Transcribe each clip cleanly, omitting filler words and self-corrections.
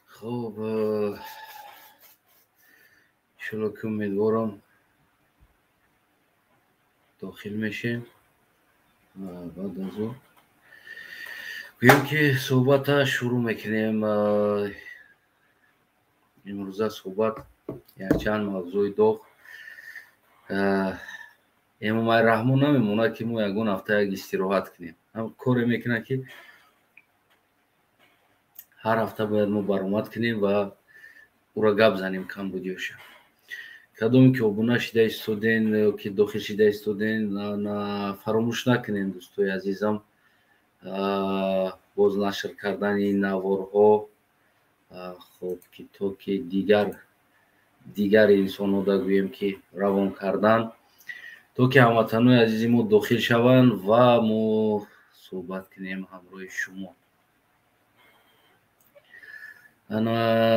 خب انشالله که امیدوارم داخل میشیم. بعد از اون گویم که صحبت شروع میکنیم. امروزه صحبت یک چند موضوع داغ. امام رحمان نمیمونه که ما یگون هفته یک استراحت کنیم. هم کاری میکنه که هر هفته باید ما برآمد کنیم و او را گپ زنیم کمبودیاش. کدومی که ابونه شده استودین که داخل شده استودین فراموش نکنین دوستای عزیزم، باز نشر کردن این نوارها. خب که تو که دیگر انسان ها گویم که روان کردن تو که هموطنان عزیزی ما داخل شوند و ما صحبت کنیم همراه شما.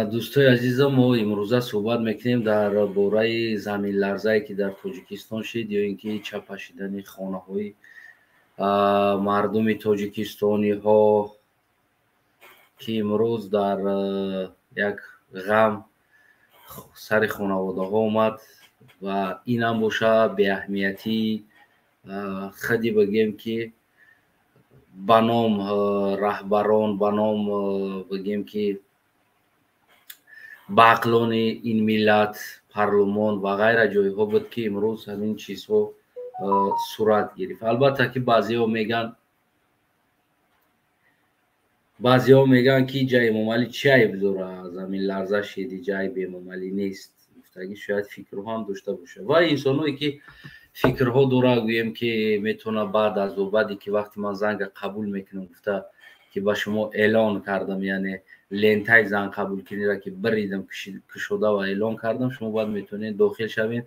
دوستای عزیزم، ما امروزه صحبت میکنیم در باره زمین لرزه‌ای که در تاجیکستان شد یا اینکه چپشیدن خانه های مردم تاجیکستانی ها که امروز در یک غم سر خانواده ها اومد و این هم باشه به اهمیتی خودی بگیم که بنام رهبران، بنام بگیم که باقلان این ملت، پارلمان و غیره جایها بود که امروز همین چیزها صورت گرفت. البته که بعضی ها میگن که جای امام علی چی عیب داره، زمین لرزه شدی جای به امام علی نیست. گفتگی شاید فکرها هم داشته باشه و انسانایی که فکرها داره گویم که میتونه بعد از بعدی که وقتی من زنگ قبول میکنم گفته که با شما اعلان کردم، یعنی لنتای زنگ قبول کنی را که بریدم کشوده و اعلان کردم، شما باید میتونید داخل شوین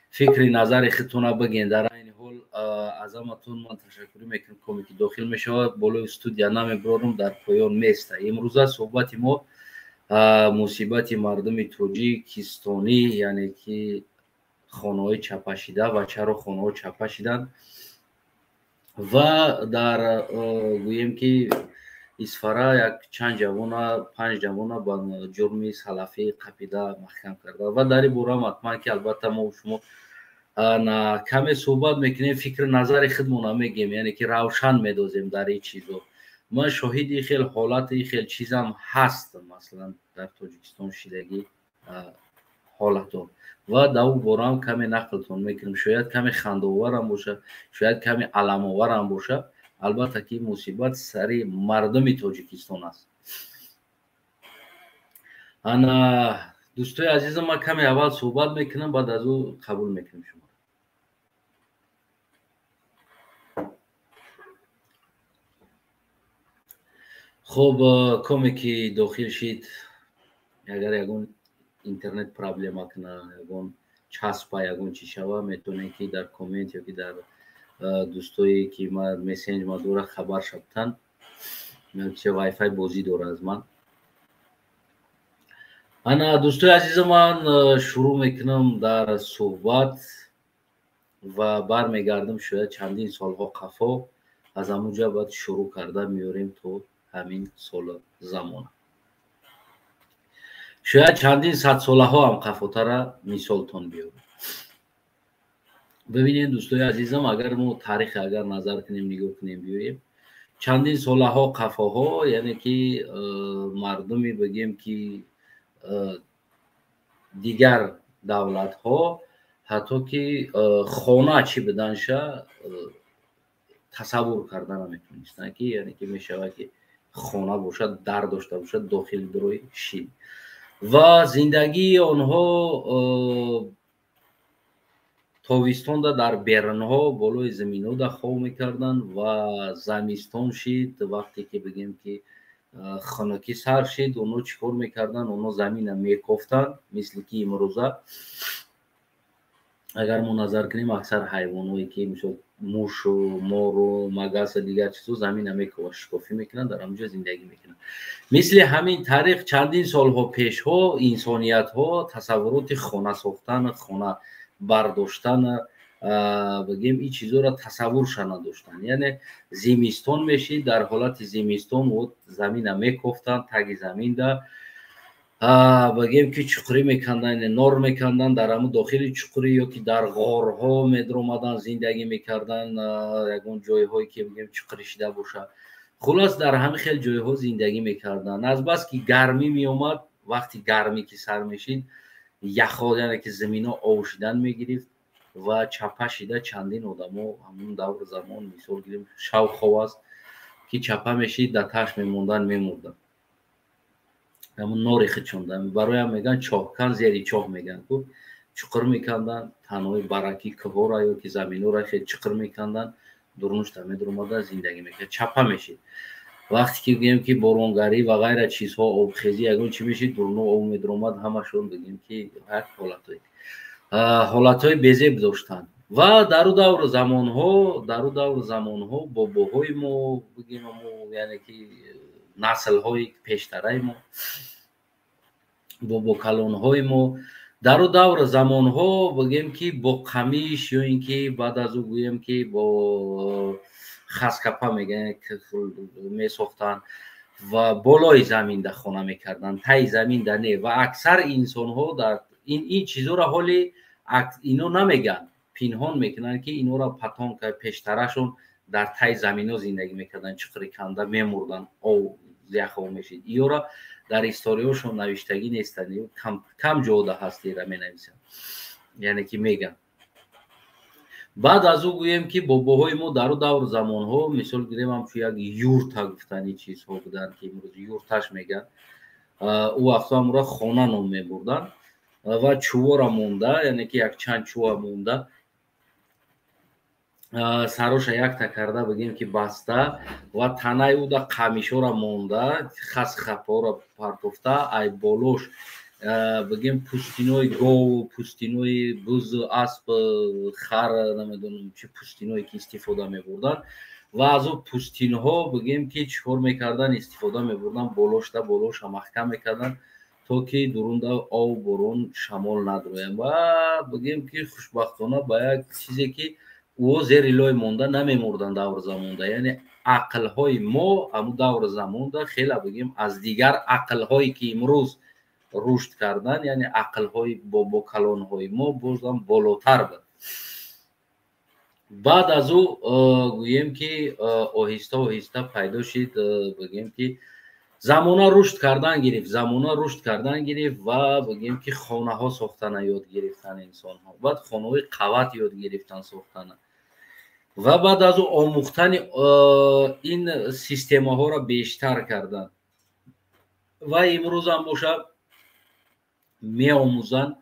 فکر نظر خودتون بگین. در این حال از همتون من تشکر میکنم کمی که داخل میشه. بالای استودیو نمیبرم در پایان میسته. امروزه صحبت ما مصیبت مردم تاجیکستانی، یعنی که خانه های چپشیده و چرا خانه ها چپشیدن و در گویم که اسفره یک چند جوان 5 جوان با جرم سلفی قپیده محکم کرده و در این باره حتما که البته ما شما کمی صحبت میکنیم فکر نظر خودمون میگیم، یعنی که روشن میدازیم در این چیزا. من شاهدی خیلی حالت خیلی چیزم هست مثلا در تاجیکستان شدگی حالتو و در اون باره هم کمی نقلتون میکنیم. شاید کمی خنده‌آور هم باشه، شاید کمی علم آور هم باشه، البته که مصیبت سری مردم تاجیکستان است. انا دوستای عزیزم، ما کمی اول صحبت میکنم بعد از او قبول میکنیم شما. خب کمی که داخل شید اگر یگون اینترنت پرابلم کنه، یگون چسب یگون چی شوه، میتونه که در کامنت یا که در دوستایی که ما مسنج ما دوره خبر شدن چه وای فای بازی دوره از من. انا دوستای عزیز من شروع میکنم در صحبت و برمیگردم شاید چندین سالها قفا از همونجا باید شروع کرده میاریم تو همین سال زمان. شاید چندین صد ساله ها هم قفاتر مثالتون بیارم. ببینید دوستای عزیزم، اگر ما تاریخ اگر نظر کنیم نگاه کنیم بیاییم چندین ساله ها قفاها، یعنی که مردمی بگیم که دیگر دولت ها حتی که خانه چی بدنشه تصور کردن نمیتونستن که یعنی که میشه که خانه باشد در داشته باشد داخل بروی شین و زندگی آنها تابستان در برنها بالای زمین ها در خواب میکردن و زمستان شید وقتی که بگیم که خنکی سر شد اونو چیکار میکردن؟ اونو زمین میکفتن مثل که امروزه اگر ما نظر کنیم اکثر حیوانایی که میشه موش و مار و مگس دیگر چیزو زمین میکوفی میکنن در همونجا زندگی میکنن. مثل همین تاریخ چندین سالها پیش ها انسانیت ها تصورات خانه ساختن، خانه برداشتن бигем ин чизоро тасаввурша надоштанд. Яъне зимистон мешид, дар ҳолати зимистон вот замина мекофтанд, таги заминда бигем ки чуқурӣ мекарданд, нор мекарданд, дар ҳамун дохили чуқурӣ ё ки дар ғорҳо медромаданд, зиндагӣ мекарданд, ягон ҷойҳое ки бигем чуқурӣ шида боша. хулос дар ҳамин хел ҷойҳо зиндагӣ мекарданд. азбаски гармӣ меомад, вақти гармӣ ки сар мешид, яхҳо яъне ки замино овушидан мегирифт ва чапа шида чандин одамо ҳамун давр замон мисол гирем шавқҳо аст ки чапа мешид, дар таш мемонданд, мемурданд. ҳамун нори хичондан бароям мегӯянд чоҳкан, зери чоҳ мегӯянд. чуқур мекарданд, танҳои бараки кӯҳора ё ки заминора хеле чуқур мекарданд, дурнушта медромаданд, зиндагӣ мекард, чапа мешид. вақте ки бигем ки боронгарӣ ва ғайра чизҳо, обхезӣ ягон чӣ мешид, дурно об медромад, ҳамашон бигем ки ҳар ҳолатҳои безеб доштанд. ва дару давр замонҳо бобоҳои мо бигем яъне ки наслҳои пештараи мо, бобокалонҳои мо дару давр замонҳо бигем ки бо қамиш ё ин ки баъд аз ӯ гӯем ки бо хаскапа месохтанд ва болои заминда хона мекарданд, таи заминда не. ва аксар инсонҳо дар ин чизоро ҳоли ино намегӯянд, пинҳон мекунанд ки инора патонка пештарашон дар таи замино зиндагӣ мекарданд, чуқурӣ канда мемурданд, яхо мешид. иёра дар историёшон навиштагӣ нестанд, кам ҷода ҳаст ира менависанд, яъне ки мегӯянд. баъд аз ӯ гӯем ки бобоҳои мо дару давр замонҳо мисол гирем ҳамчун як юрта гуфтани чизҳо буданд ки имрӯз юрташ мегӯянд. ӯ вақтҳо ҳамонро хона ном мебурданд ва чувора монда, яъне ки якчанд чува монда, сароша якта карда бигем ки баста ва танаи ӯда қамишора монда, хасхапҳоро партофта, ай болош бигем пустинои гов, пустинои буз, асп, хар, намедонам чӣ пустиное ки истифода мебурданд ва аз ӯ пустинҳо бигем ки чикор мекарданд, истифода мебурданд, болошта болоша маҳкам мекарданд, то ки дурунда ов, борон, шамол надроянд. ва бигем ки хушбахтона ба як чизе ки ӯ зери лой монда намемурданд давр замонда. яъне ақлҳои мо ҳамун давр замонда хеле бигем аз дигар ақлҳое ки имрӯз рушд карданд, яъне ақлҳои бобокалонҳои мо бозам болотар буд. баъд аз ӯ гӯем ки оҳиста оҳиста пайдо шид, бигем ки замона рушд кардан гирифт ва бигем ки хонаҳо сохтана ёд гирифтанд инсонҳо. баъд хонаҳои қават ёд гирифтанд сохтана ва баъд аз ӯ омӯхтани ин системаҳоро бештар карданд. ва имрӯзам бошад меомӯзанд,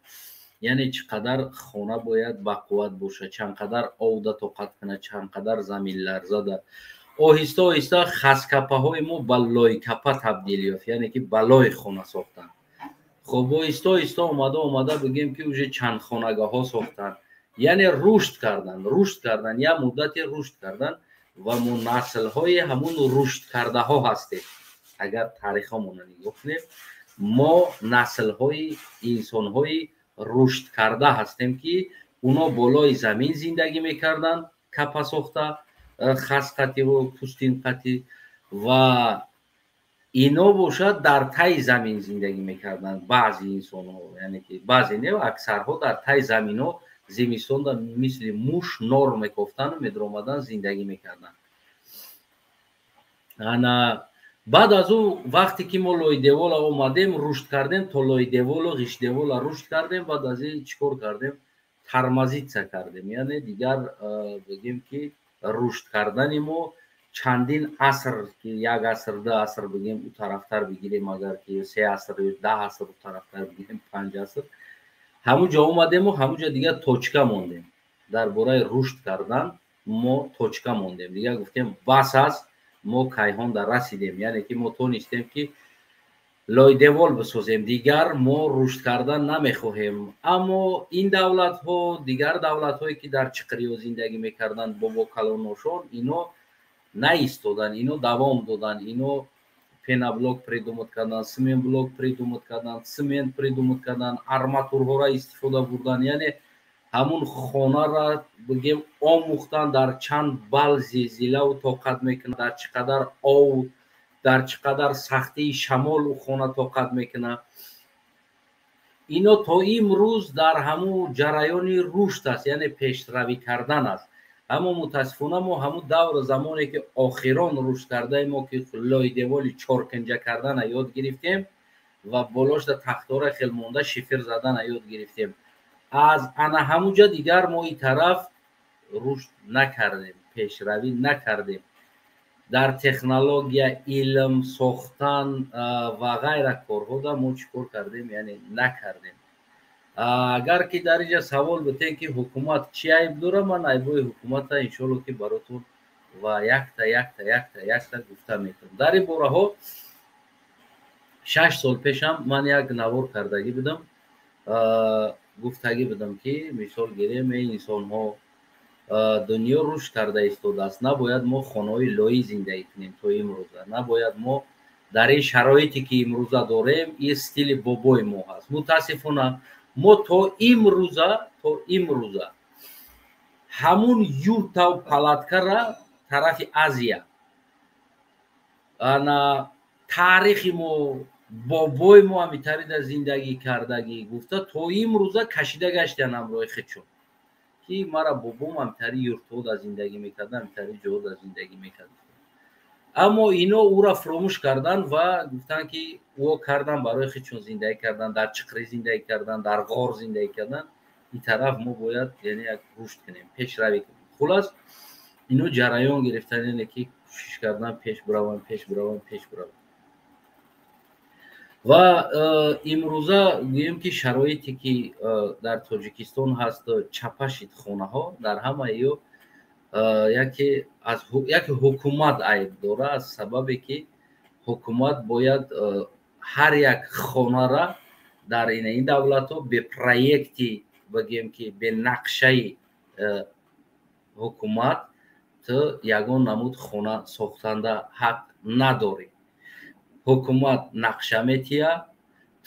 яъне чӣ қадар хона бояд бақувват бошад, чанд қадар овда тоқат кунад, чанд қадар заминларзада. оҳиста оҳиста хаскапаҳои мо ба лойкапа табдил ёфт, яъне ки ба лой хона сохтанд. хоб оҳиста оҳиста омада бигем ки уже чанд хонагаҳҳо сохтанд, яъне рушд карданд, як муддате рушд карданд ва мо наслҳои ҳамун рушдкардаҳо ҳастем. агар таърихамонро нигоҳ кунем, мо наслҳои инсонҳои рушдкарда ҳастем ки уно болои замин зиндагӣ мекарданд, капа сохта, хасқативу пустинқатӣ, ва ино бошад дар таи замин зиндагӣ мекарданд. баъзи инсонҳо, яъне ки баъзе не, аксарҳо дар таи заминҳо зимистонда мисли муш нор мекофтану медромаданд, зиндагӣ мекарданд. ана баъд аз ӯ вақте ки мо лойдевола омадем, рушд кардем, то лойдеволу ғиштдевола рушд кардем, баъд аз ин чӣ кор кардем? тармазитса кардем, яъне дигар бигем ки рушд кардани мо чандин аср, ки як аср, ду аср бигем ӯ тарафтар бигирем, агар ки 3 аср ё 10 аср ӯ тарафтар бигирем, 5 аср, ҳамун ҷо омадему ҳамун ҷо дигар точка мондем. дар бораи рушд кардан мо точка мондем, дигар гуфтем бас аст, мо кайҳонда расидем, яъне ки мо тонистем ки лойдевол бисозем, дигар мо рушд кардан намехоҳем. аммо ин давлатҳо, дигар давлатҳое ки дар чиқириҳо зиндагӣ мекарданд, бобокалоношон, ино наистоданд, ино давом доданд, ино пеноблок придумат карданд, сементблок придумат карданд, цемент придумат карданд, арматурҳоро истифода бурданд, яъне ҳамун хонаро бигем омӯхтан дар чанд бал зилзилаву тоқат мекунад, дар чӣ қадар ов, дар чӣ қадар сахтии шамол ӯ хона тоқат мекунад. ино то имрӯз дар ҳамун ҷараёни рушд аст, яъне пешравӣ кардан аст. аммо мутаассифона мо ҳамун давр замоне ки охирон рушд кардаем, мо ки лойдеволи чоркунҷа кардана ёд гирифтем ва болошда тахтора хел монда шифр задана ёд гирифтем. аз ана ҳамунҷа дигар мо ин тараф рушд накардем, пешравӣ накардем. дар технология, илм, сохтан ва ғайра корҳода мо чӣ кор кардем, яъне накардем. агар ки дар инҷа савол битем ки ҳукумат чӣ айб дорад, ман айбҳои ҳукумата иншоалло ки баротон ва якта гуфта метавонам. дар ин бораҳо 6 сол пешам ман як навор кардагӣ будам, гуфтагӣ будам ки мисол гирем инсонҳо дунё рушд карда истодааст, набояд мо хонаҳои лоӣ зиндагӣ кунем то имрӯза, набояд мо дар ин шароите ки имрӯза дорем ин стили бобои мо ҳаст. мутаассифона мо то имрӯза ҳамун юртав палаткара тарафи азия ана таърихи мо бобои мо ҳамин тарида зиндагӣ кардагӣ гуфта то имрӯза кашида гаштиан ҳамроҳи худшон ки мара бобом ҳамтари юртҳода зиндагӣ мекарда, ҳамтари ҷоҳода зиндагӣ мекарда. аммо ино ӯра фуромӯш кардан ва гуфтанд ки ӯ кардан барои худшон зиндагӣ кардан, дар чиқрӣ зиндагӣ кардан, дар ғор зиндагӣ кардан. ин тараф мо бояд яъне як рушд кунем, пешравӣ кунем. хулас ино ҷараён гирифтан, яъне ки кӯшиш кардан пеш бираванд. ва имрӯза гӯем ки шароите ки дар Тоҷикистон ҳаст, чапашид хонаҳо дар ҳамаи ё яке ҳукумат айб дорад, аз сабабе ки ҳукумат бояд ҳар як хонара дар ин давлатҳо бе проекти бигем ки бе нақшаи ҳукумат ту ягон намуд хона сохтанда ҳақ надорӣ. ҳукумат нақша метиҳад,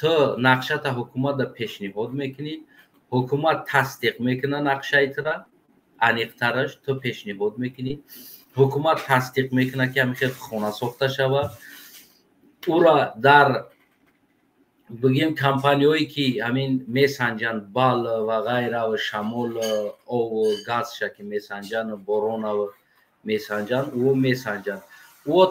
ту нақшата ҳукумата пешниҳод мекунӣ, ҳукумат тасдиқ мекунад нақшаитра, аниқтараш ту пешниҳод мекунӣ, ҳукумат тасдиқ мекунад ки ҳамин хел хона сохта шавад. ӯра дар бигем компаниҳое ки ҳамин месанҷанд бал ва ғайра ва шамол ову газша ки месанҷанд, боронава месанҷанд, ӯ месанҷанд. ӯ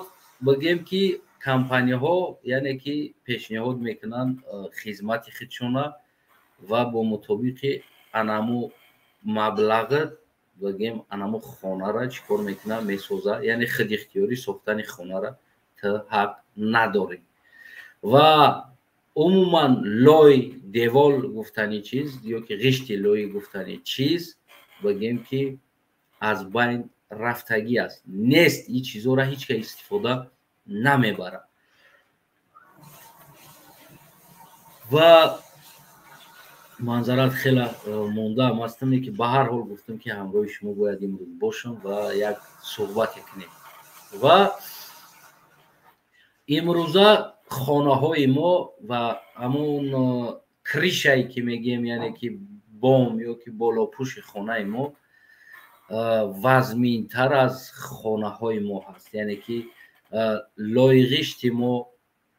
бигем ки компаниҳо яъне ки пешниҳод мекунанд хизмати худшона ва бо мутобиқи анамо маблағи бигем анамо хонара чӣ кор мекунад, месозад, яъне худихтиёрӣ сохтани хонара ту ҳақ надорӣ. ва умуман лой девол гуфтани чиз ё ки ғишти лои гуфтани чиз бигем ки аз байн рафтагӣ аст, нест. ин чизҳоро ҳеҷ кас истифода намебарад. ва манзарат хела мондаам ҳастам, ки ба ҳар ҳол гуфтам ки ҳамроҳи шумо бояд имрӯз бошам ва як суҳбате кунем. ва имрӯза хонаҳои мо ва ҳамон кришае ки мегӯем, яъне ки бом ё ки болопӯши хонаи мо вазминтар аз хонаҳои мо ҳаст. яъне ки лои ғишти мо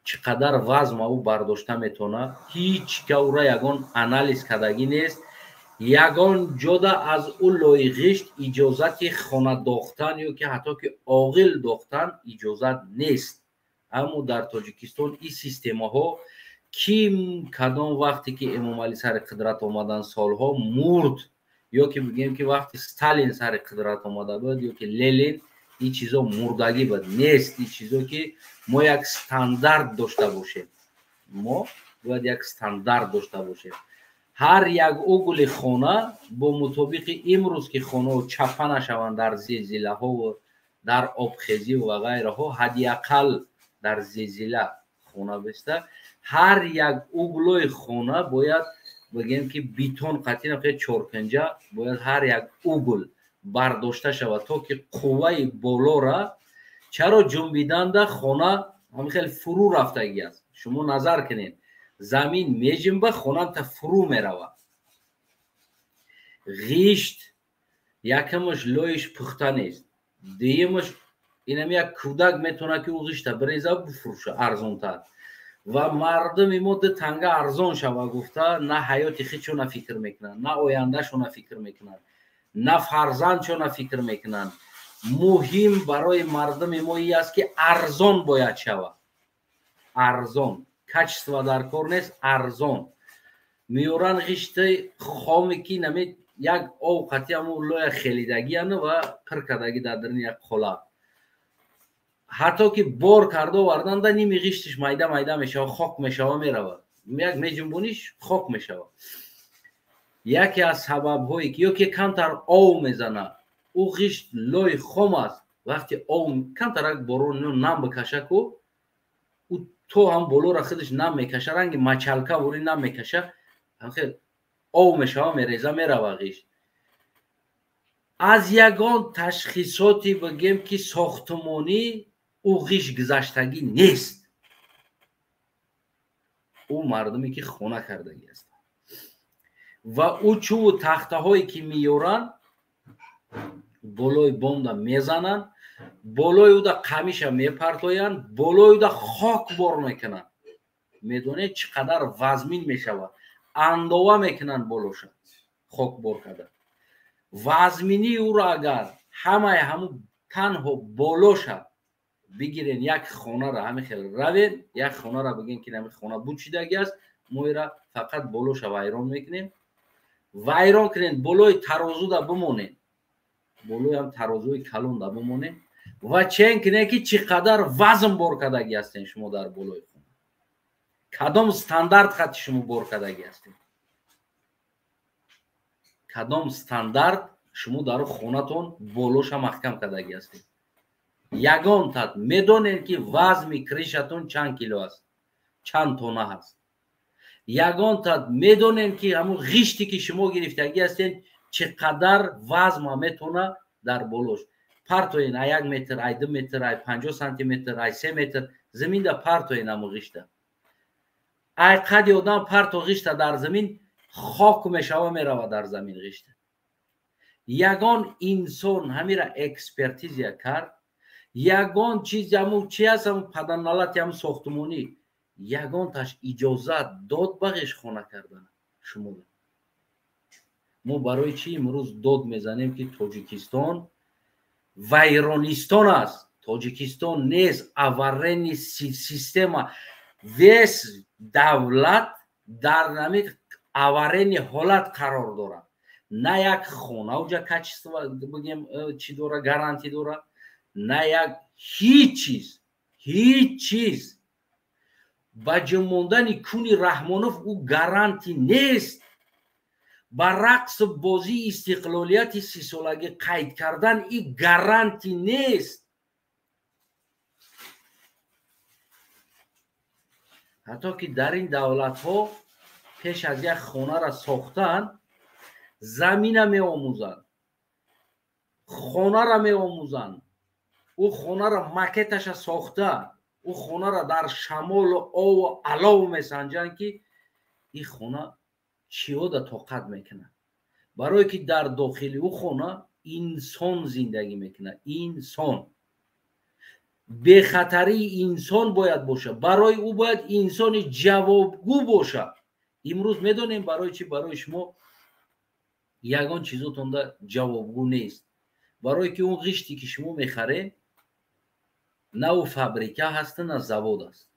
чӣ қадар вазм ӯ бардошта метавонад, ҳеҷ гавра ягон анализ кардагӣ нест. ягон ҷода аз ӯ лои ғишт иҷозати хона дохтан ё ки ҳатто ки оғил дохтан иҷозат нест. аммо дар Тоҷикистон ин системаҳо ким кадом вақте ки Эмомалӣ сари қудрат омадан солҳо мурд, ё ки бигем ки вақти Сталин сари қудрат омада буд ё ки Ленин, ин чизо мурдагӣ буд, нест. ин чизо ки мо як стандарт дошта бошем. мо бояд як стандарт дошта бошем. ҳар як угли хона бо мутобиқи имрӯз ки хонаҳо чапа нашаванд дар зилзилаҳо, дар обхезӣ ва ғайраҳо, ҳадди ақал дар зилзила хона биста, ҳар як углои хона бояд бигем ки бетон қатъи чоркунҷа бояд ҳар як угл бардошта шавад, то ки қувваи болора, чаро ҷунбиданда хона ҳамин хел фурӯ рафтагӣ аст. шумо назар кунед, замин меҷунба, хонамта фурӯ меравад. غیشت یکمش لایش پخته نیست، دیمش اینم یک کودک میتونه که او غیشت بریزه بفروشه ارزون تر و مردم این مدت تنگه ارزان شوه گفته نه حیات خودشون فکر میکنن، نه آیندهشون فکر میکنن، نه فرزندشون فکر میکنن. مهم برای مردم ما این است که ارزان باید شوه، ارزان، کچство در کار نیست، ارزان میورن غیشت خامی که نمید یک اوقاتی همون لای خیلیدگی هنه و پرکدگی در درن یک خلا حتی که بار کرده وردن در نیمی غیشتش میده میده میشه و خاک میشه و میره یک میجنبونیش خاک میشه. یکی از سبب هایی که یکی کمتر آو میزنه او غیشت لای خام است، وقتی آو کمتر یک بارون نم بکشه که او تو هم بلو را خودش نم میکشه، رنگ مچلکه وری نم میکشه آو میشه و میریزه میره و غیشت. از یگان تشخیصاتی بگیم که ساختمانی او غیش گذشتگی نیست، او مردمی که خونه کردگی است و او چوب تخته هایی که میورن بالای بام میزنن، بالای او دا قمیش میپرتوین، بالای او دا خاک بار میکنن. میدونه چقدر وزمین میشود، اندوه میکنن بالوش خاک بار کرده. وزمینی او را اگر همون تنها بالوش بگیرین یک خانه را همین خیلی روین یک خانه را بگین که همین خانه بوچیدگی است، ما را فقط بالوش ویران میکنیم، ویران کنین، بالوی ترازو دا بمونین، بالوی هم ترازوی کلون دا بمونین و چین کنین که چقدر وزن بار کردگی هستین شما در بالوی خانه، کدام استاندارد خط شما بار کردگی هستین، کدام استاندارد شما در خونتون بالوش محکم کردگی هستین. یگان تد میدونین که وزن کریشتون چند کیلو است، چند تونه هست. یگان تد میدونین که همون غیشتی که شما گرفتگی هستین چقدر وزن میتونه در بالوش پرتوین، 1 متر، 2 متر، 50 سانتی متر، 3 متر زمین دا پرتوین همون غیشته. ای قد آدم پرتو غیشته در زمین خاک میشه و میره در زمین غیشته. یگان انسان همین را اکسپرتیز کرد، یگان چیز همون چی هست همون پدنالت همون ساختمانی یگان تاش اجازت داد بغیش خانه کردن شما. ما برای چی امروز داد میزنیم که تاجیکستان ویرانستان است؟ تاجیکستان نیست، آورین سیستم ویس دولت در نمی آورین حالت قرار داره، نه یک خانه اوجا کچیство بگیم چی داره گارانتی داره، نه یک هیچ چیز با جموندن کونی رحمانوف او گارانتی نیست. با رقص بازی استقلالیت 30 سالگی قید کردن این گارانتی نیست. حتی که در این دولت ها پیش از یک خانه را ساختن زمین می آموزن، خانه را می آموزن، او خانه را مکتش ساخته، او خانه را در شمال و علاو میسنجن که این خانه چیو دا طاقت میکنه، برای که در داخل او خانه انسان زندگی میکنه. انسان به خطری انسان باید باشه، برای او باید انسان جوابگو باشه. امروز میدونیم برای چی؟ برای شما یگان چیزاتون دا جوابگو نیست، برای که اون غیشتی که شما میخره نه او فابریکه هست نه زواد است.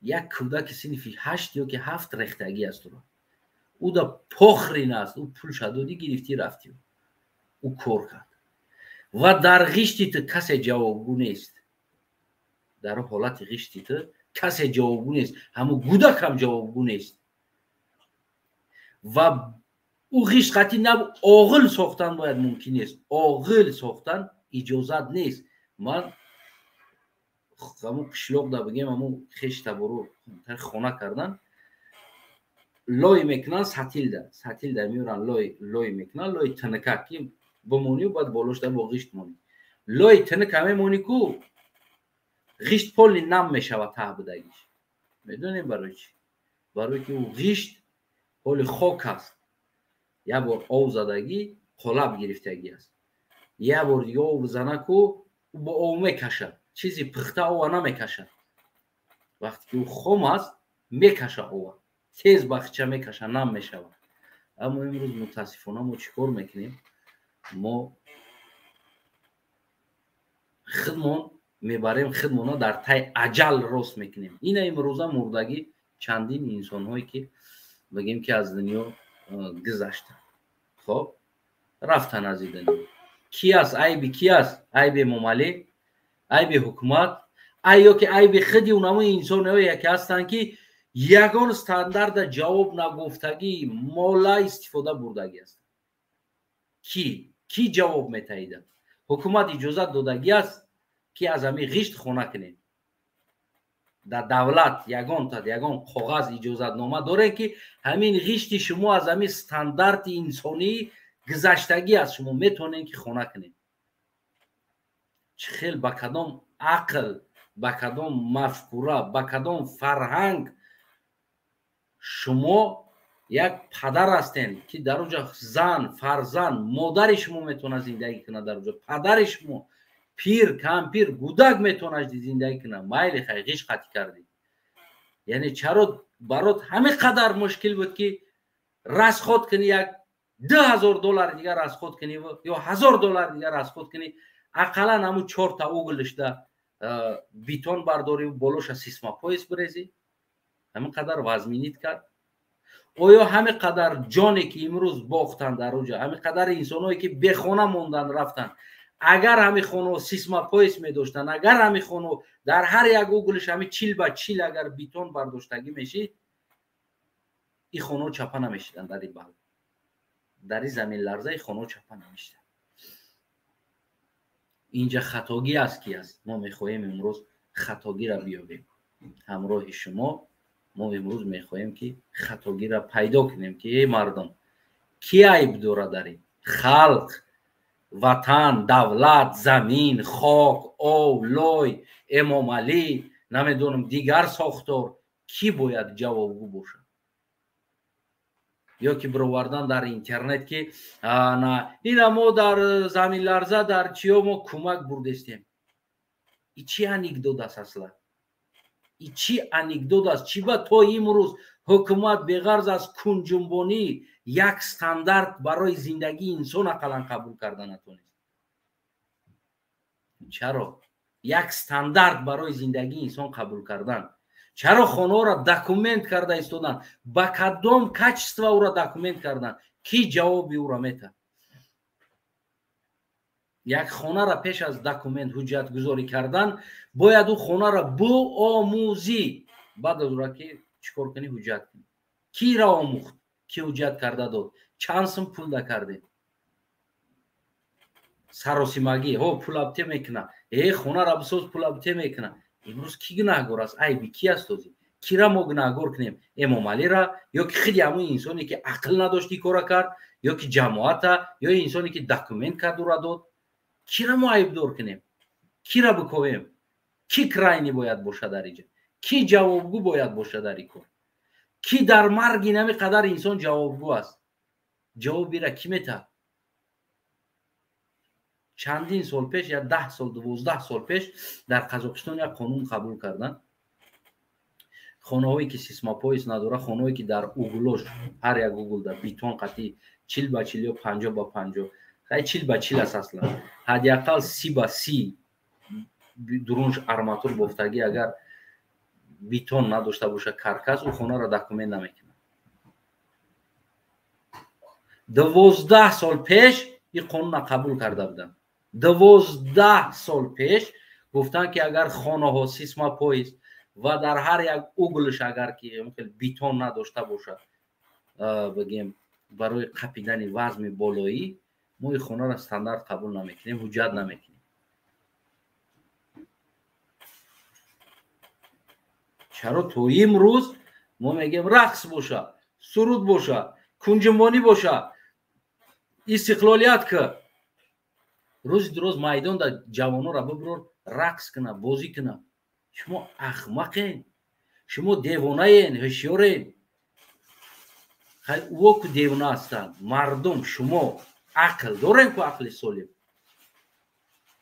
یک کودک صنفی 8 یا که 7 ریختگی است او دا پخرین است، او پول شدودی گرفتی رفتی او کار کرد و در غیشتی تو کسی جوابگو نیست، در حالت غیشتی تو کسی جوابگو نیست، همون کودک هم جوابگو نیست و او غیشت قطعی نه عاقل ساختن باید ممکن نیست، عاقل ساختن اجازت نیست. من همون قشلاق دا بگیم همون خشت برو خانه کردن لای میکنن سطیل دا میورن لای میکنن، لای تنکه که بمونی و باید بالوش در با غیشت مونی، لای تنکه میمونی که غیشت پلی نم میشود ته بدگیش. میدونیم برای چی؟ برای که او غیشت پلی خاک هست، یک بار آب زدگی قلاب گرفتگی است. یک بار دیگه آب بزنه که با آب میکشه، چیزی پخته آب نمیکشه. وقتی که او خم است میکشه آب، تیز بخچه میکشه، نم میشود. اما امروز متاسفانه ما چیکار میکنیم؟ ما خودمون میبریم، خودمون در تای اجل راست میکنیم. این امروزه مردگی چندین انسان هایی که بگیم که از دنیا گذشتن، خب رفتن از این دنیا. کی است عیب؟ کی است عیب؟ مملک، عیب حکومت، یا که عیب خودی اونم انسان هایی که هستن که یگان استاندارد جواب نگفتگی مولا استفاده بردگی است. کی جواب میتایید؟ حکومت اجازه دادگی است که از همین غشت خونه کنید. در دولت یگان کاغذ اجازت نامه داره که همین غشت شما از همین استاندارد انسانی گذشتگی است، شما میتونید که خونه کنید. چه خیلی با کدام عقل، با کدام مفکوره، با کدام فرهنگ شما یک پدر هستین که در اونجا زن، فرزند، مادر شما میتونه زندگی کنه، در اونجا پدر شما، پیر، کمپیر، گودک میتونه زندگی کنه. مایل خیلیش قطع کردی. یعنی چرا برات همه قدر مشکل بود که رسخود کنی، یک $10,000 دیگر رسخود کنی یا $1,000 دیگر رسخود کنی، اقلا همو 4 تا اوگلش ده بیتون برداری و بلوش سیسما پویس بریزی. همین قدر وزمینیت کرد. یا همه قدر جانی که امروز باختن در اونجا، همه قدر انسانایی که به خونه موندن رفتن، اگر همه خونه سیسما پویس می داشتن، اگر همه خونه در هر یک اوگلش همه 40 به 40 اگر بیتون برداشتگی میشید، این خونه چپا نمیشیدن. در این بال در این زمین لرزه خونه چپا نمیشیدن. اینجا خطاگی است کی است؟ ما میخواهیم امروز خطاگی را بیابیم. همراه شما ما امروز میخواهیم که خطاگی را پیدا کنیم که ای مردم کی عیب داره در این؟ خلق، وطن، دولت، زمین، خاک، آب، لای، امام علی، نمیدونم دیگر ساختار، کی باید جوابگو باشه؟ یا که برآوردن در اینترنت که نه این ما در زمین لرزه در چیا ما کمک بردستیم. این چی انیکدوت است اصلا؟ این چی انیکدوت است؟ چی با تا امروز حکومت به غرض از کنجنبانی یک استاندارد برای زندگی انسان اقلا قبول کردن نتونست؟ چرا یک استاندارد برای زندگی انسان قبول کردن؟ چرا خانه را داکومنت کرده استودن؟ با کدام کچستو او را داکومنت کردن؟ کی جوابی او را میده؟ یک خانه را پیش از داکومنت حجت گذاری کردن باید او خانه را بو آموزی، بعد از اون که چیکار کنی؟ حجت کنی. کی را آموخت؟ کی حجت کرده داد؟ چند سم پول ده کرده؟ سراسیمگی ها پول ابته میکنه، خانه را بساز پول ابته میکنه. امروز کی گناهگار است؟ عیبی کی است؟ کی را ما گناهگار کنیم؟ امام علی را، یا که خودی همون انسانی که عقل نداشتی کار کرد، یا که جماعت، یا انسانی که داکومنت کرد و را داد؟ کی را ما عیب دار کنیم؟ کی را بکویم؟ کی کراینی باید باشه در اینجا؟ کی جوابگو باید باشه در این کار؟ کی در مرگ نمی قدر انسان جوابگو است؟ جوابی را کی میده؟ چندین سال پیش یا 10 سال 12 سال پیش در قزاقستان یک قانون قبول کردن، خانه‌هایی که سیسما پویس نداره، خانه‌هایی که در اوگلوش هر یک اوگل در بیتون قطعی 40 به 40 یا 50 به 50 خیلی 40 به 40 است اصلا، حداقل 30 به 30 درونش آرماتور بافتگی اگر بیتون نداشته باشه کرکس، او خانه را داکومنت نمیکنه. 12 سال پیش این قانون قبول کرده بودن. 12 سال پیش گفتن که اگر خانه ها سیسما پویس و در هر یک اوگلش اگر که بیتون نداشته باشه بگیم برای قپیدن وزن بالایی، ما این خانه را استاندارد قبول نمیکنیم، حجت نمیکنیم. چرا تو امروز ما میگیم رقص باشه، سرود باشه، کنجنبانی باشه، استقلالیت که روز دروز میدان در جوانو را ببرور رقص کنه، بازی کنه. شما احمقین، شما دیوانه این، هوشیارین. خیلی او که دیوانه هستند مردم شما عقل دارین که عقل سالم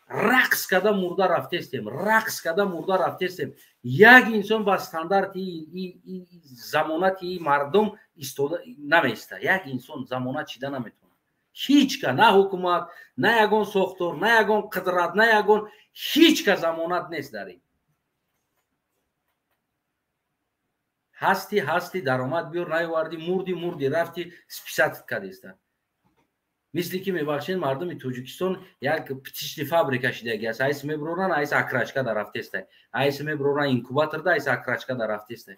رقص کردن مرده رفته استیم رقص کردن مرده رفته استیم یک انسان با استاندارد زمانت مردم ایستاده نمیسته یک انسان زمانت چیده نمیتونه هیچ که نه حکومت نه یگان ساختار نه یگان قدرت نه یگان هیچ که زمانت نیست داریم هستی درآمد بیار نیاوردی مردی رفتی سپیست کردیسته مثل که میبخشین مردم توجیکستان یک پتیشنی فابریکا شده است ایس میبرونن ایس اکراشکا در رفته است ایس میبرونن اینکوباتور ده ایس اکراشکا در رفته است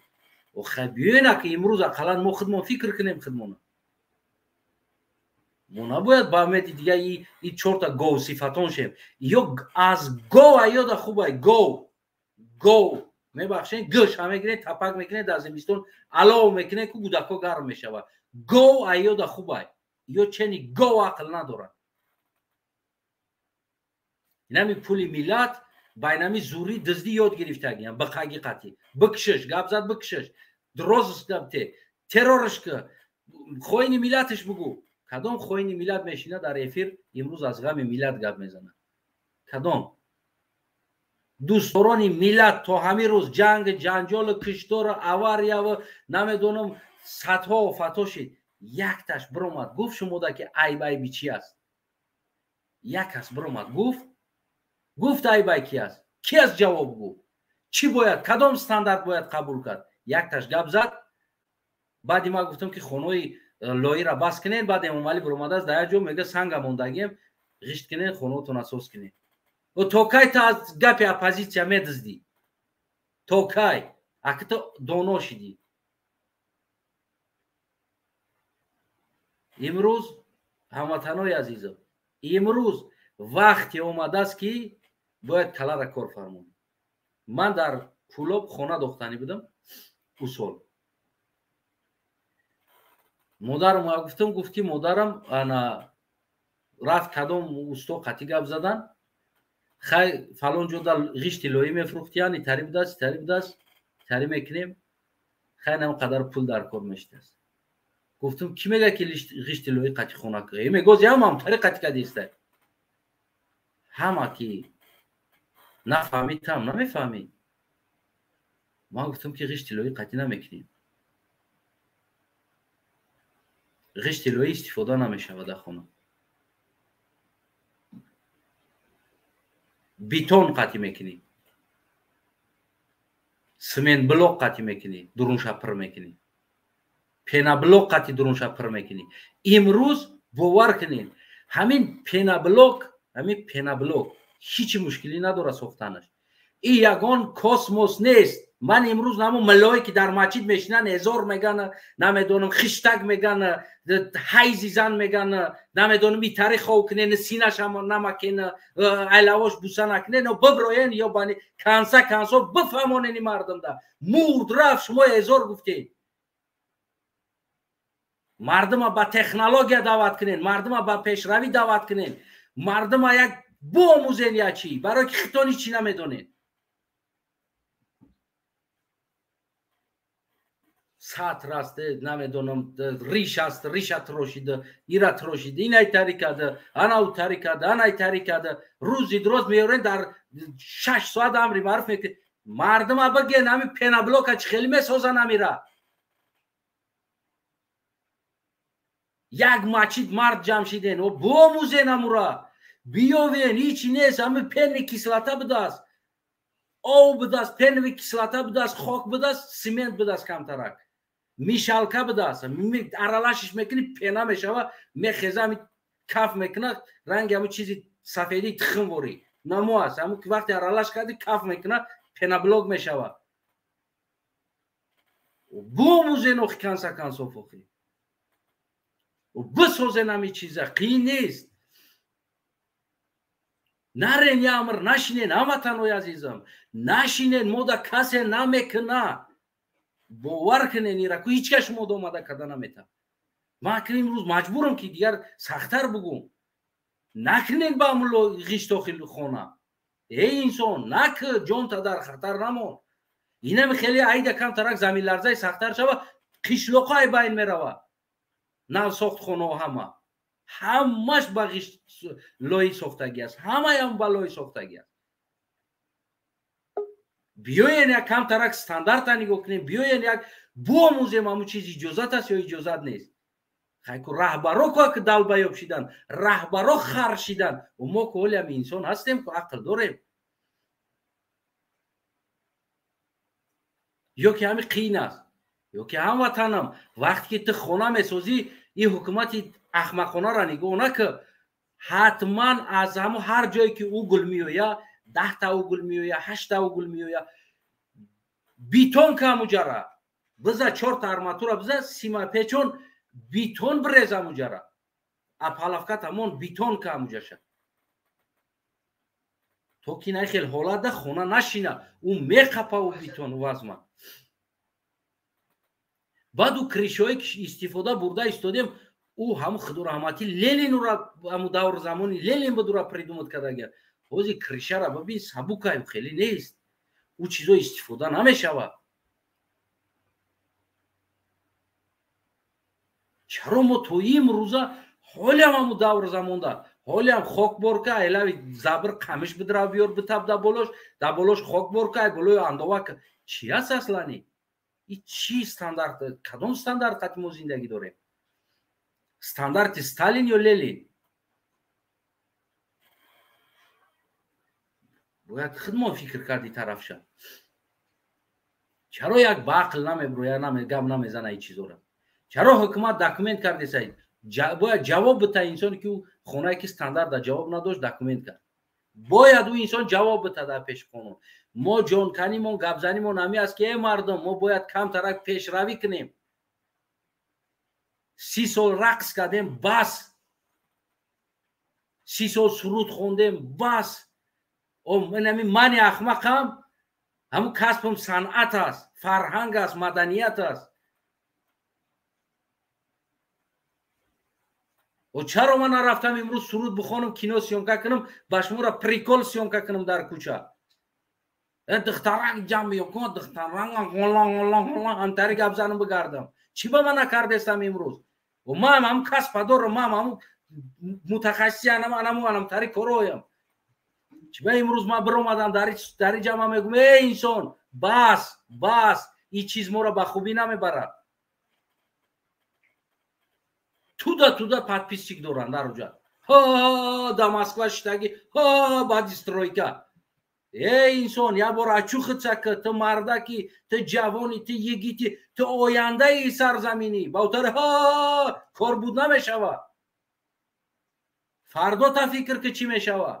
و خبیونه که امروز اقلا ما خودمون فکر کنیم خودمون ما نباید با امید دیگه این چهار گو صفتان شیم یا از گو ایادا خوبه گو میبخشین گش هم میگیره تپک میکنه در زمستون علاوه میکنه که کودکا گرم میشوه گو ایادا خوبه یا چنی گو عقل ندارن اینمی پولی میلاد باینمی زوری دزدی یاد گرفتگیم به حقیقتی بکشش گپ زد بکشش درست گفته ترورش که خوین میلادش بگو کدام خوین میلاد میشینه در افیر امروز از غم میلاد گپ میزنه کدام دوستان میلاد تا همین روز جنجال کشتار اواریا و نمیدونم صدها و فتاشید یک تاش برآمد گفت شما ده که ای چی است یک کس برآمد گفت ای کی است کی از جواب گفت چی باید کدام استاندارد باید قبول کرد یک تاش گپ زد بعد ما گفتم که خونوی لوی را باز کنین بعد امام علی برآمد از در جو میگه سنگ موندگیم غشت کنین خونوتون اساس کنین و توکای تا از گپ اپوزیسیا میدزدی توکای اکتا دونو شدی امروز هموطنای عزیزم امروز وقتی اومده است که باید کلا را کار فرمون من در کلوب خانه دختنی بودم اصول مادرم گفتم گفت که مادرم انا رفت کدام استا قطی گپ زدن خی فلان جدا غشت لوی میفروختیان تری دست تری میکنیم خیلی نم قدر پول در کار میشته است گفتم کی میگه که غشت لوی قطی خونه که میگه هم تری قطی کدیسته همه که نفهمید هم نمیفهمید ما گفتم که غشت لوی قطی نمیکنیم غشت لوی استفاده نمیشه در خونه بیتون قطی میکنی سمنت بلوک قطی میکنی درون شپر میکنی پینا بلوک قطی درون شپر میکنی امروز باور کنین همین پینا بلوک هیچ مشکلی نداره ساختنش این یگان کاسموس نیست من امروز نمو ملایی که در مسجد میشینن هزار میگن نمیدونم خشتگ میگن حیزی زن میگن نمیدونم بی تاریخ خو کنین سینش هم نمکین علاوهش بوسه نکنین و ببروین یا بانی کنسا بفهمونین مردم ده مرد رفت شما هزار گفتین مردم با تکنولوژی دعوت کنین مردم با پیشروی دعوت کنین مردم یک بوموزین یا چی برای که خیتانی چی نمیدونین سات راسته نمیدونم ریش است ریشت تروشیده ایرت تروشیده اینای طریقه انا طریقه روزی درست میورن در 6 ساعت امری معرف میکنه مردم بگه نمی پینا بلوک چه خیلی میسازن نمیره یک مسجد مرد جمع شدن و بوموزن امورا بیاوین هیچی نیست همه پن کسلاته بدست آب بدست پن کسلاته بدست خاک بدست سیمنت بدست کمترک میشالکه بدست ارالاشش میکنی پینا میشوه میخیزه کف میکنه رنگ همون چیزی سفیدی تخم وری نمو هست همون که وقتی ارالش کردی کف میکنه پینا بلوگ میشوه بوموزن و کنسا فوقی و بسوزن همی چیزه قیل نیست نرین یا امر نشینین هموطنوی عزیزم نشینین مودا کسی نمیکنه باور کنین ایرا که هیچ کش مودا اومده کده نمیتن من که امروز مجبورم که دیگر سختر بگم نکنین با املو غیش داخل خونه ای انسان نک جان تا در خطر نمون اینم خیلی عیده کم ترک زمین لرزه سختر شوه قشلوقای بین میروه нав сохтхона ҳамаш ба лои сохтагӣ аст, ҳамаям ба лои сохтагӣ аст. биёен як камтарак стандарта нигоҳ кунем, биёен як биомӯзем ҳамун чиз иҷозат аст ё иҷозат нест. хайку раҳбаро ки далбаёб шидан, раҳбаро хар шидан, мо ки ҳоли ҳами инсон ҳастем, ки ақл дорем, ё ки ҳами қиин аст, ё ки ҳамватанам вақте ки ту хона месозӣ, ин ҳукумати ахмақонаро нигоҳ нака, ҳатман аз ҳамун ҳар ҷое ки угл меоя, 10 та угл меоя, 8 та угл меоя, битон ка ҳамуҷара биза 4 та арматура биза симапечон битон брез ҳамуҷара апалавкат ҳамон битон ка ҳамуҷаша то ки найхел ҳолада хона нашина ӯ меқапа ӯ битон вазма. баъду кришҳое ки истифода бурда истодем, ӯ ҳамун худораҳмати Ленинро ҳамун давр замони Ленин будура придумат кардагия. ҳозир кришара бибин сабукай хеле нест, ӯ чизо истифода намешавад. чаро мо то имрӯза ҳолиам ҳамун давр замонда ҳолиам хокборка элави забр қамиш бидра биёр битаб да болош хокборка голои андовак чи аст аслани? И чи стандарт, кадом стандарт қати мо зиндагӣ дорем? стандарти Сталин ё Ленин? бояд худмон фикр карди тарафша. чаро як ба ақл намеброя, гап намезана ин чизора? чаро ҳукумат документ кардесай? бояд ҷавоб бита инсоне ки ӯ хонае ки стандарда ҷавоб надошт документ кард. бояд ӯ инсон ҷавоб бита дар пеши қонун. мо ҷонканимон гапзанимон ҳами аст ки мардум мо бояд камтарак пешравӣ кунем. 30 сол рақс кардем бас, 30 сол суруд хондем бас. мани ахмақам ҳамун касбам санъат аст, фарҳанг аст, маданият аст. чаро ман нарафтам имрӯз суруд бихонам, кино сёмка кунам, ба шуморо прикол сёмка кунам дар кӯча. духтарак ҷамъ ёкун, духтарак ҳамтари гап занам бигардам. чӣ ба ман накардестам имрӯз? ман ҳамун касбадорам, ман ҳамун мутахассиси ҳамтари короям. чӣ ба имрӯз ман биромадам дар ҷамъа мегӯм инсон бас ин чиз моро ба хубӣ намебарад. туда подписчик доранд дар уҷа. да Москва шитагӣ баъди стройка. инсон як бор ачухица ки ту мардаки, ту ҷавони, ту йигити, ту ояндаи сарзаминӣ. баъдтар корбуд намешавад. фардо та фикр ки чӣ мешавад.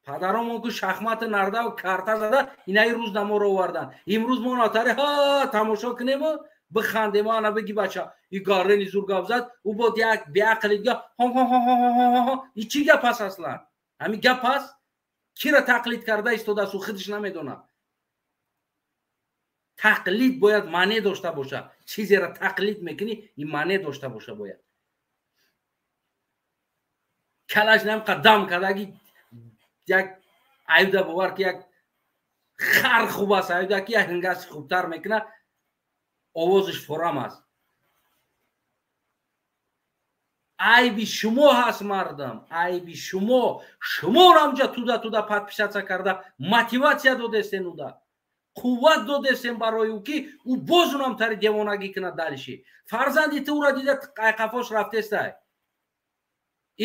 падаромон ки шахмати нарда карта зада инаи рӯз наморо овардан. имрӯз мо натаре тамошо кунему, бихандем, ана биги бача и гаррени зур гап зад, ӯ бод як беақли дига и чӣ гап аст аслан? ҳамин гап аст? киро тақлид карда истодааст, ӯ худаш намедонад. тақлид бояд маъне дошта боша. чизеро тақлид мекунӣ, ин маъне дошта боша бояд. калаш намқадам кадаги як айда бовар ки як хар хуб аст, айда ки як ҳингаси хубтар мекунад, овозиш форам аст. айби шумо ҳаст мардам, айби шумо. шуморо ҳамҷа туда подписатсия карда мотиватсия додестен уда, қувват додестен барои ӯ ки ӯ боз унамтари девонагӣ кунад далиши. фарзанди туро дида қайқафош рафтестай.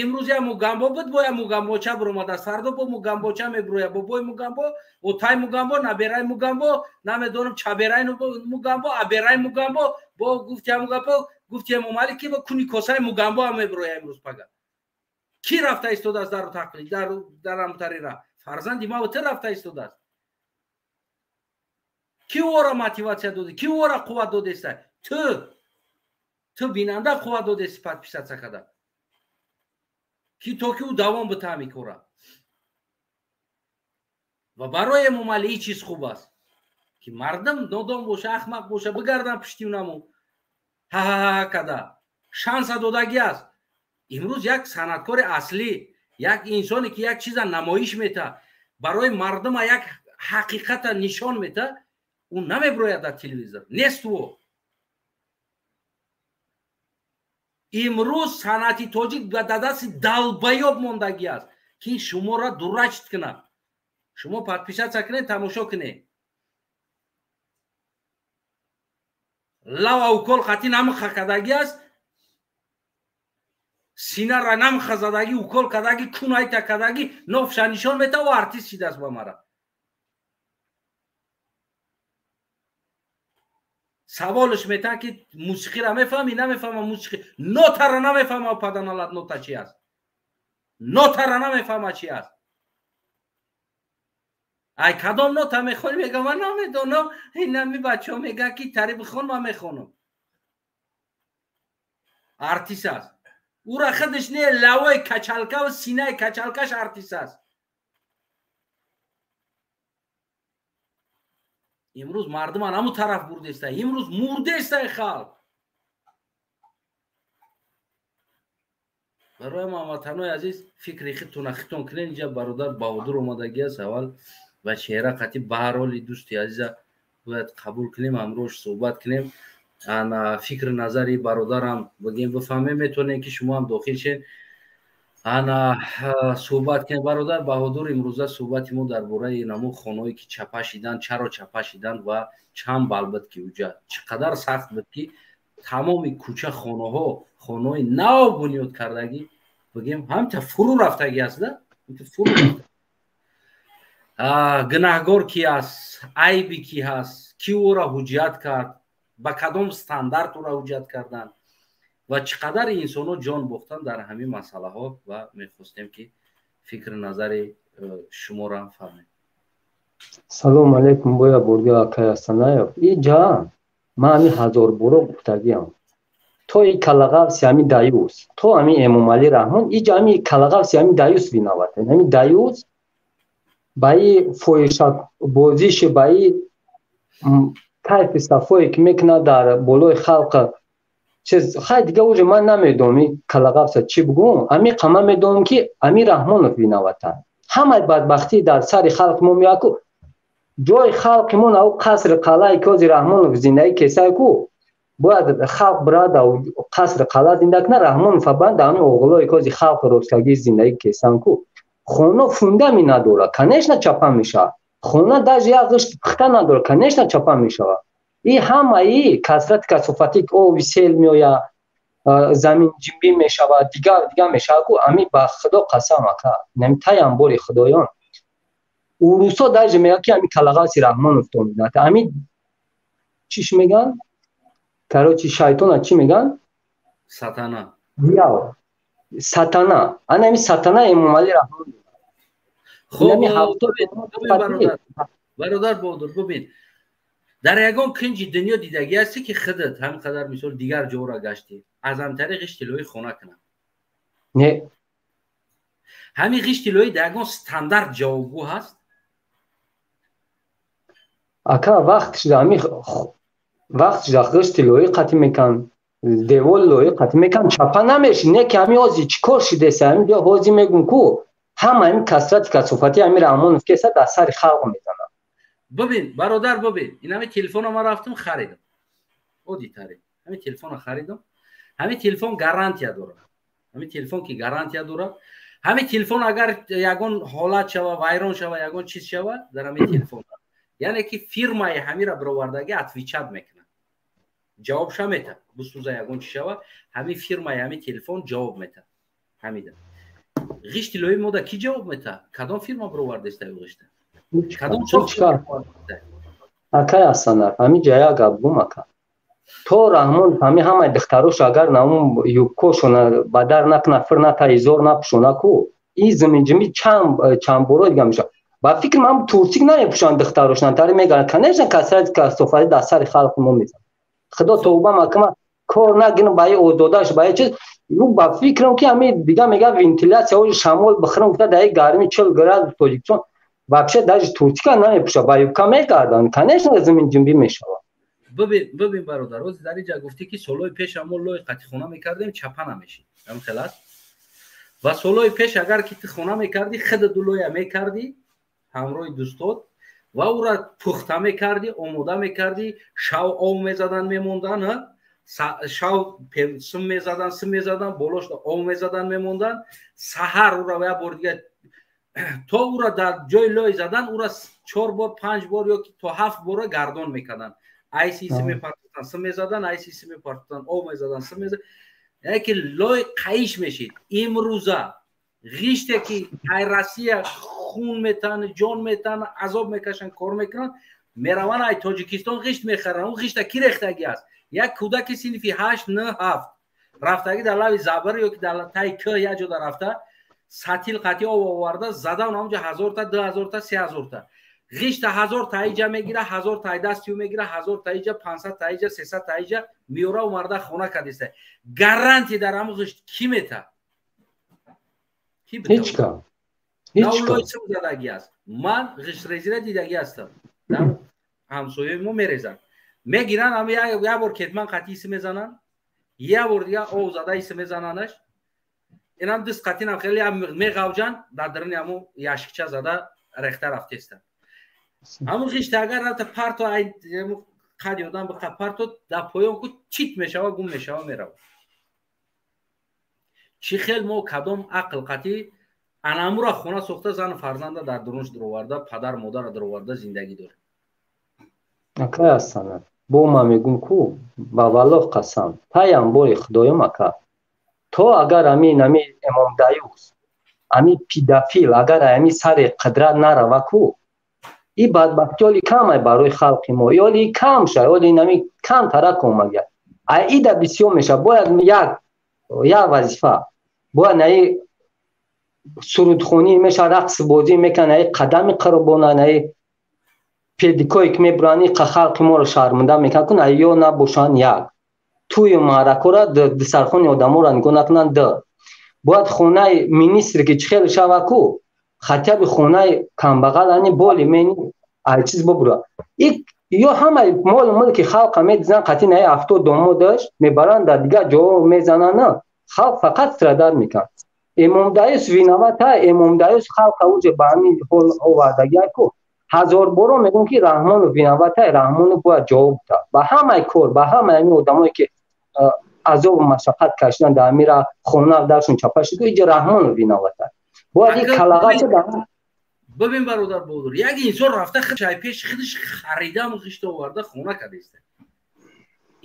имрӯз як мугамбо буд, бо як мугамбоча биромадаст, фардо бо мугамбоча меброяд, бобои мугамбо, отай мугамбо, набераи мугамбо, намедонам чабераи мугамбо, абераи мугамбо, бо гуфти мугамбо, гуфти Эмомалӣ ки бо куни косаи мугамбо ҳам меброя имрӯз пага. ки рафта истодааст дар тақлид, дар амтарира? фарзанди ма ту рафта истодааст. ки ора мотиватсия доди, ки ора қувват додеста? ту бинанда қувват додести подписатсия када. ки то ки ӯ давом бита ҳамин кора. ва барои Эмомалӣ ин чиз хуб аст ки мардам нодон боша, ахмақ боша, бигардан пишти унаму када шанса додагӣ аст. имрӯз як санъаткори аслӣ, як инсоне ки як чиза намоиш мета, барои мардума як ҳақиқата нишон мета, ӯ намеброяд дар телевизор. нест ӯ. امروز صنعت تاجیک به دست دلبیاب موندگی است که شما را درشت کنه. شما подписаться کنید، تماشا کنید. لو اوکل خطی نمخ کدگی است، سینه را نمخ زدگی، اوکل کدگی، کنای تا کدگی، نفش نشان میده و ارتیست شده است با مرا. سوالش میته که موسیقی را میفهمی؟ نمیفهمم موسیقی. نوت را نمیفهمم پدنالت نوت چی است. نوت را نمیفهمم چی است. ای کدام نوت میخونی؟ میگم من نمیدونم. این نمی بچه ها میگن که تری بخون من میخونم. ارتیست است. او را خودش نه لوای کچلکه و سینه کچلکش ارتیست است. امروز مردم همون طرف برده است. امروز مرده است خلق. برای ما وطنای عزیز فکر خیتون کنین. اینجا برادر بهادر اومدگی است. اول و چهره قطعی به هر حال دوستی عزیز باید قبول کنیم، امروز صحبت کنیم. انا فکر نظری برادرم بگیم بفهمه میتونه که شما هم داخل شین. انا صحبت کنیم. برادر بهادر امروزه صحبت ما درباره نمو خانه‌ای که چپه شدن، چرا چپه شدن و چند بالبد که اونجا چقدر سخت بود که تمام کوچه خانه‌های نو بنیاد کردگی بگیم هم تا فرو رفتگی است. فرو رفته. گناهگار کی است؟ عیبی کی هست؟ کی او را حجت کرد؟ با کدام استاندارد او را حجت کردن و چقدر انسان ها جان باختن در همین مسئله ها و میخواستیم که فکر نظر شما را فرمایید. سلام علیکم بویا بردی آقای حسنایف. اینجا من همی هزار برو گفتگیم. تو این کلغاو سیامی دایوس، تو همی امام علی رحمان، اینجا همی کلغاو سیامی دایوس بیناوته. همی دایوس بایی فویشات بازیش بایی تایپ صفایی که میکنه در بالای خلق چیز خیلی دیگه اوج من نمیدونم این کلغاو چی بگم. امی قمه میدونم که امی رحمانو بیناوته. همه بدبختی در سر خلق ما میاکو جای خلقمون او قصر قلعه کوزی رحمان زندگی کیسه کو باید خلق براد او قصر قلعه زندگی کنه. رحمان فبند همین اوغلای کوزی خلق روستگی زندگی کیسان کو خونه فونده می نداره، کنیشنا چپا میشه. خونه داج یا گشت پخته نداره، کنیشنا چپا میشه. این همه ای کثرت کثافتی که او وسیل میویا زمین جنبی میشه و دیگه میشه کو امی با خدا قسم اکا نمیتایم بوری خدایان اوروسا داج میگه که امی کلغاسی رحمان افتون میداد. امی چیش میگن؟ کراچی شیطان چی میگن؟ ساتانا. یا ساتانا. انا امی ساتانا امام علی رحمان. خب برادر بهادر ببین در یگان کنج دنیا دیدگی هستی که خودت هم قدر مثال دیگر جا را گشتی از هم طریق طلوی خونه کنم. نه همین غش طلوی در یگان استاندارد جوابگو هست. اکا وقتش دامی وقتش غش طلوی قطع میکن دیوال لوی قطع میکن چپا نمیشه. نه که همی آزی چیکار شده سه بیا حوزی میگون کو همه این کسرت کسافتی همی رحمان کسا در سر خلق میزنن. ببین برادر ببین این همه تلفن ما رفتم خریدم اودیتاری همه تلفن خریدم. همه تلفن گارانتی داره. همه تلفن که گارانتی داره. همه تلفن اگر یگان حالت شوه وایران شوه یگان چیز شوه در همه تلفن یعنی که فرمای همه را برآوردگی اتویچات میکنه جواب شمیته بسوزه یگان چی شوه همه فرمای همه تلفن جواب میته. همیده غش طلوی مودا کی جواب میته؟ کدام فرما برآورده است غش؟ کدام چیکار اکای اصلا همین جایا گابگم اکا تو رحمان همه دختروش اگر نامو یوکوشونه بدر نکنه فرنا تا ایزور نپشونه کو این زمین جمی چند برو دیگه میشه. با فکر من تورسیک نمیپوشن دختروشن تاری میگن کنیشن کسرت کسافتی در سر خلق ما میزن. خدا توبه مکمه کار نگین با اوداداش با چیز رو با فکرم که همین دیگه میگه ونتیلاسیون او شمال بخرم گفته در گرمی 40 گراد توجیکسون вообще даже تورسیک نمیپوشه با یوکا میگردن کنیشن زمین جنبی میشه. ببین برادر روز در اینجا گفتی که سالهای پیش ما لوی قطع خونه میکردیم چپا نمیشید هم خلاص و سالهای پیش اگر که خونه میکردی خود دلوی میکردی همراه دوستات و او را پخته میکردی آماده میکردی شو او میزدن میموندن шав сум мезадан болош об мезадан мемондан саҳар ура ва бор дига то ура дар ҷои лой задан ура 4 бор 5 бор ё то 7 бора гардон мекардан айсиси мепартодан сум мезадан айсиси мепартодан об мезадан сум мезадан яке лой қаиш мешид имрӯза ғиште ки ай Россия хун метана ҷон метана азоб мекашан кор мекунанд мераван ай Тоҷикистон ғишт мехаран он ғишта ки рехтагӣ аст як кӯдаки синфи 8 9 7 рафтагӣ дар лави забар ё ки дар таи кӯҳ як ҷода рафта сатил қатӣ об оварда зада онамҷа 1000 та 2000 та 3000 та ғишта 1000 таиҷа мегира 1000 таи дастиё мегира 1000 таиҷа 500 таиҷа 300 таиҷа миёра омарда хона кардиста гаранти дар ҳамон ғишт ки мета هیچ کار زدگی است من غش ریزی دیدگی هستم در همسایه ما میریزن میگیرن اما یک بار کتمان قطعی اسم میزنن یک بار دیگه او زده اسم میزننش این هم دست قطعی هم خیلی میغوجن در درن همو یاشکچه زده رخته رفته است همون غش اگر رفت پرتو قد یادم بخواه پرتو در پایان کو چیت میشه و گم میشه و میره چی خیل ما کدام عقل قطعی анамура хона сохта зан фарзанда дар дурунш дуроварда падар модар дуроварда зиндагӣ дор ака астана бо ма мегум ку ба валлоҳ қасам паямбори худоём ака то агар ами имом даюс ами пидафил агар ами сари қидрат нарава ку и бадбахти оли камай барои халқи мо ёли камша ёли нами кам тарак омага ида бисёр меша бояд як вазифа бояд наи сурудхонӣ меша рақс бозӣ мекана қадами қурбона педикое ки мебурани халқи моро шарманда мекунанд кун ё набошанд як тӯи маъракора дисархони одаморо нигоҳ накунанд д бояд хонаи министр ки чӣ хел шава ку хатяби хонаи камбағал ани боли мени ай чиз бубура ё ҳамаи молу мулки халқа медизанд қатъи наи 70 домодаш мебаранд дар дигар ҷо мезананд халқ фақат страдад мекунад имом даюс виновата имом даюс халқа уже ба ҳамин ҳол овардагиак ку ҳазор боро мегӯм ки раҳмону виновата раҳмону бояд ҷавоб дад ба ҳамаи кор ба ҳамаи ҳамин одамое ки азобу машаққат кашидан дар амира хона даршон чапа шуд иҷа раҳмону виновата бояд ин калагача бибин бародар бодур як инсон рафта чай пеш худаш харида мухишта оварда хона кардеста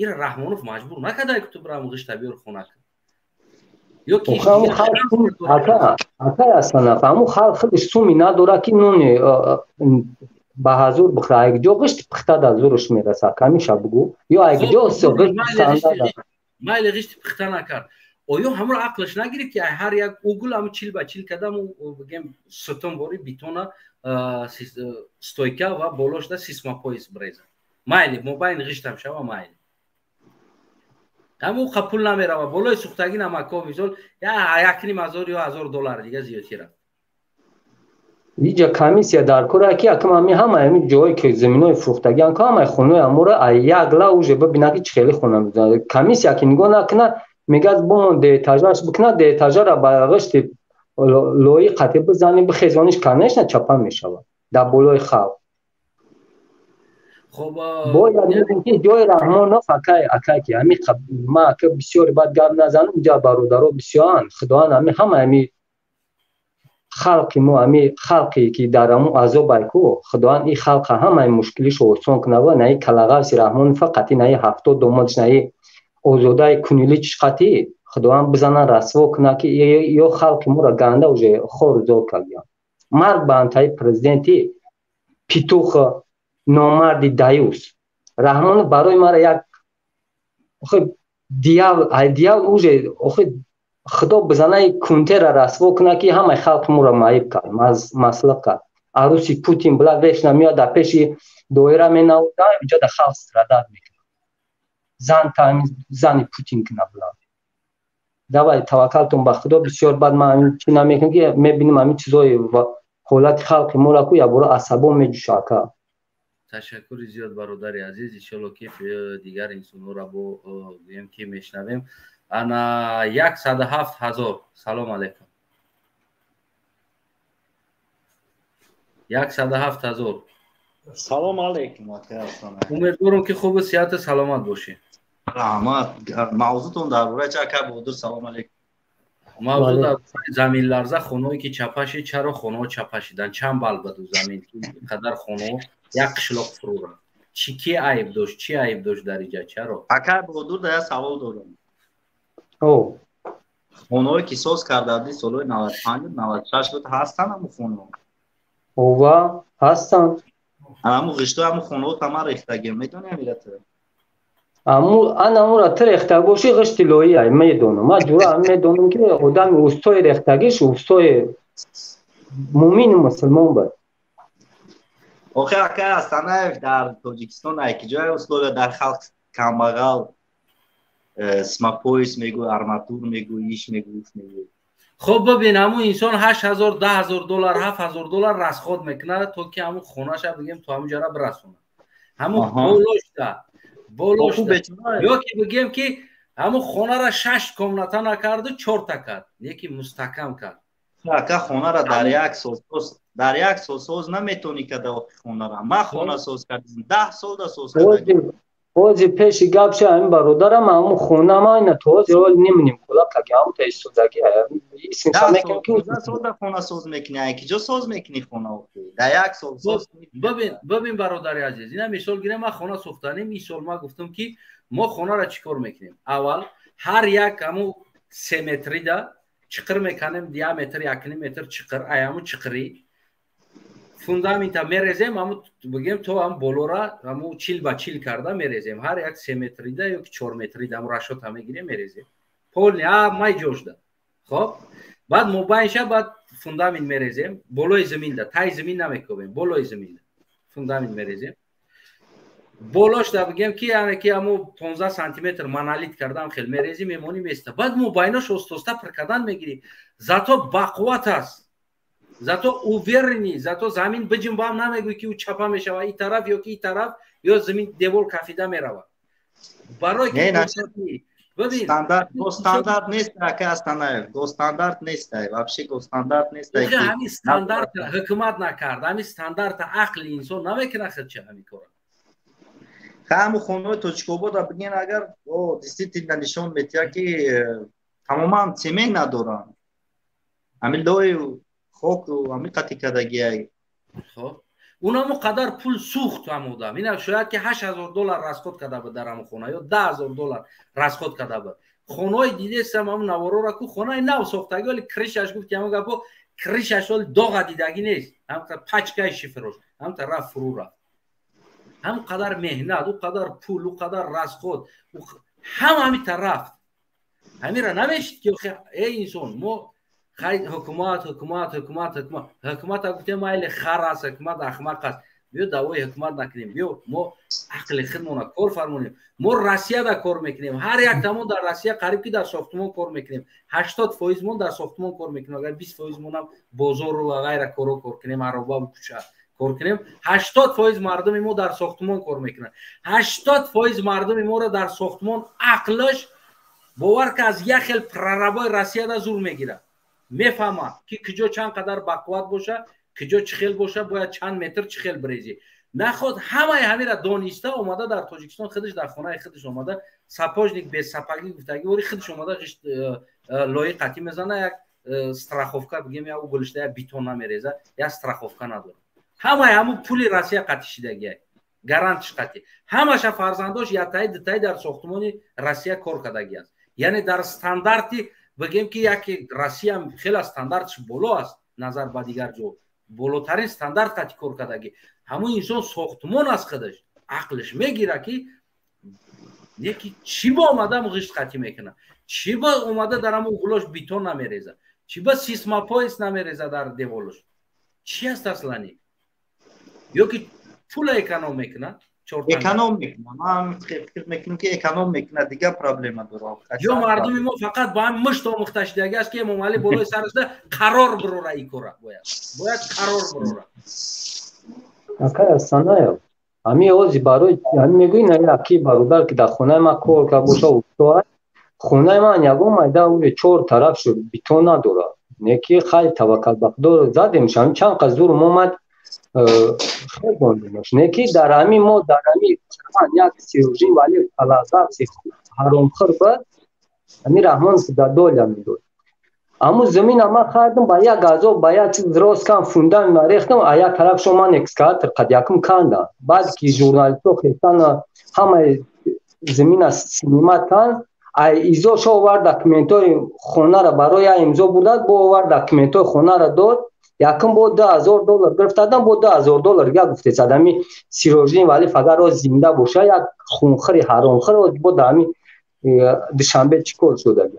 ира раҳмонов маҷбур накарда ки ту бирам мухишта биёр хона кар ҳамун халқ худаш суми надорад ки нуни ба ҳазур бихӯра айгиҷо ғишти пухта дар зӯраш мерасад камиша бугӯ ё айгиҷо майли ғишти пухта накард оё ҳамро ақлаш нагирифт ки ҳар як угул ҳам чил ба чил кардам бигем сутунбори битона стойка ва болошда сисмапоис бреза майли мобайн ғиштам шава майли ҳамун қапул намерава болои сухтагӣ намако мисол $1,000 ё $1,000 дига зиёдтира иҷа комиссия дар кора ки акам ами ҳамаи ами ҷое ки заминои фурӯхтагиан ку ҳамаи хунои амора як ла уже бибина ки чӣ хели хона мезанад комиссия ки нигоҳ накунад мегӯяд бомон деэтажаш бикунад деэтажара ба ғишти лои қатъи бизани бихезониш конечно чапа мешавад дар болои халқ бояд мегӯм ки ҷои раҳмонов акай ки ами ма ака бисёри бад гап назанам ҷа бародаро бисёранд худоянд ами ҳамаи ами халқи мо ами халқе ки дар ҳамун азобай ку худоянд ин халқа ҳамаи мушкилишро осон кунава наи калагавси раҳмонова қатъи наи 70 домодиш наи озодаи куниличиш қатъи худоянд бизанад расво кунад ки ё халқи моро ганда уже хорузор кардиям марг ба антаи президенти петух номарди даюс раҳмонов барои мара як диял уже худо бизанаи кунтера расво кунад ки ҳамаи халқи моро маиб кард маслиқ кард арӯси путин билад вешна меояд дар пеши доира менавода иҷо дар халқ страдад мекунад зани путин кина билад давай таваккалтон ба худо бисёр бад ман чӣ намекунам ки мебинем ҳамин чизои ҳолати халқи моро ку якбора асабон меҷӯша ака ташаккури зиёд бародари азиз иншоалло ки дигар инсонҳоро бо гӯем ки мешнавем ана 107,000 салом алайкум 107,000 салом алайкум умедворам ки хубу сиҳату саломат бошӣ rahmat. Mavzutun dar bora Aka Bodur. Salom alaykum. мавзӯъ дар заминларза хонаҳое ки чапаши чаро хонаҳо чапашидан чанд бал буду замин ки қадар хонаҳо як қишлоқ фурӯ рафт чӣ ки айб дошт чӣ айб дошт дар иҷа чаро Aka Bodur да я савол дорам. о хонаҳое ки соз кардади солҳои 95 96 буд ҳастан ҳамун хонаҳо ова ҳастанд ҳамун ғиштои ҳамун хонаҳо тама рехтагӣ медонӣ ҳамирата анамура ти рехтаг боши ғишти лои ай медонам ма ҷура медонам ки одами устои рехтагиш устои муъмини мусулмон бад охир Ака Ҳасанаев дар Тоҷикистон айкиҷои условия дар халқ камбағал смапоис мегӯ арматур мегӯ иш мегӯ хуб бибин ҳамун инсон $8000 $10000 $7000 расход мекунад то ки ҳамун хонаша бигем то ҳамун ҷара бирасонад ҳамун болошта ё ки бигем ки ҳамун хонара 6 комната накарду 4 та кард неки мустаҳкам кард Ака хонара дар як сол соз наметонӣ карда хонара ман хона соз кардам 10 сол да соз кардам ҳози пеши гапша ҳамин бародарам ҳамун хона майна то ҳозир ҳол нимним кула каги ҳамун та истодагӣ исинса мекунем ки сода хона соз мекунӣ айкиҷо соз мекунӣ хона да як сол соз бибин бародари азиз ина мисол гирем ман хона сохтанем ин сол ман гуфтам ки мо хонара чӣ кор мекунем аввал ҳар як ҳамун 3 метрида чиқир меканем диаметр 1 метр чиқир ай ҳамун чиқирӣ фундамента мерезем ҳамун бигем то ҳам болора ҳамун чил ба чил карда мерезем ҳар як 3 метрида ё ки 4 метрида ҳамун расшота мегирем мерезем полни ҳамаи ҷошда хоб баъд мобайнша баъд фундамент мерезем болои заминда таи замин намекобем болои заминда фундамент мерезем болошда бигем ки яъне ки ҳамун 15 сантиметр монолит кардам хел мерезем мемонӣ места баъд мобайнош остоста пиркадан мегирӣ зато бақувват аст зато уверенӣ зато замин биҷим ба ҳам намегӯӣ ки ӯ чапа мешавад ин тараф ё ки ин тараф ё замин девор кафида меравад барои стандарт нест Ака Ҳасанаев стандарт нест вообще стандарт нест ҳамин стандарт ҳукумат накард ҳамин стандарта ақли инсон намекунад чӣ ҳамин кора ҳамун хонаҳои Тоҷикобода бигин агар действительно нишон метиҳад ки тамоман семент надоранд ҳамин лои хоку ҳамин қати кардагиай хоб унаму қадар пул сӯхт ҳамун одам ина шояд ки $8000 расход карда буд дар ҳамун хона ё $10000 расход карда буд хонаҳои дидестам ҳамун наворора ку хонаи нав сохтагӣ вале кришаш гуфти ҳамун гапо кришаш вале доға дидагӣ нест ҳамун пачкаи шифрош ҳамун тараф фурӯ рафт ҳамун қадар меҳнат ӯ қадар пул ӯ қадар расход ҳама ҳамин тараф ҳамира намешид ки эй инсон мо ҳукумат гуфтем майли хар аст ҳукумат ахмақ аст биё давои ҳукумат накунем биё мо ақли худмона кор фармонем мо Россияда кор мекунем ҳар яктамон дар Россия қариб ки дар сохтмон кор мекунем 80% мон дар сохтмон кор мекунем агар 20% монам бозору ва ғайра коро кор кунем аробабу кӯча кор кунем 80% мардуми мо дар сохтмон кор мекунанд 80% мардуми моро дар сохтмон ақлаш бовар ки аз як хел прорабои Россияда зур мегирад мефаҳмад ки куҷо чанд қадар бақувват боша куҷо чӣ хел боша бояд чанд метр чӣ хел бирезӣ наход ҳамаи ҳамира дониста омада дар Тоҷикистон худаш дар хонаи худаш омада сапожник без сапагӣ гуфтагӣ вори худаш омада лои қатӣ мезана як страховка бигем як гулишта як бетон намереза як страховка надорад ҳамаи ҳамун пули Россия қатишидагиай гарантиш қатӣ ҳамаша фарзандош ятаи дутаи дар сохтмони Россия кор кардагӣ аст яъне дар стандарти бигем ки яке Россия хеле стандартш боло аст назар ба дигар ҷо болотарин стандарт қатӣ кор кардагӣ ҳамун инсон сохтмон аст худаш ақлиш мегира ки неки чӣ ба омада ғишт қатӣ мекунад чӣ ба омада дар ҳамун углош бетон намерезад чӣ ба сисмапоис намерезад дар деволош чӣ аст аслани ё ки пула эконом мекунад эконом мекунад ман фикр мекунам ки эконом мекунад дигар проблема дорад ё мардуми мо фақат ба ҳам мушт омӯхта шудагӣ аст ки эмомалӣ болои сарашда қарор бирора ин кора бояд қарор бирора Ака Ҳасанаев ҳами ҳози барои ҳами мегӯӣ на яки бародар ки дар хонаи ман кор кард боша устоад хонаи ман ягон майда 4 тараф шуд бетон надорад неки хеле таваккалбардор задем шам чанд қаз зур момад хелбондемош неки дар ҳами мо дар ҳами як сиружин вале палаза حرامخور بود امی رحمان در دولم میدود اما زمین ما خریدم با یک گازو با یک چیز درست کردم فوندن ریختم آیا طرف شما اکسکاتر قد یکم کندم بعد که ژورنالیست‌ها خواستن همه زمین از سینما کن ایزو شو آورد دکومنتای خونه را برای امضا برداد با آورد دکومنتای خونه را داد یکم بود $10,000 گرفت دادم بود $10,000 یا گفته صدمی سیروژین ولی فقط روز زنده باشه یک خونخری حرامخور بود دامی دوشنبه چیکار شده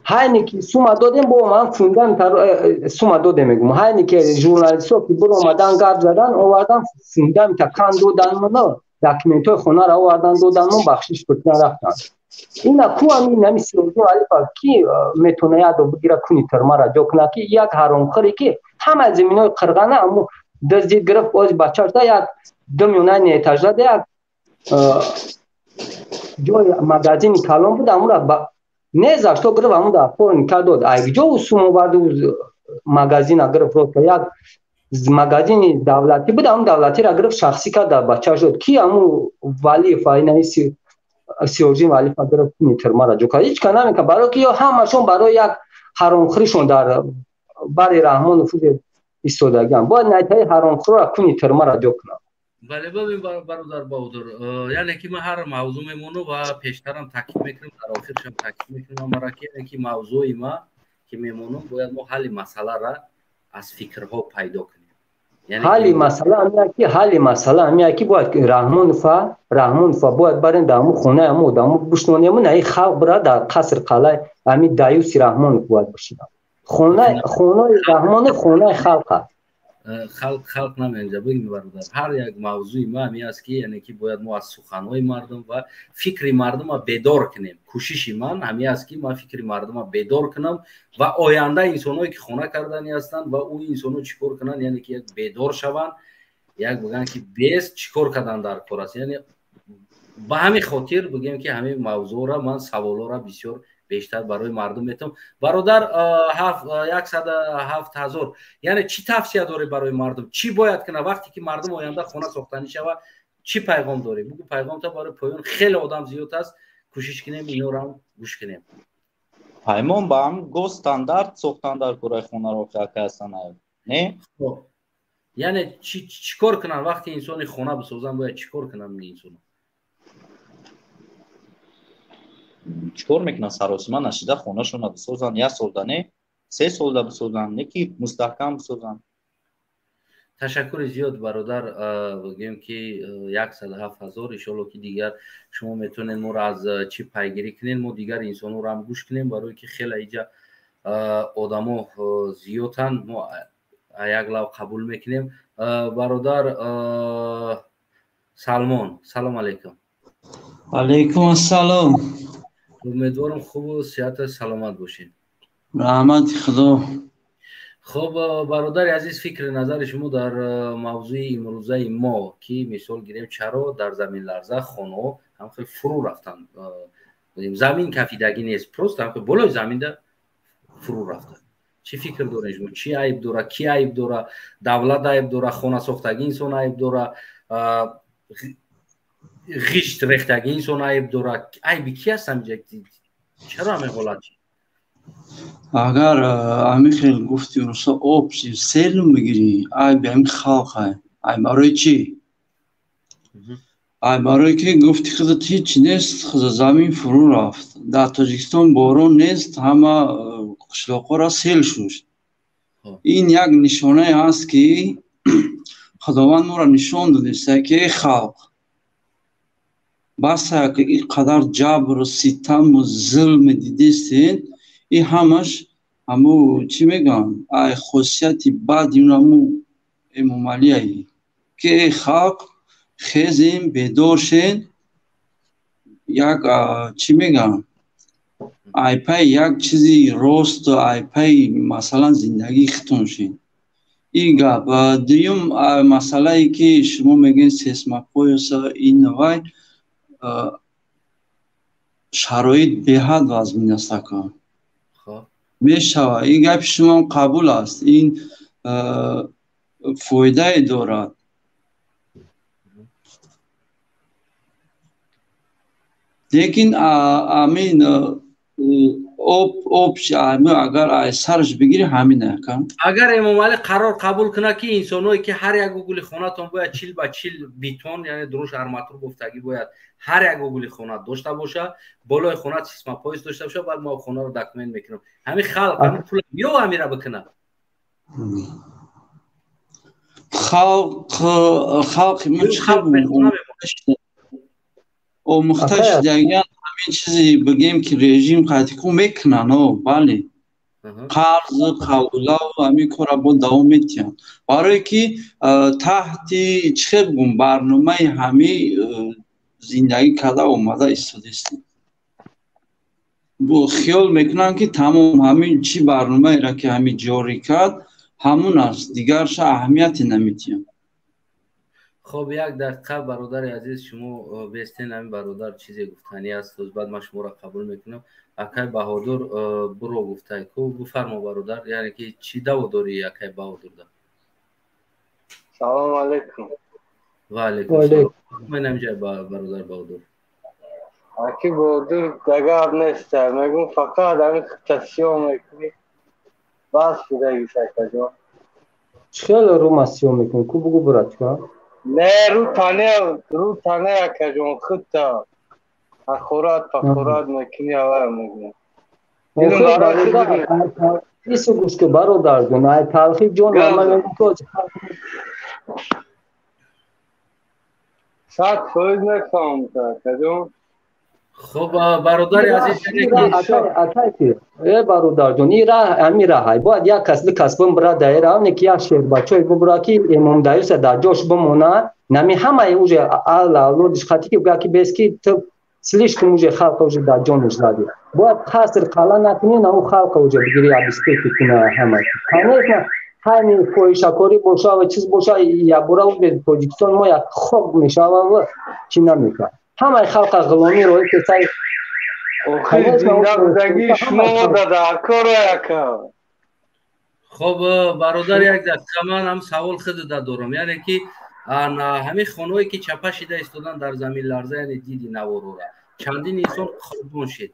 هایی که سوما دادیم با من فوندن سوما داده میگم هایی که ژورنالیست‌ها که برو اومدن گپ زدن آوردن فوندن تا کان دادن منو دکومنتای خونه را آوردن دادن من بخشش بتن رفتن اینا کو همین نمیسیوزی ولی کی میتونه یاد بگیره کنی ترما را جو کنه که یک حرامخوری که همه زمینای قرغنه اما دزدید گرفت از بچه‌ها یک 2 میلیون اتاج داد یک جای مغازین کلام بود امورا نذاشت تو گرفت امو دا فون کادود ای جو سومو وارد مغازین گرفت رو یک مغازین دولتی بود امو دولتی را گرفت شخصی کرد بچه‌ها شد کی امو ولی فاینانسی سیورجین ولی فقط میترما را جو کرد هیچ کنه که برای که همشون برای یک حرامخوریشون در برای رحمان نفوذ ایستادگان با نتای حرامخور را کنی ترما را جو کنه بله ببین برادر بهادر یعنی که ما هر موضوع میمونو و پیشترم تاکید میکنم در آخرش هم تاکید میکنم مرا که موضوع ما که میمونم باید ما حل مسئله را از فکرها پیدا کنیم یعنی حالی مسئله همیه که باید رحمان فا باید برین دامو خونه امو دامو بشنونی امو نهی خلق برای در قصر قلعه همی دایوسی رحمان باید بشید خونه رحمان خونه خلقه خلق نمینجا بگیم برادر هر یک موضوع ما همی است که یعنی که باید ما از سخنهای مردم و فکر مردم را بیدار کنیم کوشش من همی است که ما فکر مردم را بیدار کنم و آینده انسانایی که خونه کردنی هستند و اون انسانو چیکار کنن یعنی که یک بیدار شوند یک بگن که بیست چیکار کردن در کار است یعنی به همین خاطر بگیم که همین موضوع را من سوالا را بسیار بیشتر برای مردم میتونم برادر 107,000 یعنی چی توصیه داری برای مردم چی باید کنه وقتی که مردم آینده خونه ساختنی شود چی پیغام داری بگو پیغام تا برای پایان خیلی آدم زیاد است کوشش کنیم اینا رو هم گوش کنیم پیمان با هم گو استاندارد ساختن در کره خونه رو که هستن نه یعنی چی کار کنن وقتی انسان خونه بسازن باید چی کار کنن می انسان چیکار میکنن سراسیمه نشیده خونه شون بسازن 1 سال نه 3 سال بسازن نه که مستحکم بسازن تشکر زیاد برادر بگیم که 107,000 ان شاء الله که دیگر شما میتونین ما را از چی پیگیری کنین ما دیگر انسانو رو هم گوش کنیم برای که خیلی اینجا آدما زیادن ما یک لو قبول میکنیم برادر سلمان سلام علیکم علیکم السلام امیدوارم خوب و صحت سلامت باشین رحمت خدا خب برادر عزیز فکر نظر شما در موضوع امروزه ما که مثال گیریم چرا در زمین لرزه خانه هم خیلی فرو رفتن زمین کفیدگی نیست پروست هم خیلی بالای زمین ده فرو رفتن چی فکر داره شما چی عیب داره کی عیب داره دولت عیب داره خانه ساختگی انسان عیب داره غشت ریختگی انسان عیب داره عیب کی هست همینجا چرا همین حالت اگر همین خیلی گفتی روسا آب سیل میگیری عیب همین خلقه عیب برای چی؟ عیب برای که گفتی خودت هیچ نیست خود زمین فرو رفت در تاجیکستان باران نیست همه قشلاقا را سیل شد این یک نشانه هست که خداوند ما را نشان داده که خلق بس که این قدر جبر و ستم و ظلم دیدیستین این همش همو چی میگن ای خاصیتی بد این همو امام علی که خلق خیزیم بیدار شین یک چی میگن ای پای یک چیزی راست و ای پای مثلا زندگی ختم شین این گپ دویم مسئله ای که شما میگین سیسماپویس این نوعی شرایط به حد وزمین است که میشوه این گپ شما قبول است این فایده دارد лекин амин опш ами агар ай сарш бигири ҳамина кан агар эмомалӣ қарор қабул куна ки инсоное ки ҳар як гугули хонатон бояд 40 ба 40 битон яъне дуруш арматур гуфтагӣ бояд ҳар як гугули хона дошта боша болои хона сисмапоис дошта боша баъд мо хонаро документ мекунем ҳамин халқ ҳамин пул ё амира бикуна халқи омӯхташ даган ҳамин чизе бигем ки режим қатиқу мекунано бале қарз қавлав ҳамин кора бо давом метиҳам барое ки таҳти чӣ бигӯм барномаи ҳами зиндагӣ карда омада истодастем бо хиёл мекунам ки тамом ҳамин чӣ барномаеро ки ҳами ҷорӣ кард ҳамун аст дигарша аҳамияте намедиҳам خب یک دقیقه برادر عزیز شما بیستین همین برادر چیزی گفتنی است بعد من شما را قبول میکنم اکای بهادر برو گفته کو بفرما برادر یعنی که چی دو داری اکای بهادر ده سلام علیکم و علیکم السلام من نمیجای برادر بهادر اکی بهادر دگاه نیست میگم فقط همین تسیام میکنی بس بودگی سکتا جان خیلی رو مسیح میکنی کو بگو برات کن نه رو تنه اکا جان خود تا اخورات پخورات میکنی اوه میگم ایسو گوش که برادر جون ای تلخی جون من تو ساعت فوز نکنم تا اکا جان خب برادر عزیز اتای برادر جون این راه همین راه باید یک کس کسبم برا دایر اون که یک شهر بچه ببرا که امام دایوس در جوش بمونه نمی همه уже اولادش خاطی که بگه که بس که слишком уже خلق уже در جانش زده باید خاصر قلا نکنی نه اون خلق уже بگیری ابسپیت کنه همه کنه همین فوشکاری باشه و چیز باشه یا برا به تاجیکستان ما یک خوب میشه و چی نمیکنه همه خلق غلامی رو که سای اوخی زنده بودگی شما داده کار یکا خب برادر یک دقیقه من هم سوال خود دارم یعنی که همه خانهایی که چپا شده ایستادن در زمین لرزه یعنی دیدی نوارو را چندین انسان خرابان شد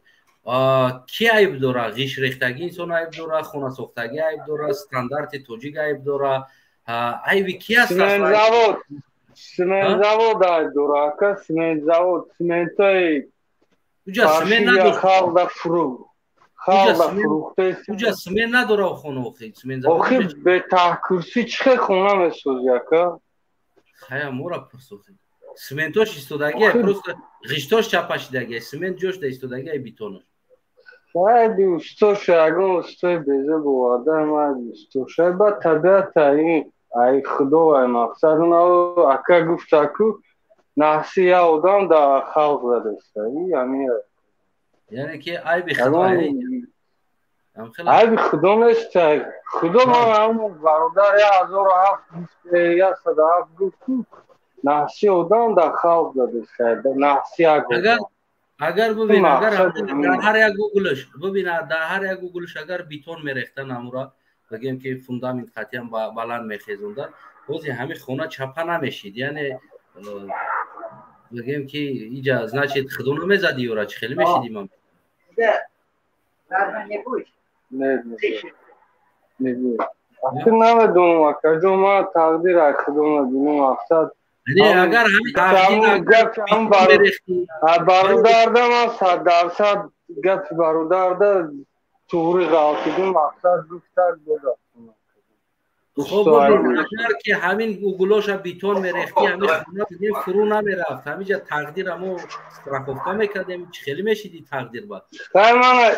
کی عیب داره غیش ریختگی انسان عیب داره خونه ساختگی عیب داره استاندارد توجیگ عیب داره عیبی کی است سمنت завод عیب داره که سمنت завод سمنتای سمنت نداره خلق فروخته اوجا سمنت نداره خونه آخی به تحکرسی چه خونه میسوز یکا خیلی مورا پرسوخی سمنتاش ایستادگی پروست غیشتاش چپاشیدگی سمنت جوش ده ایستادگی بیتونش خیلی استوش اگه استوی بیزه بواده من استوش با طبیعت این ای خدا و مقصد اونو اکا گفت اکو نحسی آدم در خلق زدسته یعنی یعنی که عیب خدا عیب خدا نیست خدا ما همون برادر 1707 گفت نحسی آدم در خلق زدسته نحسی اگر ببین اگر در هر یک گوگلش ببین در هر یک گوگلش اگر بیتون میریختن امورا بگیم که فوندامنت خطی هم بلند میخیزوندن بازی همین خونه چپا نمیشید یعنی بگیم که اینجا значит خدا نمیزدی اورا چه خیلی میشیدیم هم نه اصلا نمیدونم اکا جو ما تقدیر خدا ندونم افسد اگر همین برادرده ما 100% گفت برادرده توری غلطیدیم مقصد گفتر بوده خب اگر که همین گوگلاشا بیتون میریختی همین خونه دیگه فرو نمیرفت همینجا تقدیر همو استرافوفتا میکردیم خیلی میشیدی تقدیر با من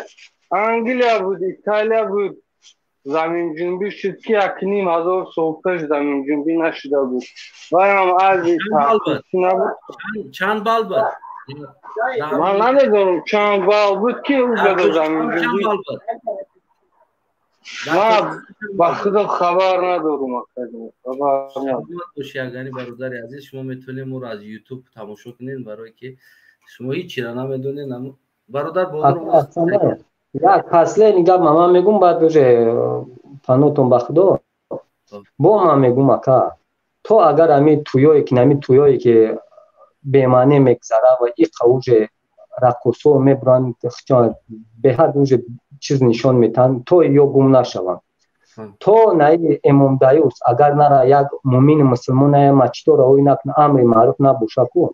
انگلیا بود ایتالیا بود زمین جنبی شد که اکنیم 1000 سال پیش زمین جنبی نشده بود و هم از چند بال بود من نمیدونم چند بال بود که او بده زمین جنبی من با خدا خبر ندارم یعنی برادر عزیز شما میتونید ما رو از یوتیوب تماشا کنین برای که شما هیچی را نمیدونین برادر بودر یک فصله نگاه من میگم بعد بشه پنوتون بخدا با من میگم اکا تو اگر همی تویایی که نمی تویایی که به معنی میگذره و این قوج رقصو میبرن به هر روز چیز نشان میتن تو یا گم نشوند تو نه امام دایوس اگر نرا یک مؤمن مسلمان ما چطور او اینا امر معروف نباشه کو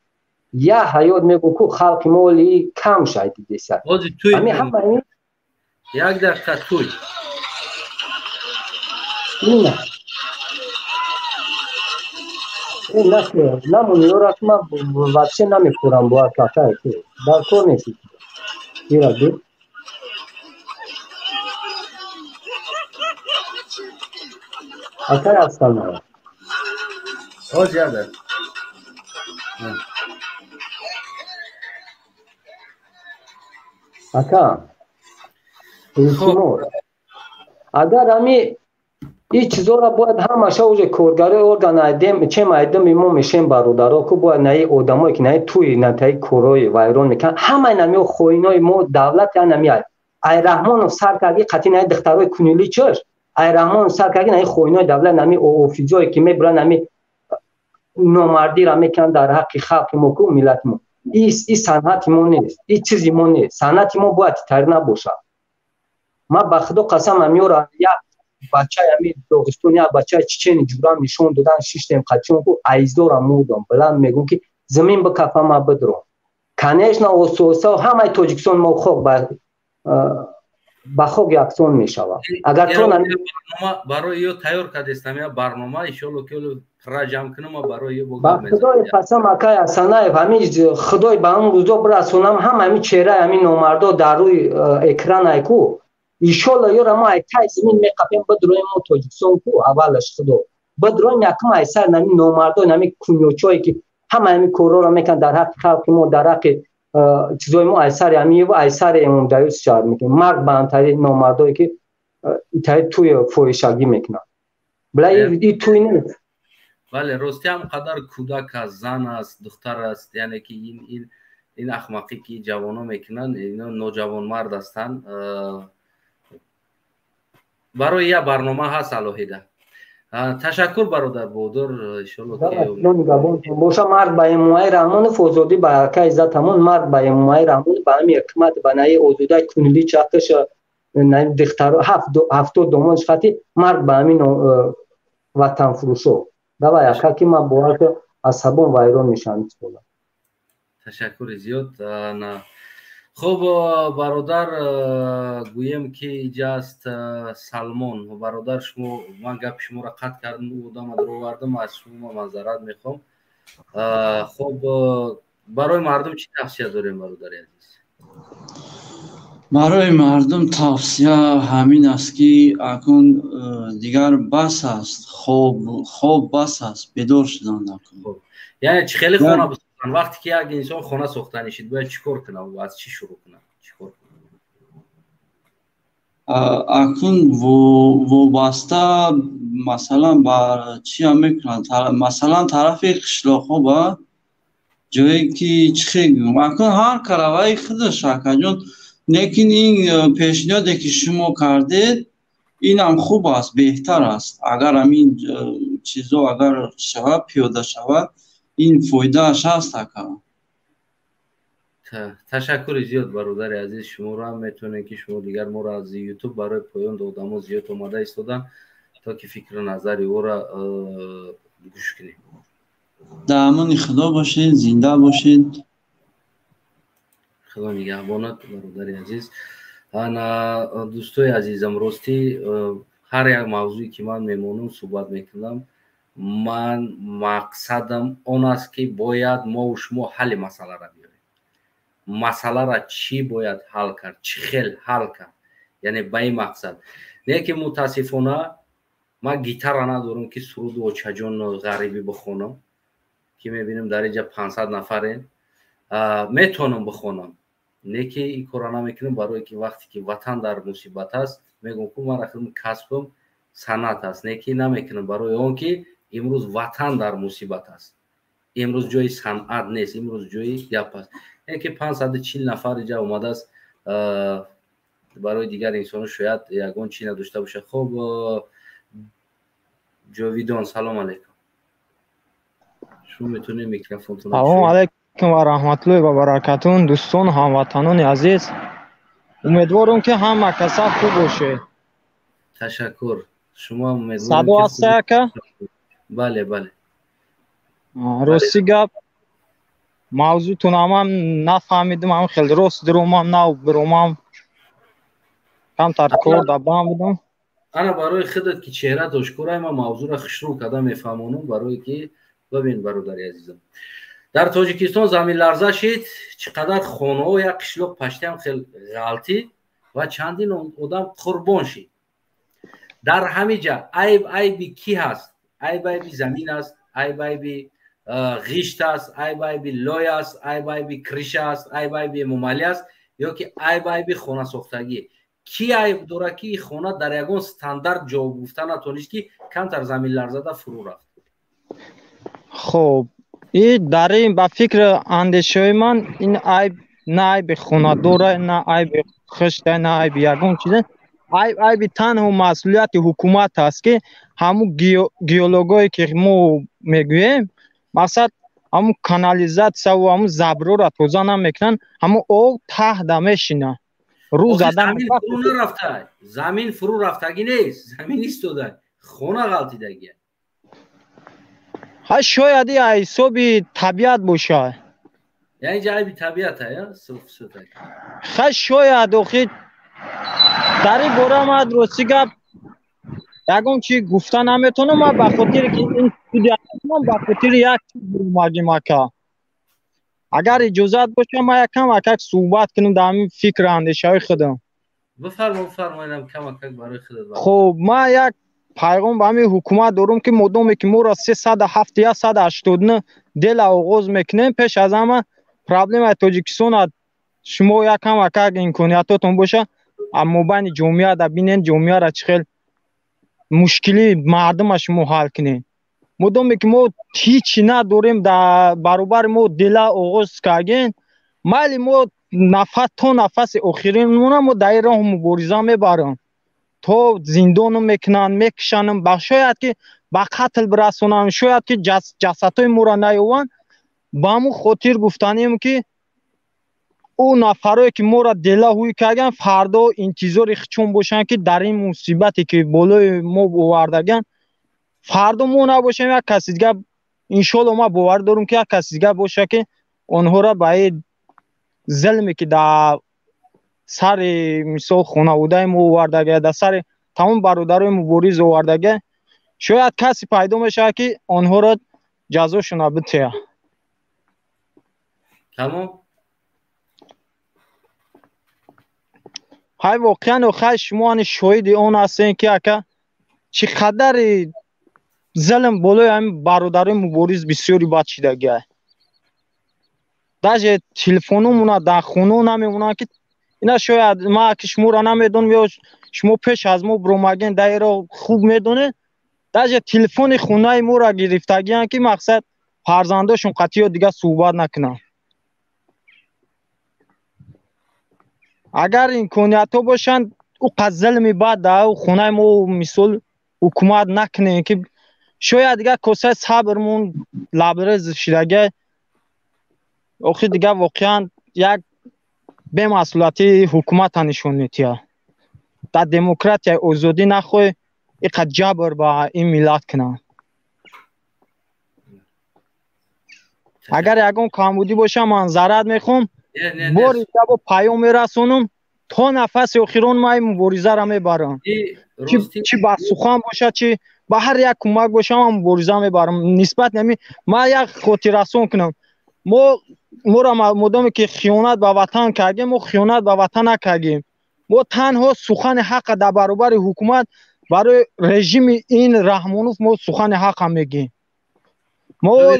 یا حیات میگو کو خلق مولی کم شاید دیسه همین همین یک دقیقه توی این نه نمونی را که من واسه نمیخورم با کاکای که در تو نیستی ایرا دی اکای هستم نه او زیاده اکا اگر همی این چیزا را باید همشه اوج کارگری ارگان ایدم چه مایدم ایمو میشیم برادرها که باید نه آدمایی که نه توی نتای کورای وایران میکن همه نمی خوینای ما دولت یا نمی ای رحمان و سرکردی قطعی نه دخترای کنیلی چش ای رحمان و سرکردی نه خوینای دولت نمی اوفیزای که میبرن نمی نامردی را میکن در حق خلق ما کو ملت ما این صنعت ما نیست این چیزی ما نیست صنعت ما باید تر نباشه ما به خدا قسم امیورا یا بچه همین داغستان یا بچه چچن جوران نشون دادن 6 تیم قچون کو ایزدار مودم بلند میگم که زمین به کفه ما بدرو کنیش نه وسوسه همه تاجیکستان ما خوب با خوب یکسان میشود اگر تو برنامه برای یو تیار کرده استم برنامه ان شاء الله که راجم کنم برای یو با خدای قسم اکای حسنای همین خدای به اون روزا برسونم همین چهره همین نامردا در روی اکران ایکو ایشالا یورا ما ایتای زمین میقفیم بدرویم ما تاجیکستان کو اولش خدا بدرویم یکم ایسر نمی نامردا نمی کنیوچایی که همه همی کورا را میکن در حق خلق ما در حق چیزای ما ایسر همی و ایسر امام دایوس شعر میکن مرد بانتری نامردایی که ایتای توی فوریشگی میکنن بلای ای توی نمید بله راستی هم قدر کودک از زن است دختر است یعنی که این اخمقی که جوانا میکنن اینا نوجوان مرد هستن برای یه برنامه هست الهیده تشکر برادر بودر انشالله که باشه مرد به اموای رحمان فوزودی به که عزت همون مرد به اموای رحمان به همی حکمت به نهی اوزوده کنیلی چکش دختر هفتو دومانش خطی مرد به همین وطن فروشو دوای اکا که من باید عصبان ویران نشانیت بودم تشکر زیاد خب برادر گویم که اینجا است سلمان برادر شما من گپ شما را قطع کردم بودم درو وردم از شما معذرت میخوام خب برای مردم چی توصیه داریم برادر عزیز برای مردم توصیه همین است که اکنون دیگر بس است خوب بس است بیدار شدن نکن یعنی چه خیلی خونه بسازن وقتی که یک انسان خونه ساختنی شد باید چیکار کنه و از چی شروع کنه اکنون وابسته مثلا با چی هم میکنن مثلا طرف قشلاق ها با جایی که چی گویم اکنون هر کروای خودش جون لیکن این پیشنهادی که شما کردید این هم خوب است بهتر است اگر همین چیزو اگر شود پیاده شود این فایدهش هست اکنون تشکر زیاد برادر عزیز شما را هم میتونه که شما دیگر ما را از یوتیوب برای پایان دادم و زیاد آماده ایستادن تا که فکر و نظر او را گوش کنیم در امان خدا باشید زنده باشید خدا نگهبانت برادر عزیز انا دوستای عزیزم راستی هر یک موضوعی که من میمونم صحبت میکنم من مقصدم اون است که باید ما و شما حل مسئله را بیاریم مسئله را چی باید حل کرد چی خیل حل کرد یعنی به این مقصد نه که متاسفانه ما گیتار را ندارم که سرود و چجان غریبی بخونم که میبینیم در اینجا 500 نفره میتونم بخونم نه که این کار نمیکنم برای که وقتی که وطن در مصیبت است میگم که من رفتم کسبم صنعت است نه که نمیکنم برای اون که امروز وطن در مصیبت است امروز جای صنعت نیست امروز جای گپ است نه که 540 نفر اینجا اومده است برای دیگر انسان شاید یگان چی نداشته باشه خب جاویدان سلام علیکم شما میتونید میکروفونتون سلام علیکم علیکم و رحمت الله و برکاتون. دوستان هموطنان عزیز، امیدوارم که همه کسا خوب باشه. تشکر. شما امیدوارم صدا هست که؟ بله بله. راستی گپ موضوع تونم نفهمیدم، هم خیلی راست درومم نه برومم کم تر کار دبام بودم. انا برای خودت که چهره داشکورای ما موضوع را خشرو کده میفهمونم، برای که ببین برادر عزیزم، در تاجیکستان زمین لرزه شد، چقدر خانه و یک قشلاق پشتی هم خیلی غلطی و چندین آدم قربان شد. در همه جا عیب کی هست؟ عیب زمین است، عیب غیشت است، عیب لای است، عیب کریش است، عیب ممالی است، یا که عیب خانه ساختگی. کی عیب داره که خانه در یگان استاندارد جا گفتن نتونست که کمتر زمین لرزه فرو رفت؟ خب این در این با فکر اندیشه من این عیب نه عیب خانه داره، نه عیب خشت، نه عیب یگان چیزه. عیب تنها مسئولیت حکومت است که همون گیولوگایی که ما میگوییم، مثلا همون کانالیزاسیا و همون زبرو را توزیع نمیکنن، همون آب ته میشینه. زمین فرو نرفته، زمین فرو رفتگی نیست، زمین ایستاده، خانه غلطیدگی. ها شاید این حسابی طبیعت باشه، یعنی جایبی طبیعت یا خیلی شاید آخی در این باره ما درستی گپ یکم چی گفتن نمیتونم. ما بخاطر که این من بخاطر یک چیز مگیم که اگر اجازت باشه ما یکم صحبت کنم در همین فکر اندیشه های خودم. بفرمایید کم برای خودت. خب ما یک پیغام به همین حکومت دارم که مدام که ما را 370 189 دل آغاز میکنیم، پیش از همه پرابلم تاجیکستان شما یکم امکانیاتتون باشه اما بین جامعه دا بینین جامعه را چخیل مشکلی مردمش ما حل کنیم. مدام که ما هیچی نداریم در برابر ما دل آغاز کردیم، مالی ما نفس تا نفس آخرین ما در راه مبارزه میبرم تا زندان میکنن میکشنم، شاید که به قتل برسونن، شاید که جسدهای ما را نیوان. با مو خاطر گفتنیم که اون نفرایی که ما را دلهویی کردن فردا انتظار چون باشن که در این مصیبتی که بالای ما آوردگن فردا ما نباشیم یک کسی دیگه. انشالله ما باور دارم که یک کسی دیگه باشه که آنها را به ظلمی که در سر مثال خانواده ما آوردگه، در سر تمام برادرای مبارز آوردگه، شاید کسی پیدا میشه که آنها را جزاشون بده. تمام. های واقعا خیلی شما شاهد اون هستین که چقدر ظلم بالای هم برادرای مبارز بسیاری بچیدگه. در تلفنمون در خونه نمیمونه که اینا شاید ما که شما را نمیدونم یا شما پیش از ما برومگین در را خوب میدونه، در تلفن خونه ما را گرفتگی که مقصد فرزنداشون قطعی دیگه صحبت نکنن. اگر امکانیت ها باشند او ظلم بعد در خونه ما مثل حکومت نکنه که شاید دیگه کاسه صبرمون لبریز شدگه. آخه دیگه واقعا یک بی‌مسئولیتی حکومت نشون میده. در دموکراسی آزادی نخواه اینقدر جبر با این ملت کنه. اگر یکم کمبودی باشه من معذرت میخوام. باری که با پیام میرسونم تا نفس آخرون ما مبارزه را میبرم، چی با سخن باشه چی با هر یک کمک باشه من مبارزه میبرم. نسبت نمی ما یک خاطررسون کنم، ما را مدام که خیانت به وطن کردیم، ما خیانت به وطن نکردیم. ما تنها سخن حق در برابر حکومت برای رژیم این رحمانوف ما سخن حق هم میگیم. ما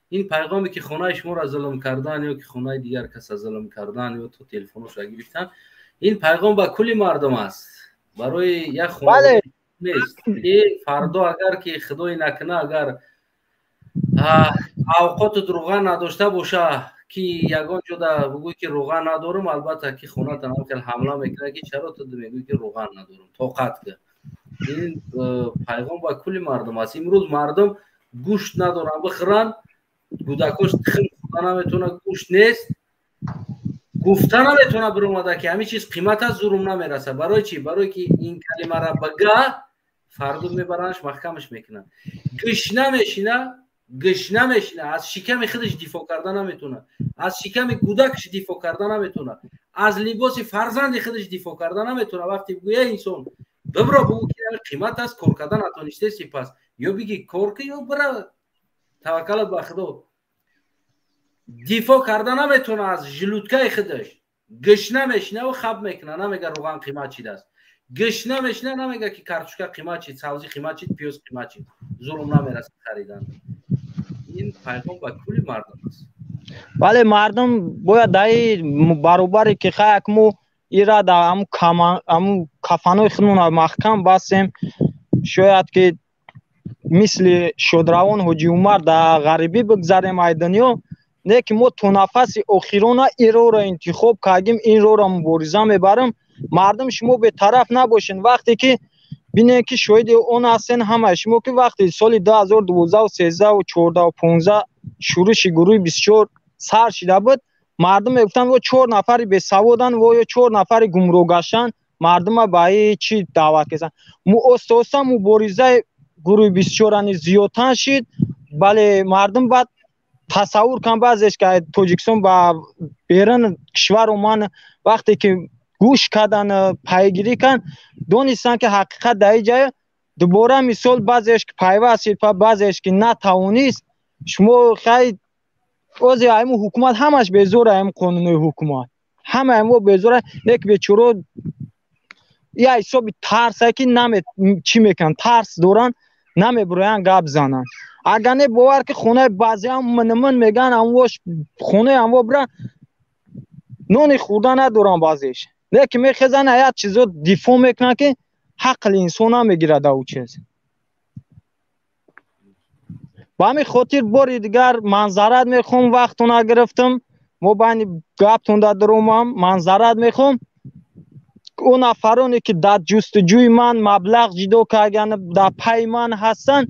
این پیغامی که خانه شما را ظلم کردن یا که خانه دیگر کس ظلم کردن یا تو تلفنش را گرفتن، این پیغام به کلی مردم است، برای یک خانه نیست. فردا اگر که خدای نکنه اگر اوقات روغن نداشته باشه که یگان جدا بگوی که روغن ندارم، البته که خونه تنها که حمله میکنه که چرا تو میگوی که روغن ندارم طاقت که. این پیغام با کلی مردم است. امروز مردم گوشت ندارن بخورن، کودکاش تخم خوردن نمیتونه، گوشت نیست، گفتن نمیتونه برومده که همین چیز قیمت از زورم نمیرسه. برای چی؟ برای که این کلمه را بگه فردا میبرنش محکمش میکنن. گشنه میشینه، از شکم خودش دفاع کردن نمیتونه، از شکم کودکش دفاع کردن نمیتونه، از لباس فرزند خودش دفاع کردن نمیتونه. وقتی بگویه انسان ببرا بگو که قیمت از کار کردن اتونشته سی، پس یا بگی کار که یا برا توکلت به خدا. دفاع کردن نمیتونه از ژلوتکای خودش. گشنه میشینه و خب میکنه، نمیگه روغن قیمت چی است، گشنه میشینه نمیگه که کارتوشکا قیمت چی، سبزی قیمت چی، پیاز قیمت چی، زورم نمیرسه خریدن. این پیغام به کل مردم است. ولی مردم باید دای برابری که خیلی ایرا در همون کفانوی خودمون محکم بستیم. شاید که مثل شودروان حاجی عمر در غریبی بگذاریم ای دنیا، نه که ما تو نفس اخیرانه این رو را انتخاب کردیم، این رو را مبارزه میبرم. مردم شما به طرف نباشین. وقتی که بینه که شاید اون هستین همه شما که وقتی سال 2012 و 13 و 14 و 15 شروعش گروه 24 سر شده بود، مردم میگفتن و 4 نفر به سوادن و یا 4 نفر گمراه گشتن، مردم به چی دعوت کردن. مو استوسا مبارزه گروه 24 زیادتر شد. بله مردم بعد تصور کن بعضیش که تاجیکستان با بیرون کشور اومد وقتی که گوش کردن پیگیری کن دونستن که حقیقت در جای دوباره مثال بعضیش که پیوستید بعضیش که نتوانست. شما خیلی اوزی ایمو حکومت همش به زور ایم قانون حکومت همه ایمو به زور یک بیچاره یا حساب ترسه که نمی چی میکن ترس دوران نمی بروین گپ زنن. اگر نه باور که خونه بعضی هم من میگن امواش خونه اموا برن نون خوردن ندارن بعضیش، لیکن میخزن هیچ چیزو دفاع میکنن که حق انسان هم میگیره در او چیز. با همین خاطر باری دیگر منظرت میخوام وقتون نگرفتم، ما بین گپتون دادرومم منظرت میخوام. اون نفرانی که در جستجوی من مبلغ جدا کردن در پای من هستن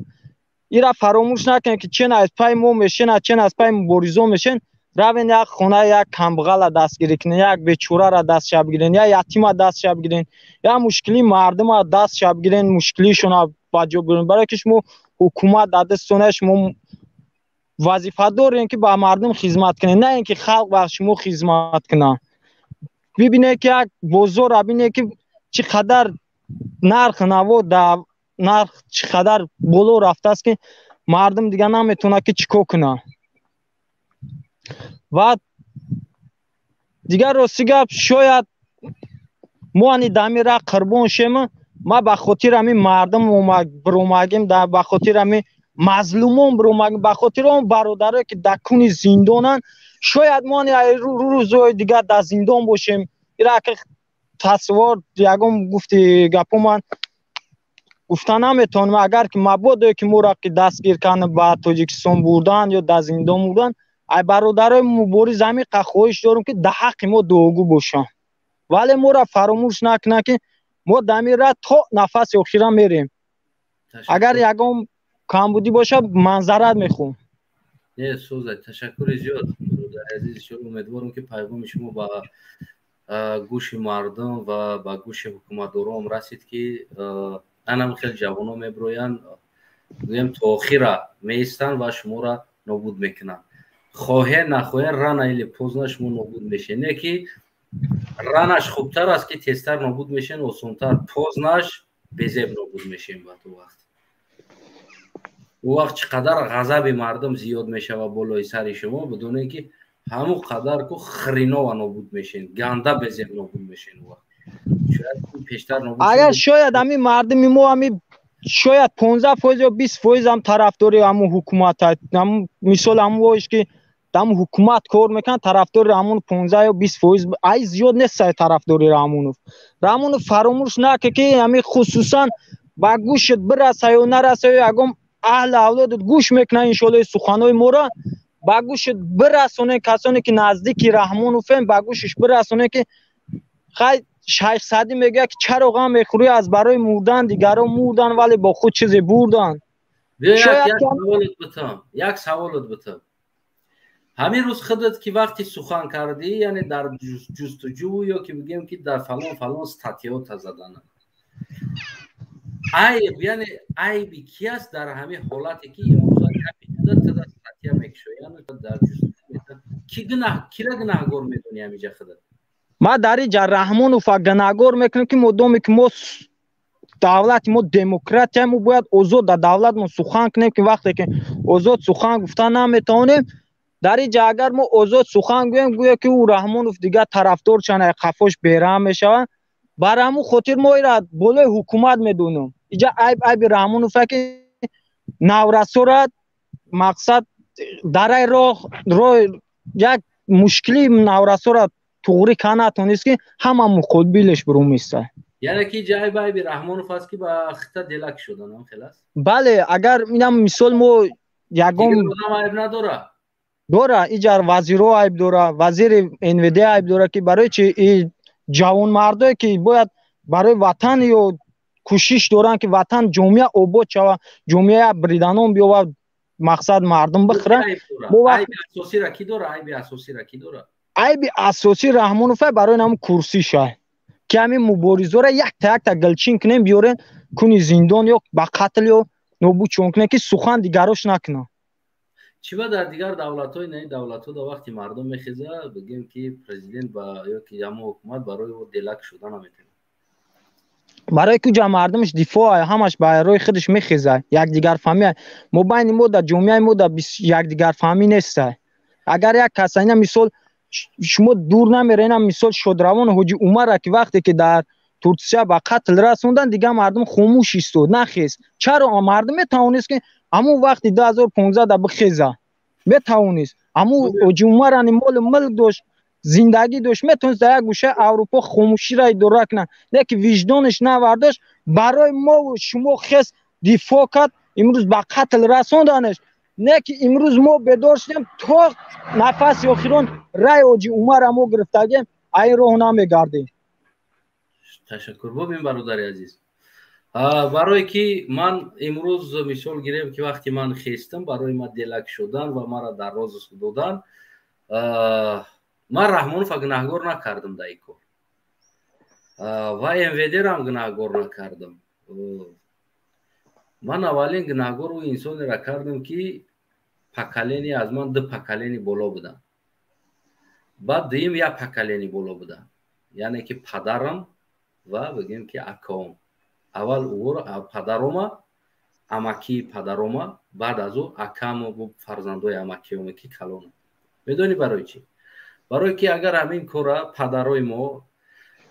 ایرا فراموش نکنید که چه از پای ما میشن چه از پای مبارزه میشن. روین یک خونه یک کمبغل دستگیری کنین، یک بیچاره را دست شب گیرین، یا یتیم دست شب گیرین، یا مشکلی مردم دست شب گیرین، مشکلیشون باجا برین. برای که شما حکومت در دستتونه، شما وظیفه دارین که با مردم خدمت کنین، نه اینکه خلق با شما خدمت کنن. ببینید که یک بازار ببینید که چقدر نرخ نواد در نرخ چقدر بالا رفته است که مردم دیگه نمیتونه که چیکار کنه. و دیگر راستی گپ شاید ما انی دمی را قربان شیم. ما به خاطر همین مردم برومگیم، به خاطر همین مظلومان برومگیم، به خاطر اون برادرایی که در کون زندانن. شاید ما روزهای دیگر در زندان باشیم. ایرا که تصور یکم گفتی گپو من گفتن نمیتونم. اگر که مبادا که ما که دستگیر کنه به تاجیکستان بردن یا در زندان بردن، ای برادرای مبارز همین خواهش دارم که در حق ما دعاگو باشن. ولی ما را فراموش نکنه که ما دمی را تا نفس اخیرا میریم. اگر یکم کمبودی باشه منظرت میخوام. نه سوزه تشکر زیاد برادر عزیز شما. امیدوارم که پیغام شما با گوش مردم و با گوش حکومتداران رسید که انم خیلی جوانو میبروین گویم تا آخر میستن و شما را نابود میکنن. خواهی نخواهی رن ایلی پوزنش شما نابود میشه. نه که رنش خوبتر است که تستر نابود میشن و سونتر پوزنش بزیب نابود میشیم. او وقت چقدر غضب مردم زیاد میشه و بالای سر شما بدونه که همون قدر که خرینا و نابود میشین، گنده بزیب نابود میشین. شاید پیشتر نابود اگر شاید همین مردم ما همین شاید 15% یا 20% هم طرفداری همون حکومت هست. مثال همونش که دم حکومت کار میکن طرفدار همون 15 یا 20% ای زیاد نیست طرفداری همون فراموش نکه که همین خصوصا با گوشت برسه یا نرسه یکم اهل اولاد گوش میکنه ان شاء الله سخنای ما را با گوشت برسونه. کسانی که نزدیکی رحمان و فهم با گوشش برسونه که خیلی شیخ سعدی میگه که چرا غم میخوری از برای مردن، دیگران مردن ولی با خود چیزی بردن. یک سوالت بتم همین روز خودت که وقتی سخن کردی یعنی در جستجو یا که بگیم که در فلان استاتیات زدن عیب یعنی عیبی کی است در همین حالتی که امروز کپیتال تا استاتیا میکشه یعنی در جستجو کی را گناهگار میدونی همینجا خودت ما در اینجا رحمانوف گناهگار میکنیم که مدام که ما دولت ما دموکرات ما باید آزاد در دولت ما سخن کنیم که وقتی که آزاد سخن گفتن نمیتونیم در اینجا اگر ما آزاد سخن گویا که او رحمانوف دیگه طرفدار چنه خفاش بیرام میشوند برای همون خاطر ما ایراد بالای حکومت میدونیم اینجا عیب رحمانوف که نورسو را مقصد در راه یک مشکلی نورسو را توغری کنه تونست که همه خود بیلش برو میسته یعنی که جای بای رحمانوف است که با خطا دلک شدن خلاص بله اگر اینم مثال ما یگم عیب نداره داره اینجا وزیرو عیب داره وزیر انویدی عیب داره که برای چی جوان مردایی که باید برای وطن یا کوشش دارن که وطن جامعه آباد شود جامعه بریدانون بیاود مقصد مردم بخرن عیب اساسی را کی داره عیب اساسی رحمانوف برای نام کرسی شه که همین مبارزه را یک تا گلچین کنیم بیارن کنی زندان یا با قتل یا نابود چونکنه که سخن دیگرش نکنه چی با در دیگر دولت‌های نه دولت‌ها در وقتی مردم میخیزه بگیم که پرزیدنت با یا که همه حکومت برای او دلک شدن نمیتونه برای که جا مردمش دفاع همش برای خودش میخیزه یک دیگر فهمی ما بین ما در جامعه ما در یک دیگر فهمی نیست اگر یک کس اینا مثال شما دور نمیرین مثال شودروان حاجی عمر که وقتی که در ترکیه با قتل رسوندن دیگه مردم خاموش ایستاد نخیز چرا مردم میتونست که همون وقتی 2015 در بخیزه میتونست همون حاجی عمر مال ملک داشت زندگی داشت میتونست در یک گوشه اروپا خاموشی را اداره کنه نه که وجدانش نورداشت برای ما و شما خیز دفاع کرد امروز با قتل رسوندنش نه که امروز ما بدار شدیم تا نفس آخران رای حاجی عمر ما گرفتگیم این راه نمیگردیم تشکر ببین برادر عزیز برای که من امروز مثال گیرم که وقتی من خیستم برای ما دلک شدن و مرا در راز دادن من رحمانوف گناهگار نکردم در این کار و انویدی را هم گناهگار نکردم من اولین گناهگار و انسانی را کردم که پکلینی از من دو پکلینی بالا بودن بعد دویم یک پکلینی بالا بودن یعنی که پدرم و بگیم که اکام اول او پدرم اماکی پدرم بعد از او اکام و فرزندای اماکیوم که کلون میدونی برای چی برای که اگر همین کارا پدرای ما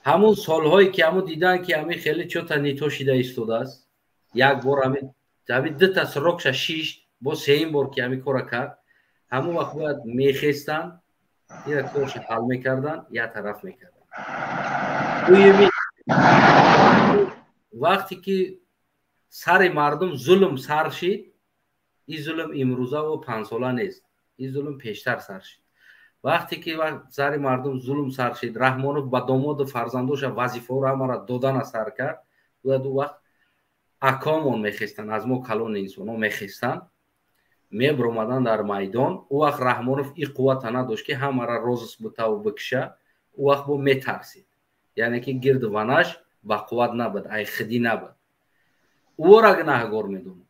همون سالهایی که همون دیدن که همین خیلی چوتا نیتو شده ایستاده است یک بار همین دو تا سرکش شیشت با سه بار که همین کارا کرد همون وقت باید میخیستن یک کارش حل میکردن یا طرف میکردن وقتی که سر مردم ظلم سر شید این ظلم امروزه و 5 ساله نیست این ظلم پیشتر سر شد وقتی که سر مردم ظلم سر شد رحمانوف با داماد و فرزندوش وظیفه را مرا دادن سر کرد و دو وقت اکامون میخستن از ما کلون انسان ها میخستن میبرومدن در میدان او وقت رحمانوف این قوت نداشت که همه را روزس بتاو بکشه او وقت با میترسید یعنی که گرد ونش با قوت نبود ای خدی نبود او را گناهگار میدونم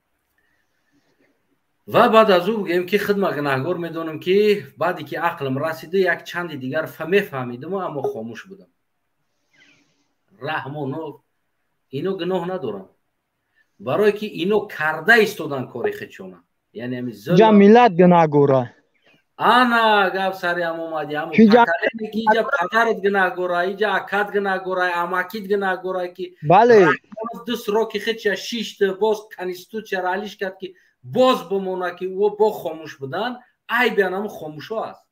و بعد از او بگیم که خدمت گناهگار میدونم که بعدی که عقلم رسیده یک چند دیگر فهمیدم اما خاموش بودم رحمانوف اینو گناه ندارم برای که اینو کرده ایستادن کاری خودشونه یعنی همین ظلم ملت گناهگاره انا گپ سری هم اومدی همون پکلینی که اینجا پدرت گناهگاره اینجا اکاد گناهگاره اماکیت گناهگاره که بله دوست رو که خودش شیشت باز کنیستو چرالیش کرد که باز بمونه که او با خاموش بودن ای بیانم خاموشو است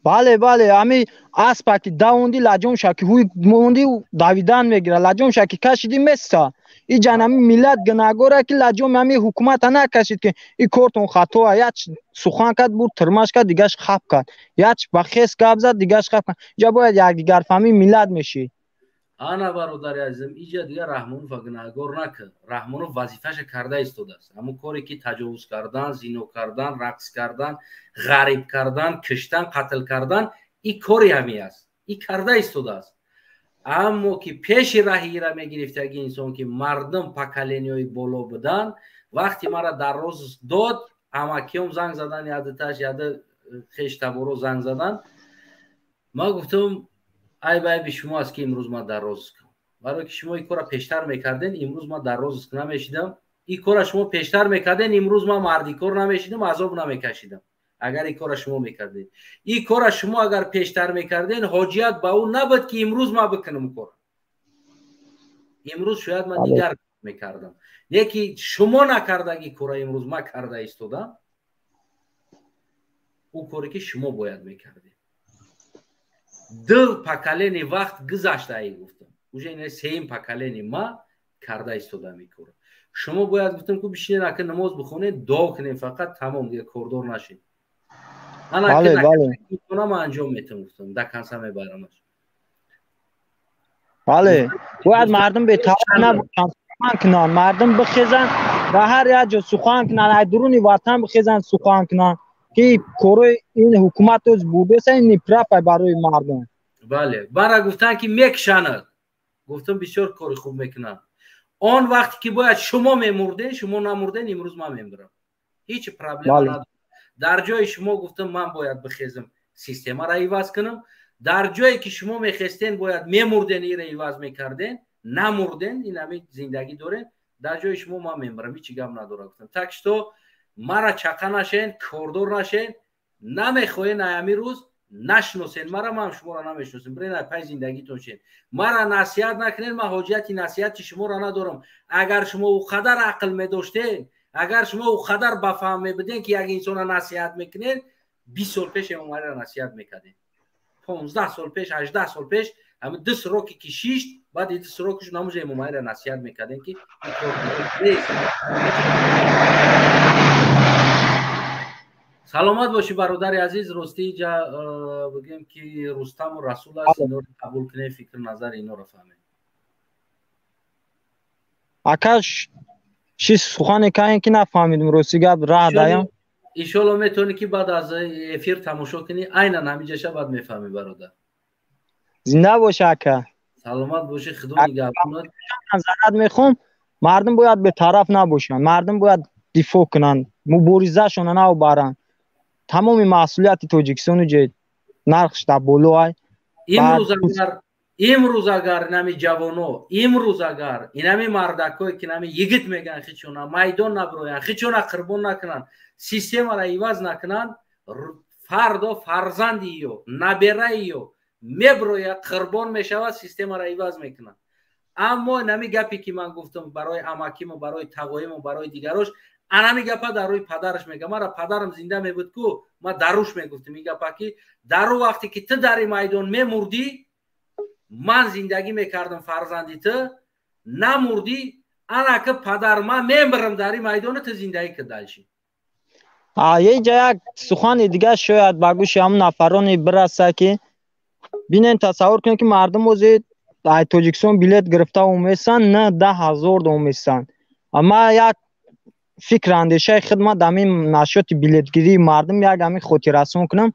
بله همی اسپاکی داوندی لجام شکی هوی موندی داویدان میگیره لجام شکی کشیدی مستا این جنمی ملت گناهگاره که لجام همی حکومت نکشید که این کارتون خطا یا سخن کرد بود ترماش کرد دیگهش خب کرد یا بخیس گپ زد دیگهش خب کرد یا باید یک دیگر فهمی ملت میشی ана бародари азизам иҷа дигар Раҳмонов гунаҳгор накард. Раҳмонов вазифаша карда истодааст. ҳамон коре ки таҷовуз кардан, зино кардан, рақс кардан, ғариб кардан, киштан, қатл кардан, ин кори ҳами аст. ин карда истодааст. аммо ки пеши раҳи ира мегирифтаги инсон ки мардум поколениёи боло будан, вақти мара дарроз дод, амакиём занг задан, ядиташ яда хештаборо занг задан, ман гуфтам ай байби шумо аст ки имрӯз ман дарроз кунам. барое ки шумо ин кора пештар мекарден, имрӯз ман дарроз намешидам. ин кора шумо пештар мекарден, имрӯз ман мардикор намешидам, азоб намекашидам. агар ин кора шумо мекардед, ин кора шумо агар пештар мекарден, ҳоҷият ба ӯ набуд ки имрӯз ман бикунам кора. имрӯз шояд ман дигар мекардам. не ки шумо накардаги кора имрӯз ман карда истодам. ӯ коре ки шумо бояд мекардед. ду поколени вақт гузашта ай гуфтам. уже ин сеюм поколени ма карда истодам ин кора. шумо бояд гуфтам ки бишинед ака намоз бихонед, дуо кунед, фақат тамом дига кордор нашед. бале бале ана анҷом метам гуфтам, да канса мебарамаш. бале бояд мардум бетаваққуф набошанд, сухан кунанд, мардум бихезанд, дар ҳар як ҷо сухан кунанд, ай дуруни ватан бихезанд, сухан кунанд ки корои ин ҳукумат оз будеса ин ниправа барои мардум. бале бара гуфтанд ки мекушанад. гуфтам бисёр кори хуб мекунанд. он вақте ки бояд шумо мемурден, шумо намурден, имрӯз ман мемирам. ҳеҷ проблема надорам. дар ҷои шумо гуфтам ман бояд бихезам, системаро иваз кунам. дар ҷое ки шумо мехестен бояд мемурден, ира иваз мекарден, намурден, ин ҳами зиндагӣ дорен, дар ҷои шумо ман мемирам, ҳеҷ гап надора гуфтам. так што мара чақа нашен, кордор нашен, намехоҳен аями рӯз нашиносен мара, ман шуморо намешиносем, бирен ай пай зиндагитон шен. мара насиҳат накунед, ман ҳоҷияти насиҳати шуморо надорам. агар шумо ӯ қадар ақл медоштед, агар шумо ӯ қадар ба фаҳм мебуден ки як инсона насиҳат мекунед, 20 сол пеш эмомалиро насиҳат мекардед, 15 сол пеш, 18 сол пеш, ҳами 2 сроки кишишт, баъди 2 срокиш намӯжа эмомалиро насиҳат мекарден ки саломат бошӣ бародари азиз. ростӣ ҷа бигем ки Рустаму Расул аст, иноро қабул кунед, фикр назари иноро фаҳмед. ака чӣ сухане каен ки нафаҳмидим, рости гап раҳ даём. иншоалло метавонӣ ки баъд аз эфир тамошо кунӣ, айнан ҳамиҷаша баъд мефаҳмӣ бародар. зинда бош ака. саломат бошӣ, худо нигаҳбонат. назарат мехоҳам, мардум бояд бетараф набошанд, мардум бояд дифоъ кунанд, муборизашона набаранд. тамоми масъулияти тоҷикистону ҷе нархш дар боло ай. имрӯз агар инами ҷавоно, имрӯз агар инами мардакое ки нами йигит мегӯянд, хичона майдон набироянд, хичона қурбон накунанд, системаро иваз накунанд, фардо фарзанди ё набераи ё мебирояд, қурбон мешавад, системаро иваз мекунанд. аммо нами гапе ки ман гуфтам барои амакиму, барои тағоиму, барои дигарош, анами гапа дар рӯи падараш мегӯям. мара падарам зинда мебуд ку ма даруш мегуфтам ин гапа ки дар ӯ вақте ки ту дар ин майдон мемурдӣ, ман зиндагӣ мекардам, фарзанди ту намурдӣ, анака падар ман мемирам дар ин майдону ту зиндагӣ кардалшӣ. еҷа як сухани дига шояд ба гӯши ҳамун нафароне бираса ки бинен тасаввур кунед ки мардум ози ай Тоҷикистон билет гирифта омесанд, не 10,000 омесанд. ама як фикр андешаи хидмат дар ин нашоти билетгирии мардум як ҳамин хотиррасон кунам.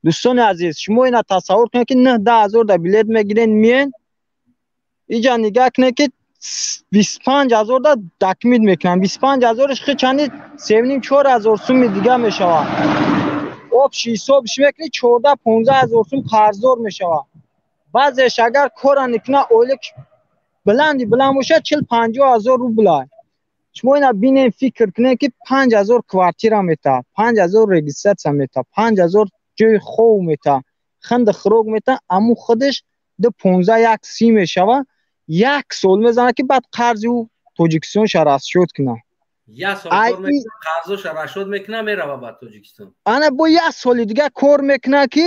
дӯстони азиз, шумо ина тасаввур кунед ки 10,000 да билет мегирен, миен иҷа нигаҳ кунед ки 25,000 да дакмид мекунам. 25,000 хи чанди 3,5-4,000 сум дига мешавад. обши ҳисобиш мекунӣ 14-15,000 сум қарздор мешавад. баъзеш агар кора никуна, оилак биланди биланд бошад 40-50,000 рубл. шумо ина бинен фикр кунед ки 5,000 квартира мета, 5,000 регистратсия мета, 5,000 ҷои хов мета, ханди хӯрок мета, аммо худаш 15-1 мешавад. 1 сол мезана ки баъд қарзи ӯ Тоҷикистонша расшод кунад. 1 сол кор мекунад, қарзоша расшод мекунад, мерава ба Тоҷикистон. ана бо 1 соли дига кор мекунад ки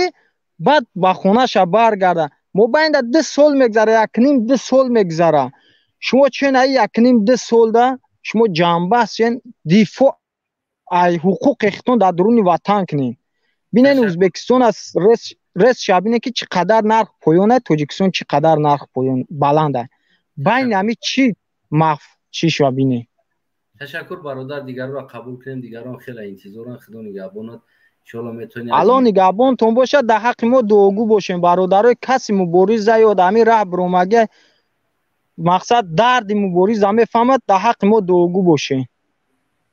баъд ба хонаша баргарда. мобайнда 2 сол мегзара, 1,5-2 сол мегзара. шумо чен ай 1,5-2 солда шумо ҷанбаҳсен дифоъ ай ҳуқуқи хитон дар дуруни ватан кунед. бинен Ӯзбекистон аз رس شابینه که چقدر نرخ پایونه توجیکستان چقدر نرخ پایون بلنده بین همی چی چی شابینه. تشکر برادر، دیگر را قبول کنیم، دیگران خیلی انتظارن. خدا نگهبانت. انشالله میتونی الان نگهبانتون باشه در حق ما دوگو باشیم برادرای، کسی مبارز یا دمی راه برومگه مقصد درد مبارز همه فهمد در حق ما دوگو باشیم.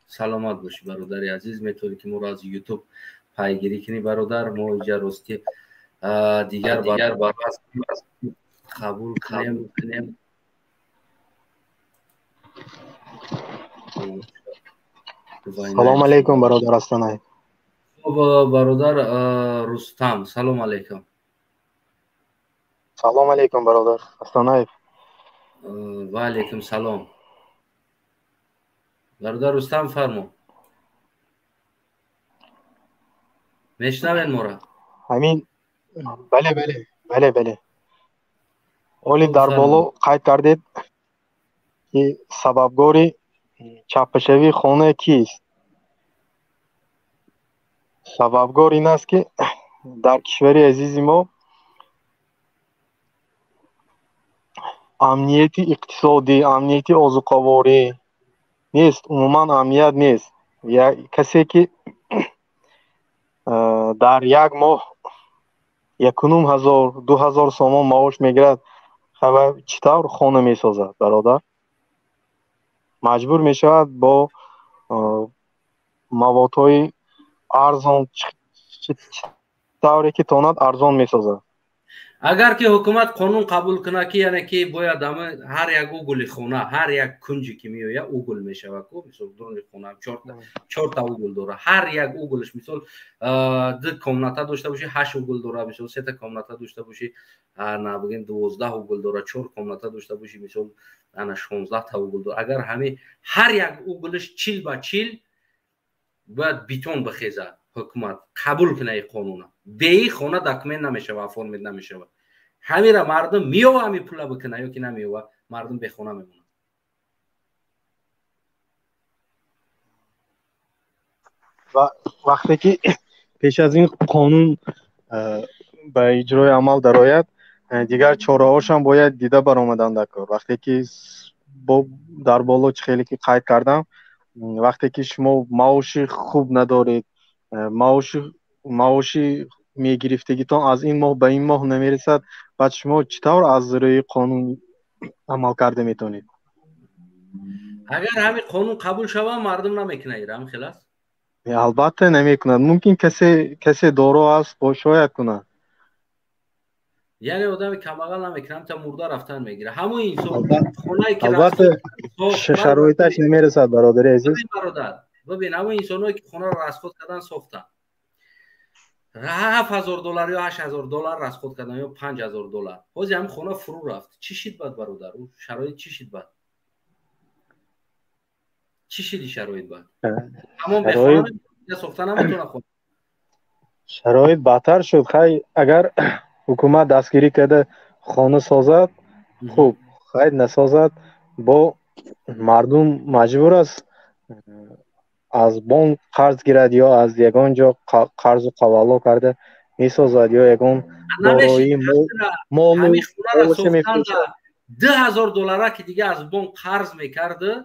سلامت باشی برادر عزیز. میتونی که ما را از یوتیوب پیگیری کنی برادر. ما اینجا روز که دیگر برادر قبول کنیم. سلام علیکم برادر استانای. برادر رستم سلام علیکم. سلام علیکم برادر استانای. و علیکم سلام. برادر رستم فرمو. میشنوین ما را؟ همین بله. اولی در بالا قید کردید که سببگاری چاپشوی خانه کیست؟ سببگار این است که در کشور عزیز ما امنیتی اقتصادی، امنیتی آذوقه‌واری نیست، عموما امنیت نیست. یا کسی که در یک ماه 1,000-2,000 سوم معاش میگیرد خب چطور خانه میسازد برادر؟ مجبور میشود با موادهای ارزان چطوری که تواند ارزان میسازد. اگر که حکومت قانون قبول کنه که یعنی که باید هر یک اوگل خونه، هر یک کنجی که میویه اوگل میشوه کو، مثلا درون خونه 4 تا اوگل داره، هر یک اوگلش مثلا 2 کامناته داشته باشه 8 اوگل داره، مثلا 3 تا کامناته داشته باشه نه بگیم 12 اوگل داره، 4 کامناته داشته باشه مثلا انا 16 تا اوگل داره. اگر همه هر یک اوگلش 40 به 40 باید بیتون بخیزه، حکومت قبول کنه این قانون. به این خونه داکمنت نمیشه و فرمت نمیشه. همین را مردم میو همین پولا بکنه یا که نمیو مردم به خونه میمونه. و وقتی که پیش از این قانون به اجرای عمل درآید دیگر چاره‌هاش هم باید دیده برآمدن در کار. وقتی که در بالا خیلی که قید کردم، وقتی که شما معاش خوب ندارید، معاش میگرفتگیتان از این ماه به این ماه نمیرسد، بعد شما چطور از روی قانون عمل کرده میتونید؟ اگر همین قانون قبول شود مردم نمیکنه ایران خلاص. البته نمیکند. ممکن کسی دارو است با شاید کنه. یعنی آدم کماقل نمیکنه تا مرده رفتن میگیره. همون انسان خونه که البته شرایطش نمیرسد برادر عزیز. ببین همون انسانایی که خونه رو رسخود کردن ساختن، $7,000 یا $8,000 رسخود کردن یا $5,000، باز هم خونه فرو رفت. چی شید بعد برادر؟ اون شرایط چی شید بعد؟ چی شدی شرایط بعد؟ همون به خونه ساختن نمیتونه خود. شرایط بدتر شد. خیلی اگر حکومت دستگیری کرده خانه سازد خوب، خیلی نسازد با مردم مجبور است از بانک قرض گیرد یا از یگان جا قرض و قوالا کرده میسازد یا یگان دارایی مال همین خونه را ساختن $10,000 که دیگه از بانک قرض میکرده،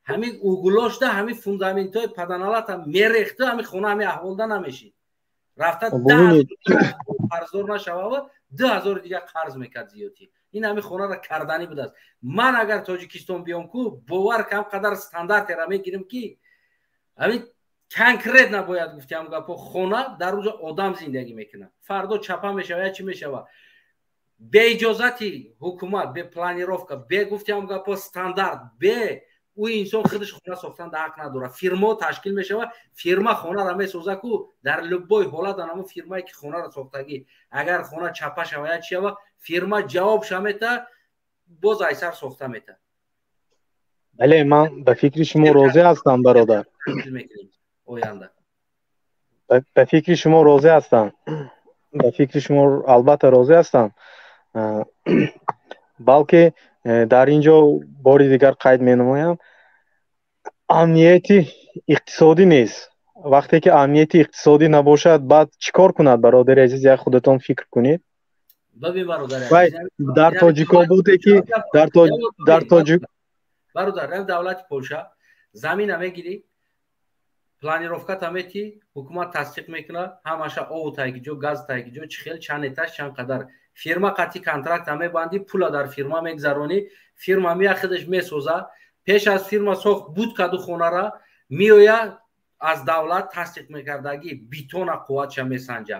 همین اوگلاش ده همین فوندامنت های پدنالات هم میریخته، همین خونه همین احوالده نمیشید رفته $10,000 قرضدار نشوه و $10,000 دیگه قرض میکرد زیادی. این همین خونه را کردنی بود است. من اگر تاجیکستان بیام کو باور کم قدر استاندارد را میگیریم که همین کنکریت نباید گفتم گپا خونه در روز آدم زندگی میکنه، فردا چپا میشوه چی میشوه به اجازتی حکومت، به پلانیروفکا، به گفتم گپا استاندارد، به او انسان خودش خونه ساختن در حق نداره. فیرما تشکیل میشوه، فیرما خونه را میسازه کو در لبای حالت همون فیرمایی که خونه را ساختگی اگر خونه چپا شوه چی شوه فیرما جواب شمیته باز ایسر ساخته میته. بله من به فکر شما راضی هستم برادر. به فکر شما راضی هستم. به فکر شما البته راضی هستم. بلکه در اینجا باری دیگر قید می نمایم امنیتی اقتصادی نیست، وقتی که امنیتی اقتصادی نباشد بعد چیکار کند برادر عزیز؟ یا خودتان فکر کنید. ببین برادر وای عزیز، در تاجیکابوده که در تاجیک برادر دولت پولشا زمین هم میگیری، планировка тамети ҳукумат тасдиқ мекунад, ҳамаша ову тайгиҷо, газ тайгиҷо, чихел чанд этаж чанд қадар фирма қатъи контракт мебанди, пула дар фирма мегзарони, фирма мияхидаш месоза, пеш аз фирма сохт будкаду хонара миоя аз давлат тасдиқ мекардаги битона қувватша месанҷа.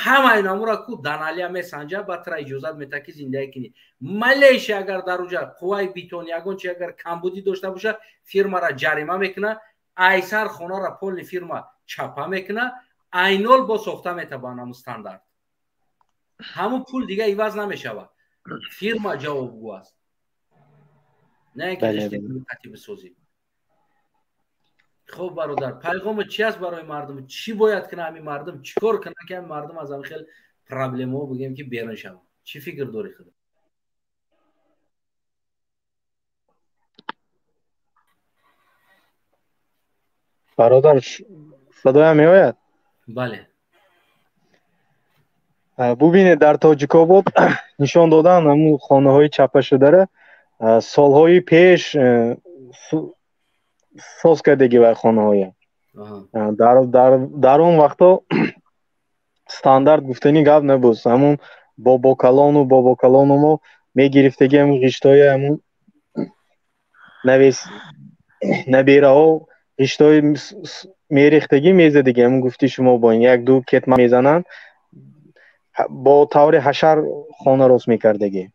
ҳама инамура ку даналия месанҷа, батра иҷозат мета ки зиндаги кини. Малайшия агар дар уҷа қувваи битон ягон чи агар камбудӣ дошта боша, фирмара ҷарима мекуна, айсар хонара полни фирма чапа мекуна, айнол бо сохта метавонам стандарт. ҳамун пул дига иваз намешавад. фирма ҷавобгӯ аст. Не ки риштикати бисозӣ. خب برادر پیغام چی است برای مردم؟ چی باید کنه همین مردم؟ چیکار کنه که همین مردم از همین خیلی پرابلم ها بگیم که بیرون شون؟ چی فکر داری خدا؟ برادر صدای می آید؟ بله. ببینید در تاجیک‌آباد نشان دادن همون خانه های چپه شده را سالهای پیش ساز کردگی و خانه های در اون وقتا ستاندارد گفتنی گپ نبود. همون بابا کلان ما میگرفتگی همون غشتای همون نبیره ها غشتای میریختگی میزدگی همون گفتی شما با این یک دو کتمه میزنن با طور حشر خانه راست میکردگی.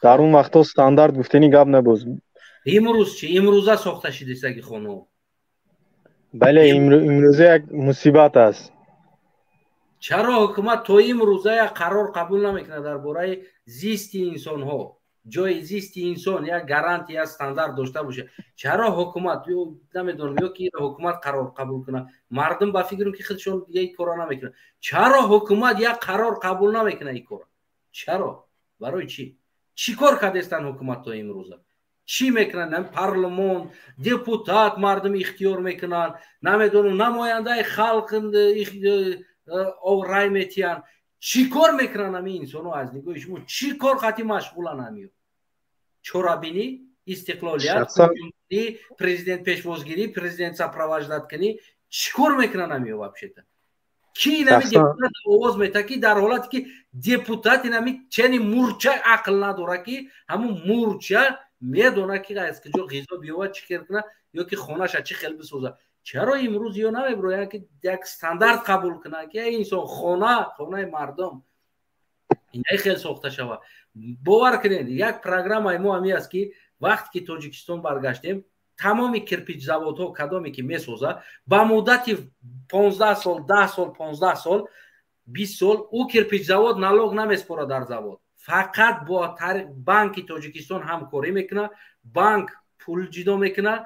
در اون وقتا ستاندارد گفتنی گپ نبود. امروز چی؟ امروزه ساخته شده سگی خانه؟ بله امروزه یک مصیبت است. چرا حکومت تا امروزه یک قرار قبول نمیکنه درباره زیست انسان ها؟ جای زیست انسان یک گارانتی یا استاندارد داشته باشه. چرا حکومت نمیدونم یا که حکومت قرار قبول کنه؟ مردم با فکرم که خودشون یک کار نمیکنه. چرا حکومت یک قرار قبول نمیکنه این کار؟ چرا؟ برای چی؟ چی کار کردستن حکومت تا امروزه؟ چی میکنن؟ پارلمان، депутат مردم اختیار میکنن، نمیدونم نماینده خلق او رای میتین. چی کار میکنن همین انسانو از نگاه شما؟ چی کار خاطی مشغولن همیو؟ چورابینی، استقلالیت، پرزیدنت پیشوازگیری، پرزیدنت سپروژداد کنی، چی کار میکنن همیو وابشتا؟ کی نمی депутат آواز میته که در حالتی که депутат نمی چنین مورچه عقل نداره که همون مورچه میدونه که از کجا غذا بیاورد چیکار کنه یا که خونه‌اش چی خیلی بسازه. چرا امروز یا نمیبره که یک استاندارد قبول کنه که انسان خانه مردم این خیلی ساخته شود. باور کنید یک پروگرام ما همی است که وقتی که تاجیکستان برگشتیم تمام کرپیچ زوادها کدامی که میسازه با مدت 15 سال 10 سال 15 سال 20 سال او کرپیچ زواد نالوگ نمیسپره در زواد. فقط با طریق بانک تاجیکستان همکاری میکنه، بانک پول جدا میکنه،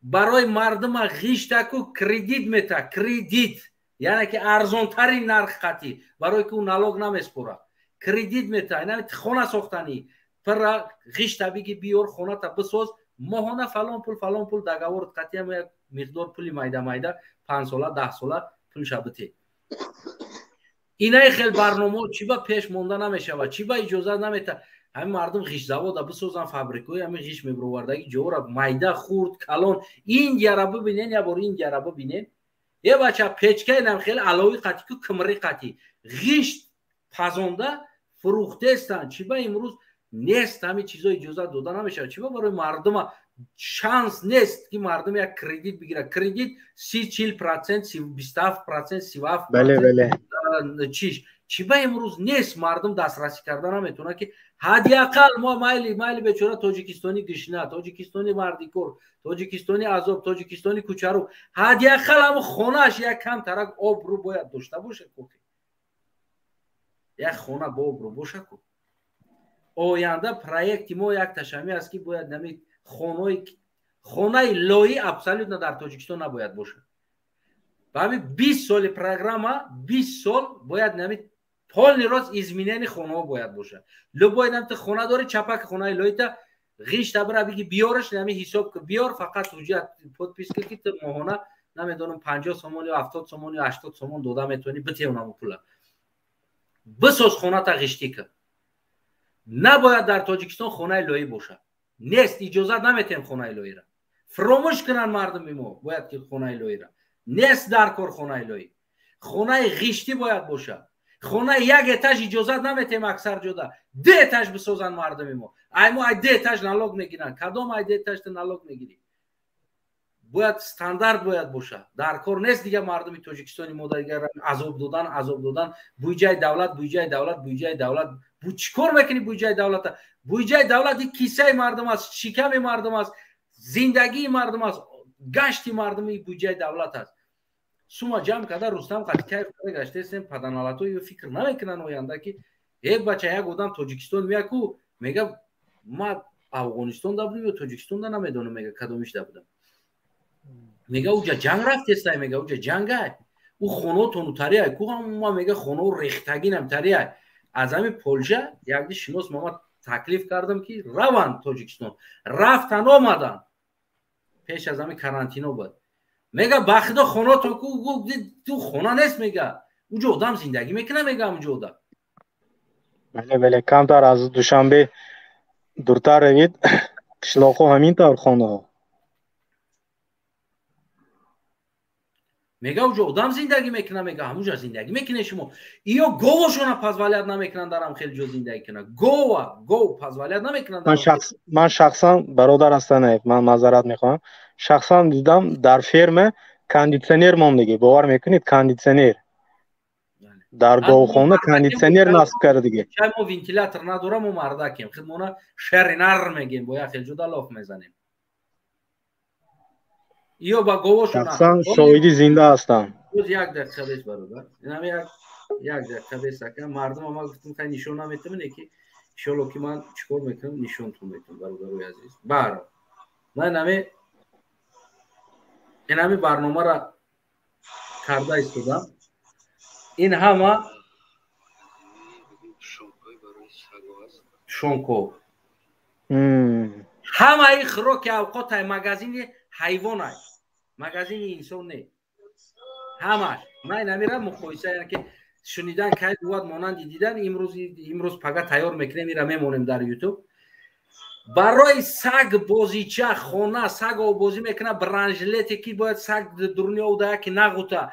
برای مردم غیشتکو کردیت میته. کردیت یعنی که ارزان ترین نرخ قطعی برای که اون نالوگ نمیسپره کردیت میته. یعنی خانه ساختنی پر غیشت بگی بیار خانه تا بساز ماهانه فلان پول دگاورد قطعی هم یک مقدار پولی مایده 5 ساله 10 ساله پول شبته. اینای خیلی برنامه چی با پیش مونده نمیشه و چی با اجازه نمیده. همین مردم غیش زواد بسازن فابریکای همین غیش میبروردگی جورا مایده خورد کلان. این دیاره ببینین یا بر این دیاره ببینین یه بچه پیچکه نم خیلی علاوی قطعی که کمری قطعی غیش پزانده فروخته استن. چی با امروز نیست همین چیزا اجازه داده نمیشه. چی با برای مردم شانس نیست که مردم یک کردیت بگیره. کردیت 30-40% 27% بله چی با امروز نیست مردم دسترسی کردن نمیتونه که حداقل ما مایلی بیچاره تاجیکستانی گشنه، تاجیکستانی مردیکور، تاجیکستانی عذاب، تاجیکستانی کوچرو حداقل هم خونه‌اش یک کم ترک آب رو باید داشته باشه. یک خونه با آب رو باشه کو. آینده پروژه ما یک تشمی است که باید نمی خانه لایی ابسولوت در تاجیکستان نباید باشه. و همین 20 سال پروگرام 20 سال باید نمی پول نیراز ازمینه خانه ها باید باشه. لو باید هم خانه داره چپک خانه لایی تا غیش تا برای بگی بیارش نمی حساب که بیار فقط وجود پودپیس که ماهانه نمیدونم 50 سومون یا 70 سومون یا 80 سومون دودا میتونی بتی اونم پولا بساز خونه تا غشتی که نباید در تاجیکستان خونه لویی باشه نیست اجازه نمیتیم خونه لویی را فراموش کنن مردم ما باید که خونه لویی را نیست در کار خونه لویی خونه غشتی باید باشه خونه یک اتاج اجازه نمیتیم اکثر جدا 2 اتاج بسازن مردم ما ای 2 اتاج نالوگ میگیرن کدام ای 2 اتاج نالوگ میگیری باید استاندارد باید باشه در کار نیست دیگه مردم تاجیکستانی ما دیگه عذاب دادن بودجه دولت بو چیکار میکنی بودجه دولت کیسه مردم است شکم مردم است زندگی مردم است گشت مردمی بودجه دولت است سوما جمع کرده رستم قد کیف کرده گشته استیم پدنالاتو یا فکر نمیکنن آینده که یک بچه یک آدم تاجیکستان میگه کو میگه ما افغانستان دا بودم یا تاجیکستان دا نمیدونم میگه کدومش دا بودم میگه اوجا جنگ رفت است میگه اوجا جنگ های او خونو تونوتری کو ما میگه خونو ریختگی نمتری از همین پولجا یک دی شناس ما تکلیف کردم که روان تاجیکستان رفتن آمدن پیش از همین کرانتینا بود میگه بخدا خونه تو خونه نیست میگه اونجا آدم زندگی میکنه میگه اونجا آدم بله کمتر از دوشنبه دورتر روید قشلاق‌ها همینطور خونه ها میگه اونجا آدم زندگی میکنه میگه همونجا زندگی میکنه شما ایو گوشون پزولیت نمیکنن درم خیلی جو زندگی کنه گو پزولیت نمیکنن من شخصا برادر هستن من معذرت میخوام شخصا دیدم در فرم کاندیشنر موندگی باور میکنید کاندیشنر در گوخونه کاندیشنر نصب کرده دیگه چای ما ونتیلاتور نداره ما مردکیم خدمونا شرینر میگیم با خیلی جدا لاف میزنیم ایو با گوشون شخصا شاهدی زنده هستم روز یک دقیقه بیش برادر اینم یک دقیقه بیش که مردم ما گفتم که نشون نمیتونه که شلو که من چیکار میکنم نشون تو میتونم برادر عزیز برام من اینمی برنامه را کرده استودم این همه شونکو همه ای خوراک اوقات های مگزین حیوان های مگزین انسان نه همه من نمیرم مقایسه یعنی که شنیدن که دوات مانند دیدن امروز پگه تیار میکنه میره میمونیم در یوتیوب برای سگ بازیچه خونه سگ بازی میکنه برنجلتی که باید سگ دنیا اوده که نگوته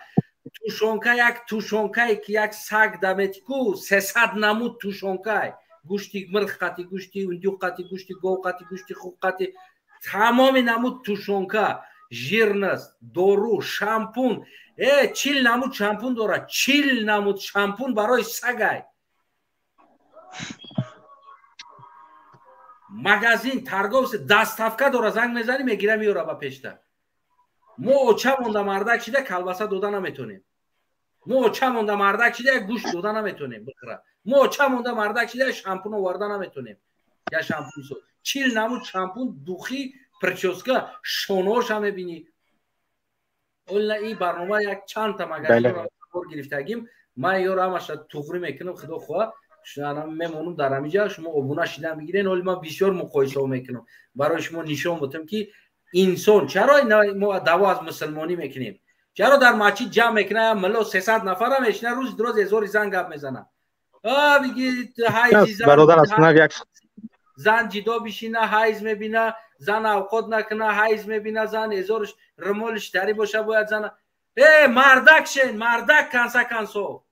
توشونکای که یک سگ دمتیکو 300 نمود توشونکای گوشتی مرغ قطی گوشتی اندوق قطی گوشتی گو قطی گوشتی خوب قطی تمام نمود توشونکا ژیرنست دورو شامپون 40 نمود شامپون داره 40 نمود شامپون برای سگای مغازین ترگوس دستافکا داره زنگ میزنی میگیره میاره با پیشته ما اوچه مونده مردک شده کلبسه دوده نمیتونیم ما اوچه مونده مردک شده گوشت دوده نمیتونیم بخره ما اوچه مونده مردک شده شامپون ورده نمیتونیم یا شامپون سو 40 نمود شامپون دوخی پرچوسکا شونوش هم میبینی اولا این برنامه یک چند تا مغازین رو گرفتگیم من یارو همش توفری میکنم خدا خواه شما میمونم در همینجا شما ابونه شدن بگیرین ولی من بسیار مقایسه میکنم برای شما نشون بدم که انسان چرا ما دعوا از مسلمانی میکنیم چرا در مسجد جمع میکنه ملا 300 نفر هم میشنه روز دراز هزار زن گپ میزنه بگید حیز زن جدا بشینه حیز میبینه زن اوقات نکنه حیز میبینه زن هزارش رمالش تری باشه باید زن مردک شین مردک کنسو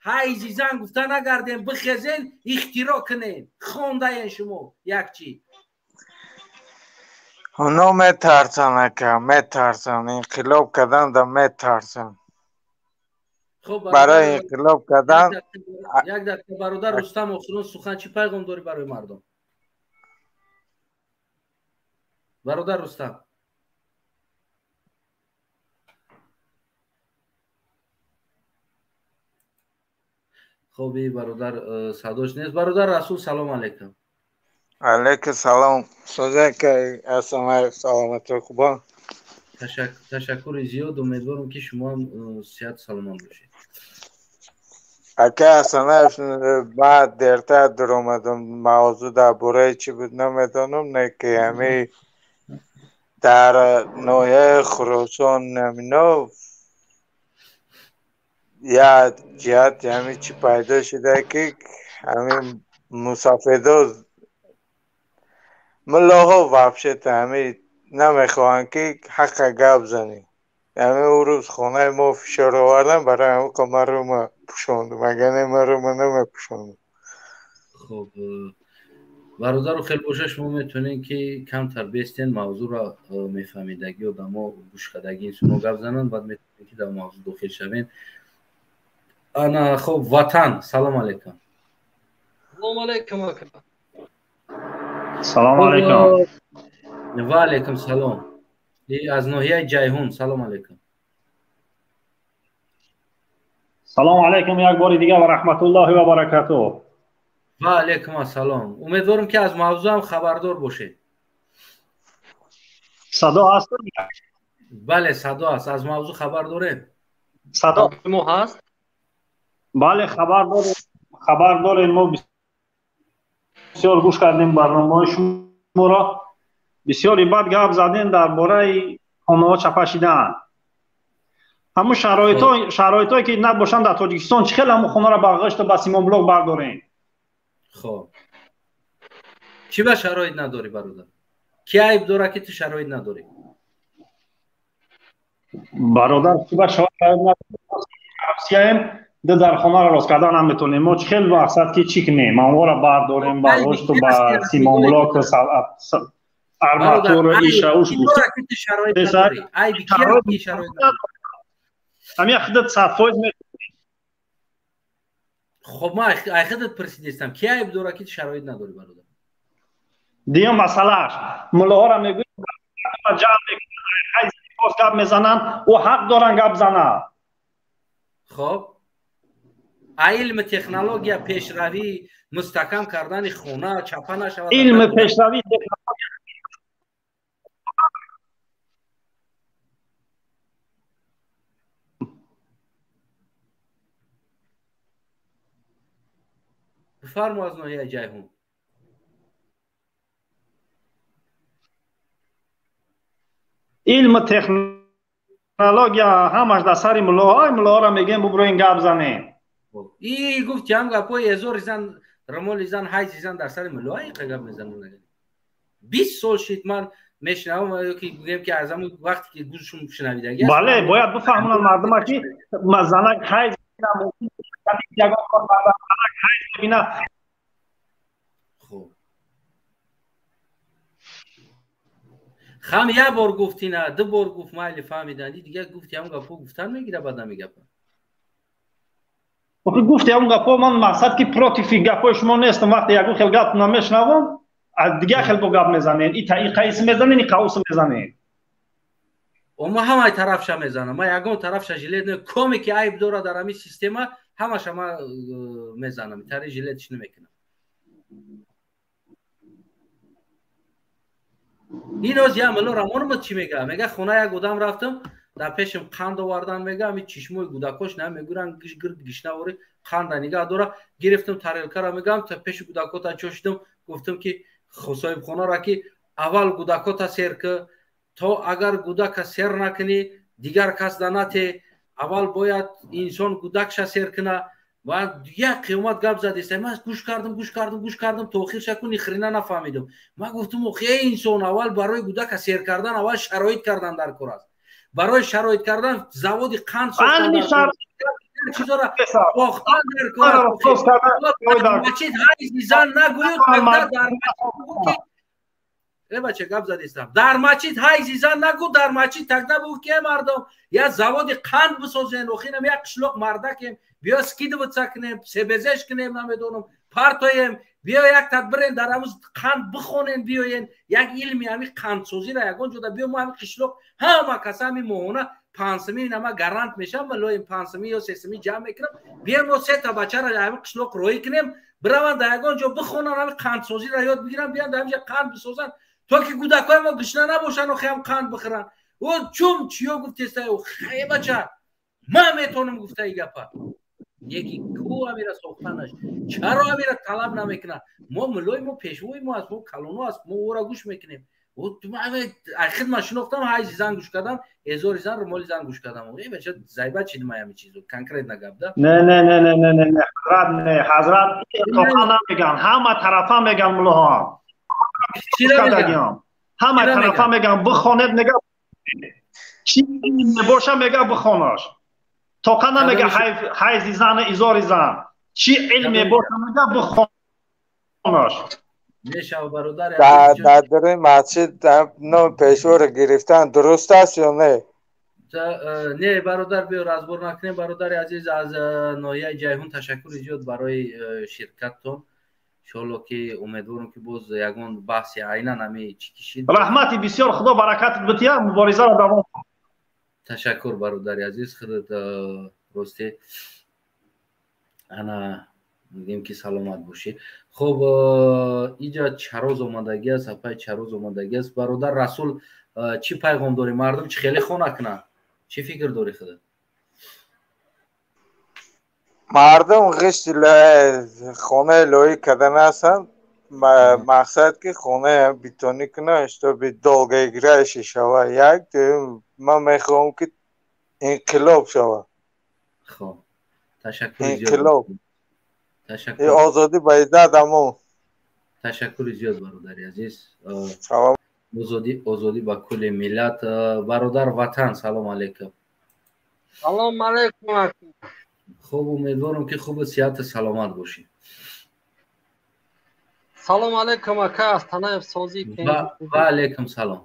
حیزی زن گفته نگردین بخزین اختراع کنین خونده این شما یک چی اونا میترسن که میترسن انقلاب کردن دا میترسن برای انقلاب کردن یک دقیقه برادر رستم اخرون سخن چی پیغام داری برای مردم برادر رستم خوبی برادر صداش نیست برادر رسول سلام علیکم علیکم سلام سوزه که اصلا سلامت خوبا تشکر زیاد امیدوارم که شما هم صحت سلامت باشید اگه اصلا بعد دیرتر در اومدم موضوع در باره چی بود نمیدانم نه که همه در ناحیه خراسان نمینا یا جهت همین چی پیدا شده که همین مسافدا ملاها وحشت همین نمیخواهند که حق گپ زنی. همین او روز خانه ما فشار آوردن برای همین که من رو ما پوشاندم، اگر من رو ما نمیپوشاندم. خب برادر و خیلی باشه شما میتونین که کمتر بیستین موضوع را میفهمیدگی و دما گوش کردگی اینسونو گپ زنن، بعد میتونین که در موضوع داخل شوین. انا خب وطن سلام علیکم. سلام علیکم. سلام علیکم. و علیکم سلام. از ناحیه جیهون سلام علیکم. سلام علیکم یک بار دیگه و رحمت الله و برکاته. و علیکم السلام. امیدوارم که از موضوع هم خبردار باشه. صدا هست؟ بله صدا هست. از موضوع خبر داره؟ صدا ما هست؟ بله خبر داریم. ما بسیار گوش کردیم برنامه شما را. بسیاری بد گپ زدین درباره خانه‌ها چپشیدن. همون شرایطی که نباشند در تاجیکستان چه خیلی همون خانه را برگشت به سیمان بلاک بردارین. خب چی به شرایط نداری برادر؟ کی عیب داره که تو شرایط نداری؟ برادر چی به شرایط نداری؟ در خانه را راست کردن هم میتونیم. ما خیلی وقت که چی کنیم؟ ما را برداریم برگشت به سیمان بلاک ارماتور ایشاوش بود. کی شرایط نداری؟ عیب کی شرایط نداری؟ همین خودت 100% میتونی. خب ما خودت پرسیدم کی عیب داره که شرایط نداری برادر؟ دیگه مسئله ملاها را میگویم جمع میکنن باز گپ میزنن و حق دارن گپ زنن. خب علم تکنولوژی پیشروی مستحکم کردن خونه چپا نشود. علم پیشروی بفرما از ناحیه جیهون. علم تکنولوژی همش در سر ملاها را میگیم ببروین گپ زنین. ای گفت هم گپای هزار زن رمال زن های زن در سر ملاهای گپ میزنن. 20 سال شد من میشنوم که میگم که از همون وقتی که گوششون شنویدگی است. بله باید بفهمونن مردم که مزنک های ممکن جگه کار ببینه. خب خم یه بار گفتی نه 2 بار گفت مایل فهمیدن دیگه گفتی هم گپو گفتن میگیره بعد نمیگه. وقتی گفتی هم گپو من مقصد که پروتیفی گپو شما نیستم. وقتی یکو خیلی گپ نمیشنوم از دیگه خیلی با گپ میزنین. این قیس میزنین این قوس میزنین. و ما همه طرفش میزنم. ما یگان طرفش جلد نه کمی که عیب داره در همین سیستم همش ما میزنم. تری جلدش نمیکنم. این روز یا ملو رامون چی میگه؟ میگه خونه یک گودام رفتم در پیشم قند آوردن میگه همین چشمای گوداکوش نمیگورن گرد گشنوری قند نگاه داره گرفتم تریلکا را میگم تا پیش گوداکوتا چشتم گفتم که صاحب خونه را که اول گوداکوتا سیر که تو اگر گوداک سیر نکنی دیگر کس دانته اول باید انسان گوداکش سیر کنه و یک قیمت گپ زد. من گوش کردم تا آخر شکو نخرینا نفهمیدم. من گفتم خیلی انسان اول برای گوداک سیر کردن اول شرایط کردن در کار است. برای شرایط کردن زواد قند ساختن در کار چیزا را باختن در کار است. بچه های زن نگوید مقدار در بچه گپ زدیستم در مسجد های زن نگو در مسجد تکده بگو که مردم یا زواد قند بسازین وخینم یک قشلق مردکیم بیا سکید بچکنیم سبزش کنیم نمیدونم پارتویم بیا یک تدبرین در امروز قند بخونین بیاین یک علمی همی قند سازی را یگان جدا بیا ما همی قشلق همه کسا همی مهونه پانسمی نما گرانت میشم ولو پانسمی یا سیسمی جمع میکنم بیا ما 3 تا بچه را همی قشلق روی کنیم بروان در یگان جا بخونن همی قند سازی را یاد بگیرن بیان در همجا قند بسازن تو که گودکای ما گشنه نباشن و خیلی قند بخورن و چوم چیو گفتیسته و خیلی بچه ما میتونم گفته ای گپا یکی کو امیره ساختنش چرا امیره طلب نمیکنه ما ملوی ما پیشوی ما از ما کلونو است ما او را گوش میکنیم و تو خدمت شناختم های زن گوش کردم هزار زن رو مال زن گوش کردم و بچه زایبت چی میامی چیزو کنکریت نگفته نه حضرت طوفان نمیگن همه طرفا میگن ملوها چی میگن همه طرفا میگن بخونید میگه چی باشه میگه بخوناش طوفان نمیگه های زن هزار زن چی علمی باشه میگه بخوناش میشه برادر در مسجد نو پیشور گرفتن درست است یا نه؟ نه برادر بیار از بر نکنیم برادر عزیز از نایه جیهون تشکر زیاد برای شرکتتون انشالله که امیدوارم که باز یگان بحث عینا نمی چی کشید رحمت بسیار خدا برکت بتیه مبارزه را دوام تشکر برادر عزیز خودت راستی انا میگیم که سلامت باشی خب اینجا چروز اومدگی است اپای چروز اومدگی است برادر رسول چی پیغام داری مردم چی خیلی خونه کنه چی فکر داری خودت مردم غشت خونه لوی کردن هستن مقصد که خونه بیتونی کنه تو به دلگیرش شوه یک من میخوام که انقلاب شوه خب تشکر انقلاب تشکر آزادی باید امو تشکر زیاد برادر عزیز آزادی با کل ملت برادر وطن سلام علیکم سلام علیکم خوب امیدوارم که خوب صحت سلامت باشی سلام علیکم اکا از تنایب سازی و علیکم سلام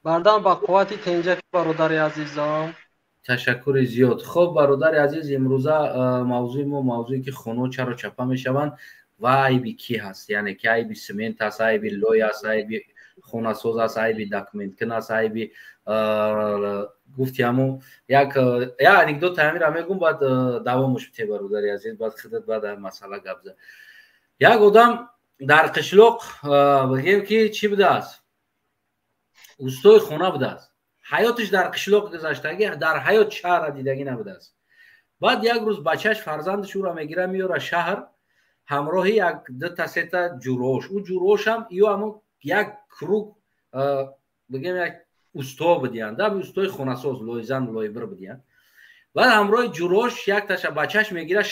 بردم با قوتی تنجک برادر عزیزم تشکر زیاد خب برادر عزیز امروزه موضوع ما موضوعی که خونو چرا چپا میشوند و عیبی کی هست یعنی که عیبی سمنت هست عیبی لوی هست عیبی خونه ساز هست عیبی داکومنت کن هست عیبی گفتیمو یک انکدوت همین میگم بعد دوامش بده برادر عزیز بعد خودت بعد مسئله گبزه یک آدم در قشلوق بگیم که چی بوده است اوستای خونه بوده است حیاتش در قشلوق گذشتگی در حیات شهر دیدگی نبوده است بعد یک روز بچهش فرزندش او را میگیره میاره شهر همراه یک دو تا سه تا جوروش او جوروش هم یک کروگ بگیم یک اوستا بودیان در اوستای خونه ساز لویزن لویبر بودیان بعد همراه جوروش یک تا بچهش میگیره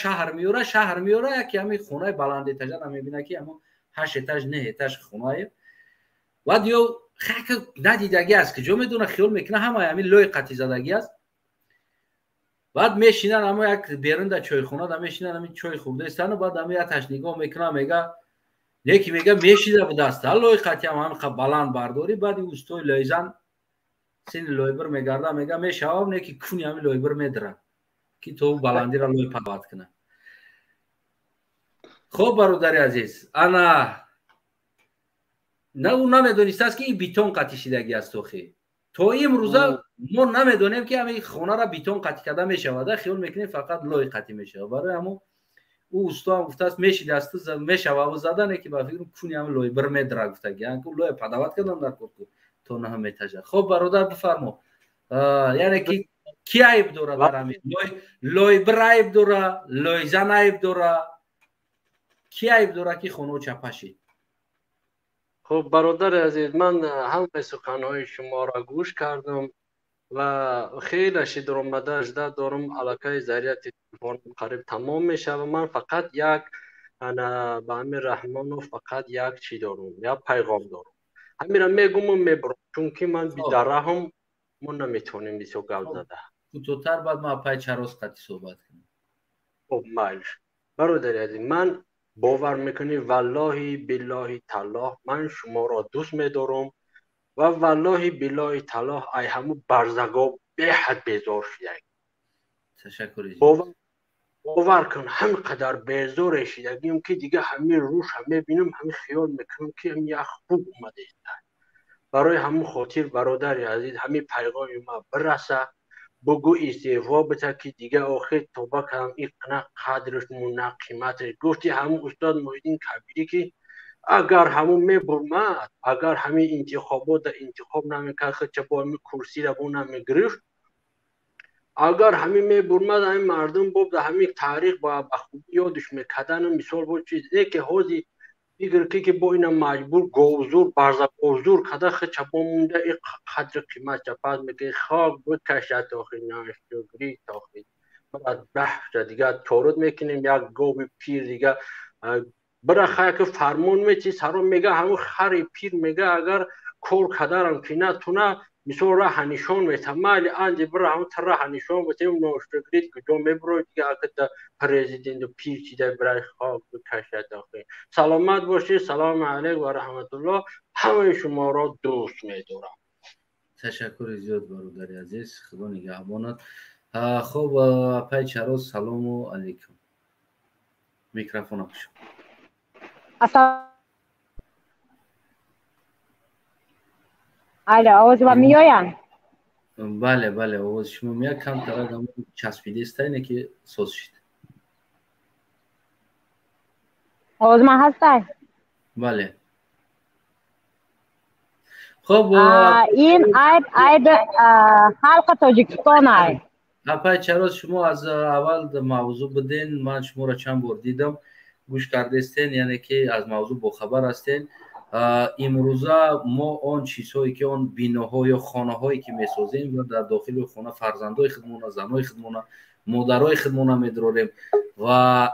شهر میاره یکی همین خونه بلند اتاج میبینه که اما 8 اتاج 9 اتاج خونه بعد یو خاک ندیدگی است که جو میدونه خیال میکنه همه همین لوی قطی زدگی است بعد میشینن اما یک بیرون در چای خونه دا میشینن همین چای خورده استن و بعد همین آتش نگاه میکنه میگه یکی میگه میشیده به دست لوی قطی هم بلند برداری بعد اوستای لویزن سین لویبر میگرده میگه میشاو نه که کونی همین لویبر میدره که تو بلندی را لوی پروات کنه خب برادر عزیز انا نه اون نمیدونیست است که این بیتون قطی شدگی است تو امروزه ما نمیدونیم که همین خونه را بیتون قطی کرده میشود خیال میکنیم فقط لوی قطی میشه برای همون او استا گفته است میشید است میشه و زدن که با فکر کنی هم لوی بر میدرا گفته یعنی لوی پدوات کردن در کوکو تو نه میتاجه خب برادر بفرمو یعنی که کی عیب داره در همین لوی بر عیب داره لوی زن عیب داره کی عیب داره که خونه چپشی خب برادر عزیز من همه سخنهای شما را گوش کردم و خیلی شدر آمده اجده دارم علاقه ذریعه تلفن قریب تمام میشه و من فقط یک انا به همین رحمان فقط یک چی دارم یا پیغام دارم همین را میگم و میبرم چون که من بیداره هم ما نمیتونیم بسیار گل زده کوتاه‌تر بعد ما پای چراز قطعی صحبت کنیم خب مایلش برادر عزیز من باور میکنی والله بالله تعالی من شما را دوست میدارم و والله بالله تعالی ای همو برزگا به حد بیزار شدید تشکر باور کن همینقدر بیزار شدیم که دیگه همین روش همه بینم همین خیال میکنم که همین یک خوب اومده است برای همون خاطر برادر عزیز همین پیغام ما برسه بگو استعفا بده که دیگه آخر توبه کنم این قدرش نه قیمتش گفتی همون استاد محیدین کبیری که اگر همون میبرمد اگر همین انتخابات انتخاب نمیکرد چه با همین کرسی را بو نمیگرفت اگر همین میبرمد همین مردم بود همین تاریخ با خوبی یادش میکردن مثال بود چیز که حوزی بگیر که با این مجبور گوزور برزا گوزور کده خچه بمونده ای قدر قیمت چپاد میگه خاک بود کشت تاخی ناشتگری تاخی بعد بحث دیگه تورد میکنیم یک گوی پیر دیگه برای خواهی که فرمون میچی سرون میگه همون خری پیر میگه اگر کور کدرم که نتونه مثل راه نشان میته مالی آنجا برای همون تر راه نشان میته اون ناشتگری که جو میبروی دیگه اگر پریزیدنت پیر چیده برای خاک بود کشت تاخی سلامت باشید. سلام علیکم و رحمت الله. همه شما را دوست می‌دارم. تشکر زیاد برادر عزیز. خدا نگهبانت. خب پای چراز سلام علیکم. میکروفون شما. الو آواز من میاد؟ بله بله آواز شما میاد. کم تر چسبیده است اینه که سوز شد. آواز من هست؟ بله. خب این عید حلقه تاجیکستان است. پای چراز شما از اول موضوع بدین. من شما را چند بار دیدم گوش کرده استین، یعنی که از موضوع باخبر هستین. امروزه ما آن چیزهایی که آن بیناها یا خانه هایی که میسازیم و در داخل خانه فرزندای خودمون، زنای خودمون، مادرای خودمون میدراریم و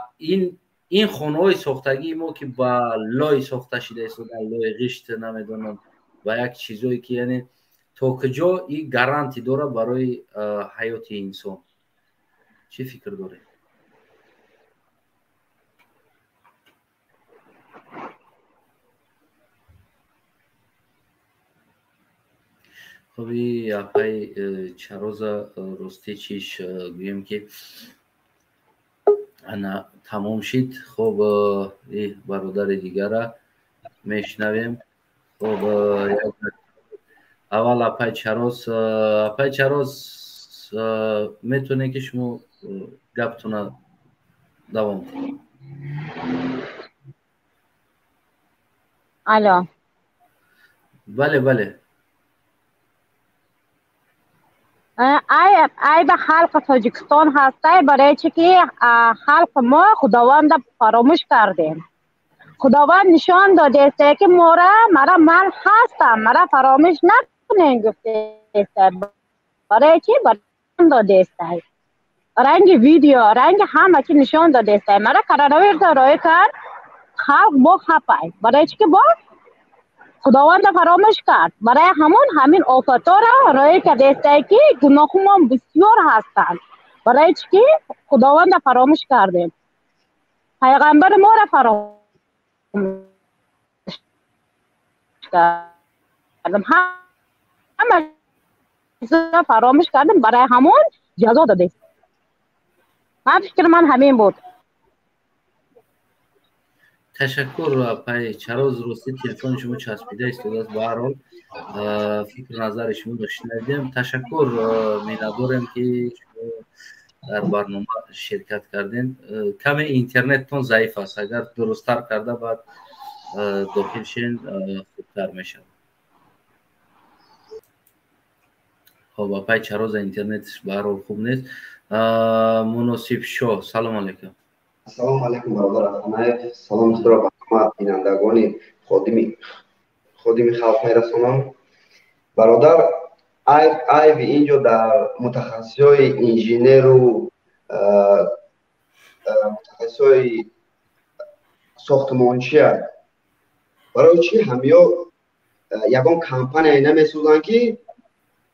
این خانه های ساختگی ما که با لای ساخته شده است، لای غشت نمیدونم و یک چیزایی که یعنی تا کجا این گارانتی داره برای حیات انسان. چی فکر داره؟ خب این پای چراز راستی چیش گویم که انا تمام شد. خب این برادر دیگر را میشنویم. خب اول پای چراز میتونه که شما گپتونه دوام کنید. الو بله بله. ای به خلق تاجیکستان هسته برای چی که خلق ما خداوند فراموش کردیم. خداوند نشان داده است که مرا مال هستم، مرا فراموش نکنین گفته است. برای چی؟ برای داده است. رنگ ویدیو، رنگ همه چی نشان داده است. مرا کارنویر دارای کرد خلق با خپای. برای چی که با خداوند فراموش کرد. برای همین آفتا را رای کرده است که گناهمان بسیار هستند. برای چی که خداوند فراموش کردیم. پیغمبر ما را فراموش کردیم. همه چیزا فراموش کردیم. برای همون جزا داده. من فکر من همین بود. تشکر. پای چراز راستی تلفن شما چسبیده است. به هر حال فکر نظر شما رو شنیدیم. تشکر می‌دارم که شما در برنامه شرکت کردین. کم اینترنتتون ضعیف است. اگر درست‌تر کرده بعد داخل شین خوبتر میشه. خب پای چراز اینترنتش به هر حال خوب نیست. مناسب شو. سلام علیکم. سلام علیکم برادر خانه. سلام دارم به همه بینندگان خودمی خلق میرسونم. برادر عیب اینجا در متخصصای انجینر و متخصصای ساختمانچی است. برای چی همیا یگان کمپانی نمیسازن که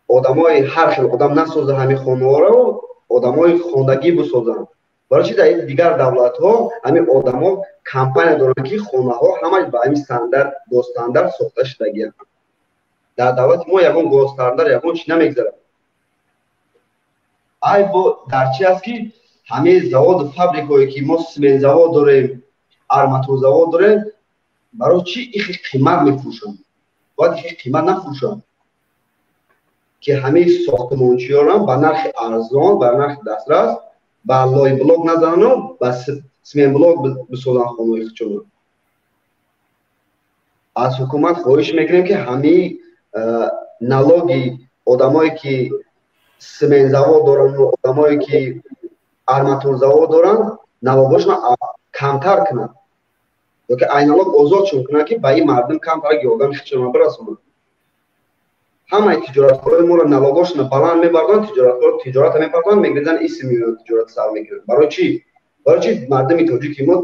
آدمای هر خیلی آدم نسازه همین خانه ها رو آدمای خواندگی بسازن. برای چی در این دیگر دولت ها همین آدم ها کمپانی دارن که خانه ها همش به همین استاندارد گستاندارد ساخته شدگی هستند. در دولت ما یگان گستاندارد یگان چی نمیگذره. ای با در چی است که همه زواد فابریکایی که ما سمنت زواد داریم، آرماتور زواد داریم، برای چی این قیمت میفروشن؟ باید این قیمت نفروشن که همه ساختمانچی ها رو به نرخ ارزان، به نرخ دسترس با لای بلاک نزنن و با سمنت بلاک بسازن خانه‌های خودشون. از حکومت خواهش میکنیم که همه نلاگی آدمایی که سمنت زواد دارن و آدمایی که آرماتور زواد دارن نلاگاشون کمتر کنن. یا که اینالوگ آزاد چون کنه که با این مردم کم برای یادم خیشم برسونه. همه تجارتکارای ما رو نلاگاشون بلند میبردن، تجارت میبردن میگردن 20 میلیون تجارت سر میگیرن. برای چی؟ برای چی مردم تاجیکی ما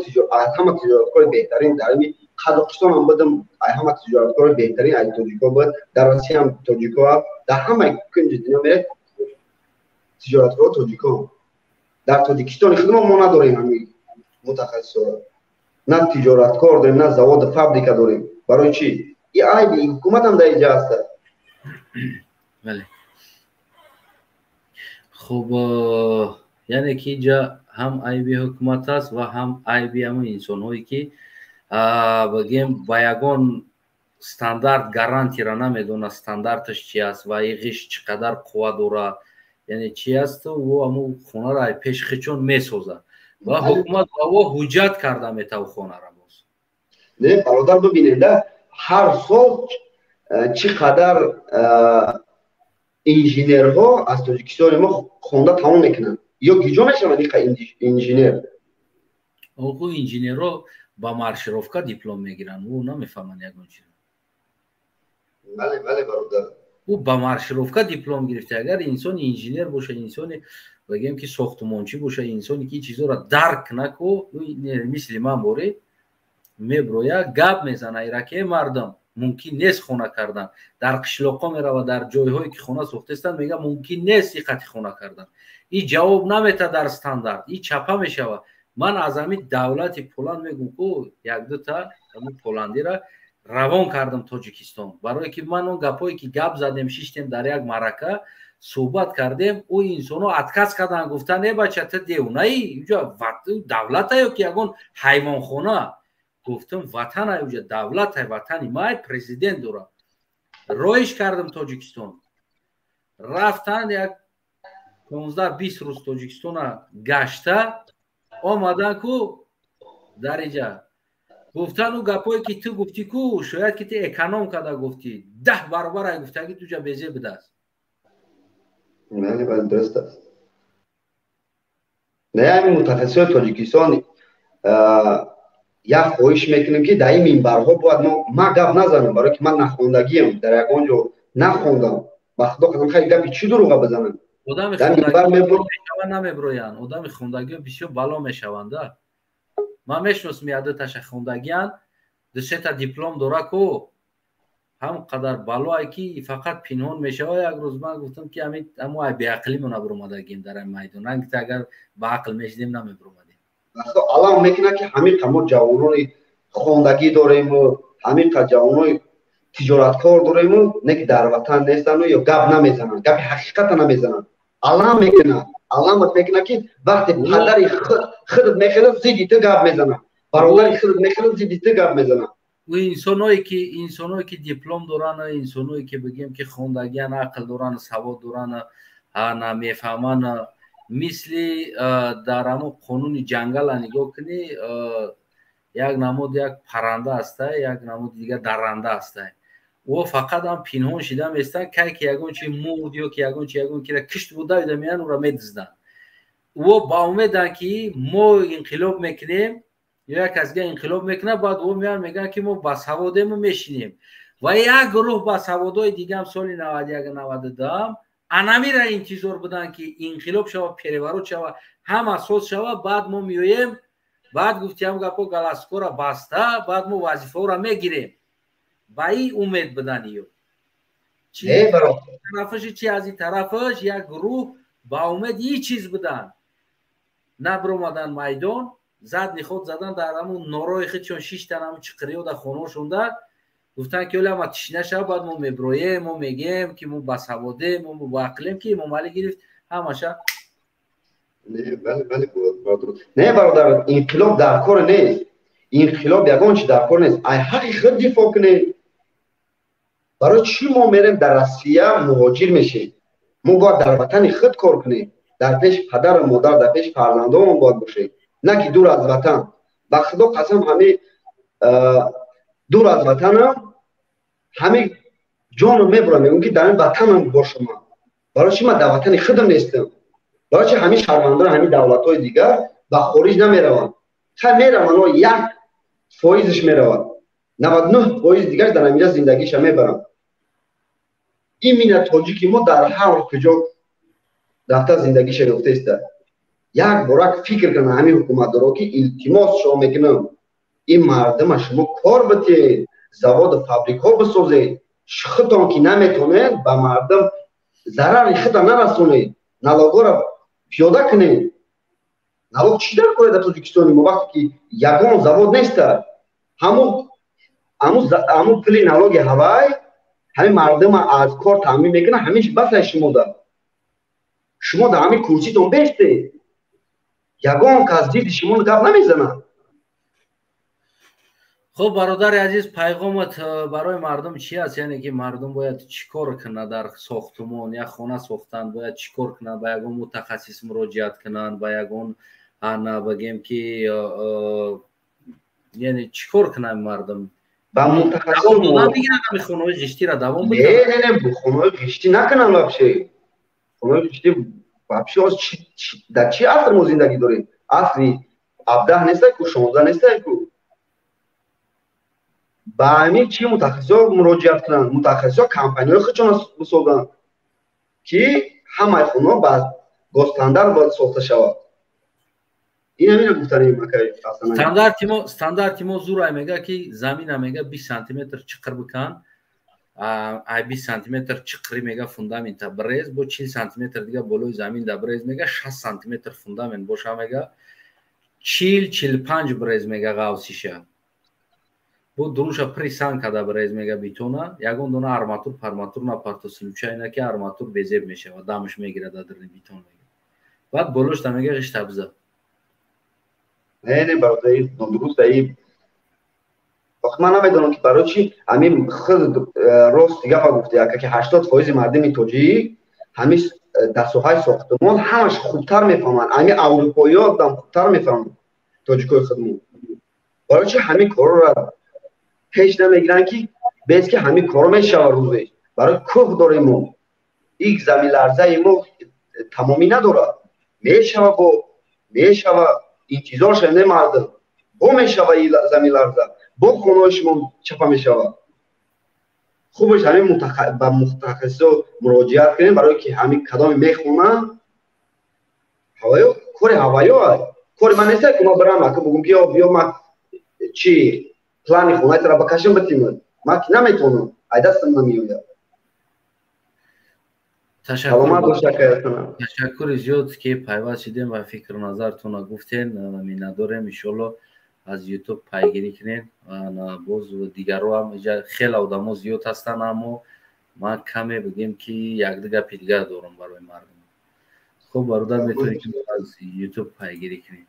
همه تجارتکار بهترین در این قزاقستان هم بدم، همه تجارتکار بهترین از تاجیکا بود، در آسیا هم تاجیکا، در همه کنج دنیا میره تجارتکار تاجیکا. در تاجیکستان خود ما نداریم همین متخصصا، نه تجارتکار داریم نه زواد فابریکا داریم. برای چی؟ این عیبی حکومت هم در اینجا هست. بله. خب یعنی که اینجا هم عیبی حکومت است و هم عیبی همون انسان هایی که بگیم با یگان استاندارد گارانتی را نمیدونه استانداردش چی است و ایغش چقدر قوه داره، یعنی چی است و همون خونه را پیش خیچون میسازه و حکومت با حجت کرده میتو خونه را باز. نه برادر ببینید هر سال چقدر انجینرها از تاجیکستان ما خونده تمام میکنن یا گیجا میشن انجینر. او انجینرها با مارشروفکا دیپلم میگیرن، او نمیفهمن یگان چیز. بله برادر. او با مارشروفکا دیپلم گرفته. اگر انسان انجینر باشه، انسان بگیم که ساختمانچی باشه، انسانی که چیزا را درک نکو، مثل من بوری میبرویا گپ میزنه ایرکه مردم ممکن نیست خونه کردن، در قشلاقا میره و در جایهایی که خونه ساخته استند میگه ممکن نیست این قطع خونه کردن. این جواب نمیده در استاندارد، این چپه میشوه. من از همین دولت پولند میگم که یک دو تا پولندی را روان کردم تاجیکستان، برای که من اون گپایی که گپ زدیم شیشتیم در یک معرکه صحبت کردیم، او انسانو اتکاس کردن گفتن ای بچه تو دیونه ای اینجا دولت یا که یگان حیوان خونه. گفتم وطن اینجا دولت وطنی ما پرزیدنت داره. رویش کردم تاجیکستان، رفتن یک 15-20 روز تاجیکستان گشته آمدن کو در اینجا گفتن او گپایی که تو گفتی کو شاید که تو اکانوم کرده گفتی 10 برابر گفتی اگه تو جا بیزه بده است. نه درست است. نه همین متخصص تاجیکستان یک خواهش میکنیم که در این منبرها باید ما گپ نزنم، برای که من نخوندگیم در یک آنجا نخوندم و خدا قسم خیلی گپی چی دروغه بزنم. آدم خوندگی نمیبروین، آدم خوندگی بسیار بالا میشونده. من میشناسم یاد تاش خوندگیان دو سه تا دیپلم داره کو هم قدر بالایی که فقط پنهان میشه. یک روز من گفتم که همین اما بی عقلی من نبرومدگیم در این میدان، انگار اگر با عقل میشدیم نمیبرومدیم. الان میکنه که همین قمر جوانای خوندگی داریم و همین قدر جوانای تجارتکار داریم و نه در وطن نیستن یا گپ نمیزنن، گپ حقیقت نمیزنن. الان میکنه که وقتی پدر خودت میخواد زیدی تو گپ میزنه، برادر خودت میخواد زیدی تو گپ میزنه. و انسانایی که دیپلم دارن، انسانایی که بگیم که خوندگیان عقل دارن سواد دارن نمیفهمن، مثل در همون قانون جنگل نگاه کنی یک نمود یک پرنده هسته، یک نمود دیگه درنده هسته و فقط هم پنهان شده میستن که یگون چی مرد یا که یگون که کشت بوده میان او را میدزدن و با امیدن که ما انقلاب میکنیم یا یک از انقلاب میکنه بعد او میان میگن که ما بسواده ما میشینیم و یک گروه بسوادای دیگه هم سال 91-92 انمی را انتظار بدن که انقلاب شوه پیروارو شوه هم اساس شوه بعد ما میویم بعد گفتیم گپو گلاسکو را بسته بعد ما وظیفه را میگیریم با این امید بدن یو چی طرفش چی از این طرفش یک گروه با امید این چیز بدن نبرومدن میدان زد خود زدن در همون نورای خود چون 6 تا همون چقریو در خونه شونده گفتن که ما تشنه شب بعد ما میبرویم ما میگیم که ما بسواده ما با عقلیم که ممالی گرفت همشه. نه بله برادر. نه برادر انقلاب در کار نیست، انقلاب یگان چی در کار نیست ای حقیقت دفاع کنه. برای چی ما میریم در روسیه مهاجر میشیم؟ ما باید در وطن خود کار کنیم، در پیش پدر و مادر در پیش فرزندان باید باشیم، نه که دور از وطن. به خدا قسم همه دور از وطن هم همه جان رو میبرم میگم که در این وطن هم باشم. برای چی من در وطن خودم نیستم؟ برای چی همه شهروندان همه دولت های دیگر به خارج نمیروند؟ خیلی میروند یک فایزش میرود 99% دیگه در همینجا زندگیش میبرم. این مینه تاجیکی ما در هر کجا رفته زندگیش یافته است. یک بارک فکر کنه همین حکومت دارو که التماس شما میکنم این مردم شما کار بتید، завод فابریکا بسازید، خودتان که نمیتونید به مردم ضرر خود نرسونید، نالاگا را پیاده کنید. نالوگ چی در کنید در تاجیکستان ما وقتی که یگان завод نیست، همون پلی نالوگ هوای همین مردم از کار تامین میکنه، همیشه بس شما در شما در همین کرسیتون بیستید، یگان کس دید شما گپ نمیزنه. خب برادر عزیز پیغامت برای مردم چی است؟ یعنی که مردم باید چیکار کنه در ساختمان یا خانه ساختن؟ باید چیکار کنه؟ به یگان متخصص مراجعت کنن؟ به یگان انا بگیم که یعنی چیکار کنه مردم؟ با متخصص دوام بگیرن همین خانه‌های قشتی را دوام بدن؟ نه خانه‌های قشتی نکنن وابشه. خانه‌های قشتی وابشه در چی عصر ما زندگی داریم؟ عصری 17 نیست که 16 نیست که با همین چی متخصصا مراجعت کنن، متخصصا کمپانی‌های خودشون بسازن که همه خونه با گستاندار باید ساخته شود. این همین گفتنیم اصلا استاندارد ما زور میگه که زمین میگه 20 سانتی متر چقر بکن، 20 سانتی متر چقری میگه فوندامنت بریز، با 40 سانتی متر دیگه بالای زمین در بریز میگه 60 سانتی متر فوندامنت باشه، میگه 40-45 بریز میگه قاوسیشه. بو دروش پریسان کده بریز میگه بیتونه، یگون دونه آرماتور پارماتور نپارتو سلوچه اینه که آرماتور بیزیب میشه و دامش میگیره در بیتون میگه. بعد بلوش تا میگه قشت ابزه. نه برای درست ای. وقت من نمیدونم که برای چی همین خود راست دیگه گفته که 80% مردم توجیه همین دستوهای ساختمان همش خوبتر میفهمن، همین اروپایی‌ها دم خوبتر میفهمن تاجیکای خودمون. برای چی همین کار را پیش نمیگیرن که بیس که همین کار میشه روزش. برای کوه داریم ما یک زمین لرزه ما تمامی نداره، میشه این چیزا شنده مردم با میشه این زمین لرزه با خونهاش ما چپا میشه. خوبش همین با متخصص مراجعت کنیم برای که همین کدام میخونه هوایو کار هوایو کار من نیست که ما برام که بگم بیا ما چی پلانی خونه را بکشم بتیم ما که نمیتونم ای دستم نمیاد. تشکر زیاد که پیوست شدین و فکر و نظرتون را گفتین. مینداریم انشالله از یوتیوب پیگیری کنین و باز و دیگر رو هم خیلی آدم ها زیاد هستن، اما ما کمی بگیم که یک دیگه پیدگاه دارم برای مردم. خب برادر میتونی که از یوتیوب پیگیری کنین.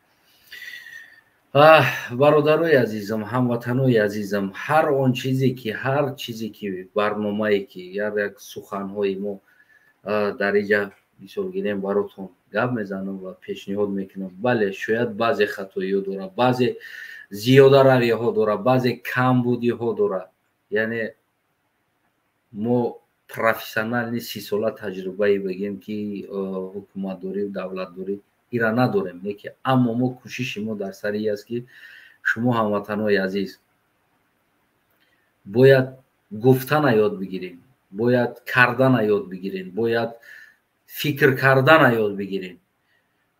برادرای عزیزم، هموطنای عزیزم، هر چیزی که برنامه‌ای که یا یک سخن‌های ما در اینجا مثال گیریم براتون گپ میزنم و پیشنهاد میکنم. بله شاید بعضی خطایی داره، بعضی زیاده روی ها داره، بعضی کمبودی ها داره. یعنی ما پروفسیونال نیست 30 ساله تجربه بگیم که حکومت داری و دولت داری ایرا نداریم نیکی، اما ما کوشش ما در سری است که شما هموطنای عزیز باید گفتن یاد بگیریم، باید کردن یاد بگیرین، باید فکر کردن یاد بگیرین،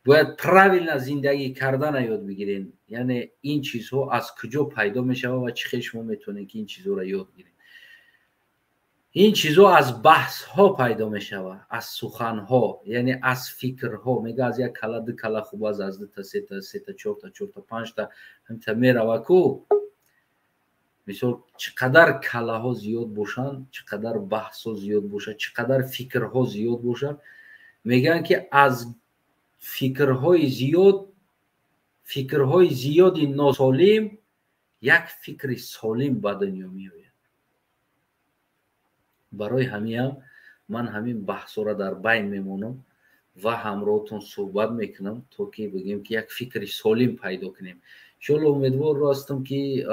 باید پراویل زندگی کردن یاد بگیرین. یعنی این چیزها از کجا پیدا میشه و چه شما میتونین که این چیزها را یاد بگیرین؟ این چیزها از بحث ها پیدا میشه، از سخن ها، یعنی از فکر ها. میگه از یک کلا دو کلا خوب از دو تا سه تا چهار تا 5 تا همینطور میره کو. مثال چقدر کلاها زیاد باشن، چقدر بحث ها زیاد باشه، چقدر فکرها زیاد باشن، میگن که از فکرهای زیاد ناسالم یک فکر سالم به دنیا میآید. برای همین من همین بحث را در بین میمونم و همراهتون صحبت میکنم تا که بگیم که یک فکر سالم پیدا کنیم. انشالله امیدوار هستم که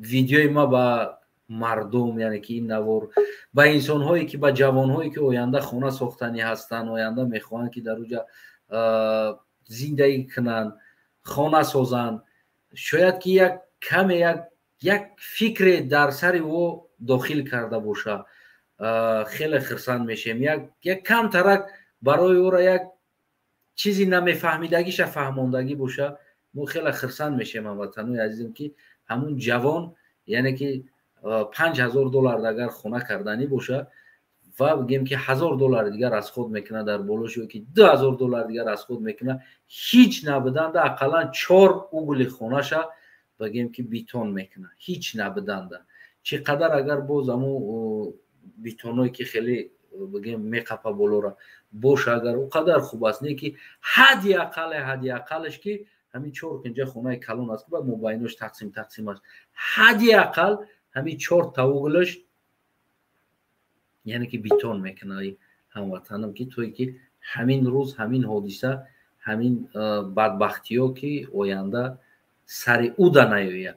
ویدیوی ما با مردم، یعنی که این نوار با انسان هایی که با جوان هایی که آینده خانه ساختنی هستن، آینده میخوان که در اونجا زندگی کنن، خانه سازن، شاید که یک کم یک فکر در سر او داخل کرده باشه، خیلی خرسند میشیم. یک کم ترک برای او را یک چیزی نمیفهمیدگیش فهماندگی باشه، ما خیلی خرسند میشیم. هموطنان عزیزم که همون جوان یعنی که $5000 اگر خونه کردنی باشه و بگیم که $1000 دیگر از خود میکنه در بالوش، و که $2000 دیگر از خود میکنه، هیچ نبودنده اقلا 4 اوگل خونه‌ش بگیم که بیتون میکنه، هیچ نبودنده. چقدر اگر باز همون بیتونایی که خیلی بگیم میقپه بالا را باشه، اگر اونقدر خوب است، نه که حدی اقلش که همین 4 کنجه خونه کلون است که بعد مباینش تقسیم است، حدی اقل همین 4 تا اوگلش یعنی که بیتون میکنه. هموطنم که توی که همین روز همین حادثه، همین بدبختی ها که آینده سر او دا نیاید،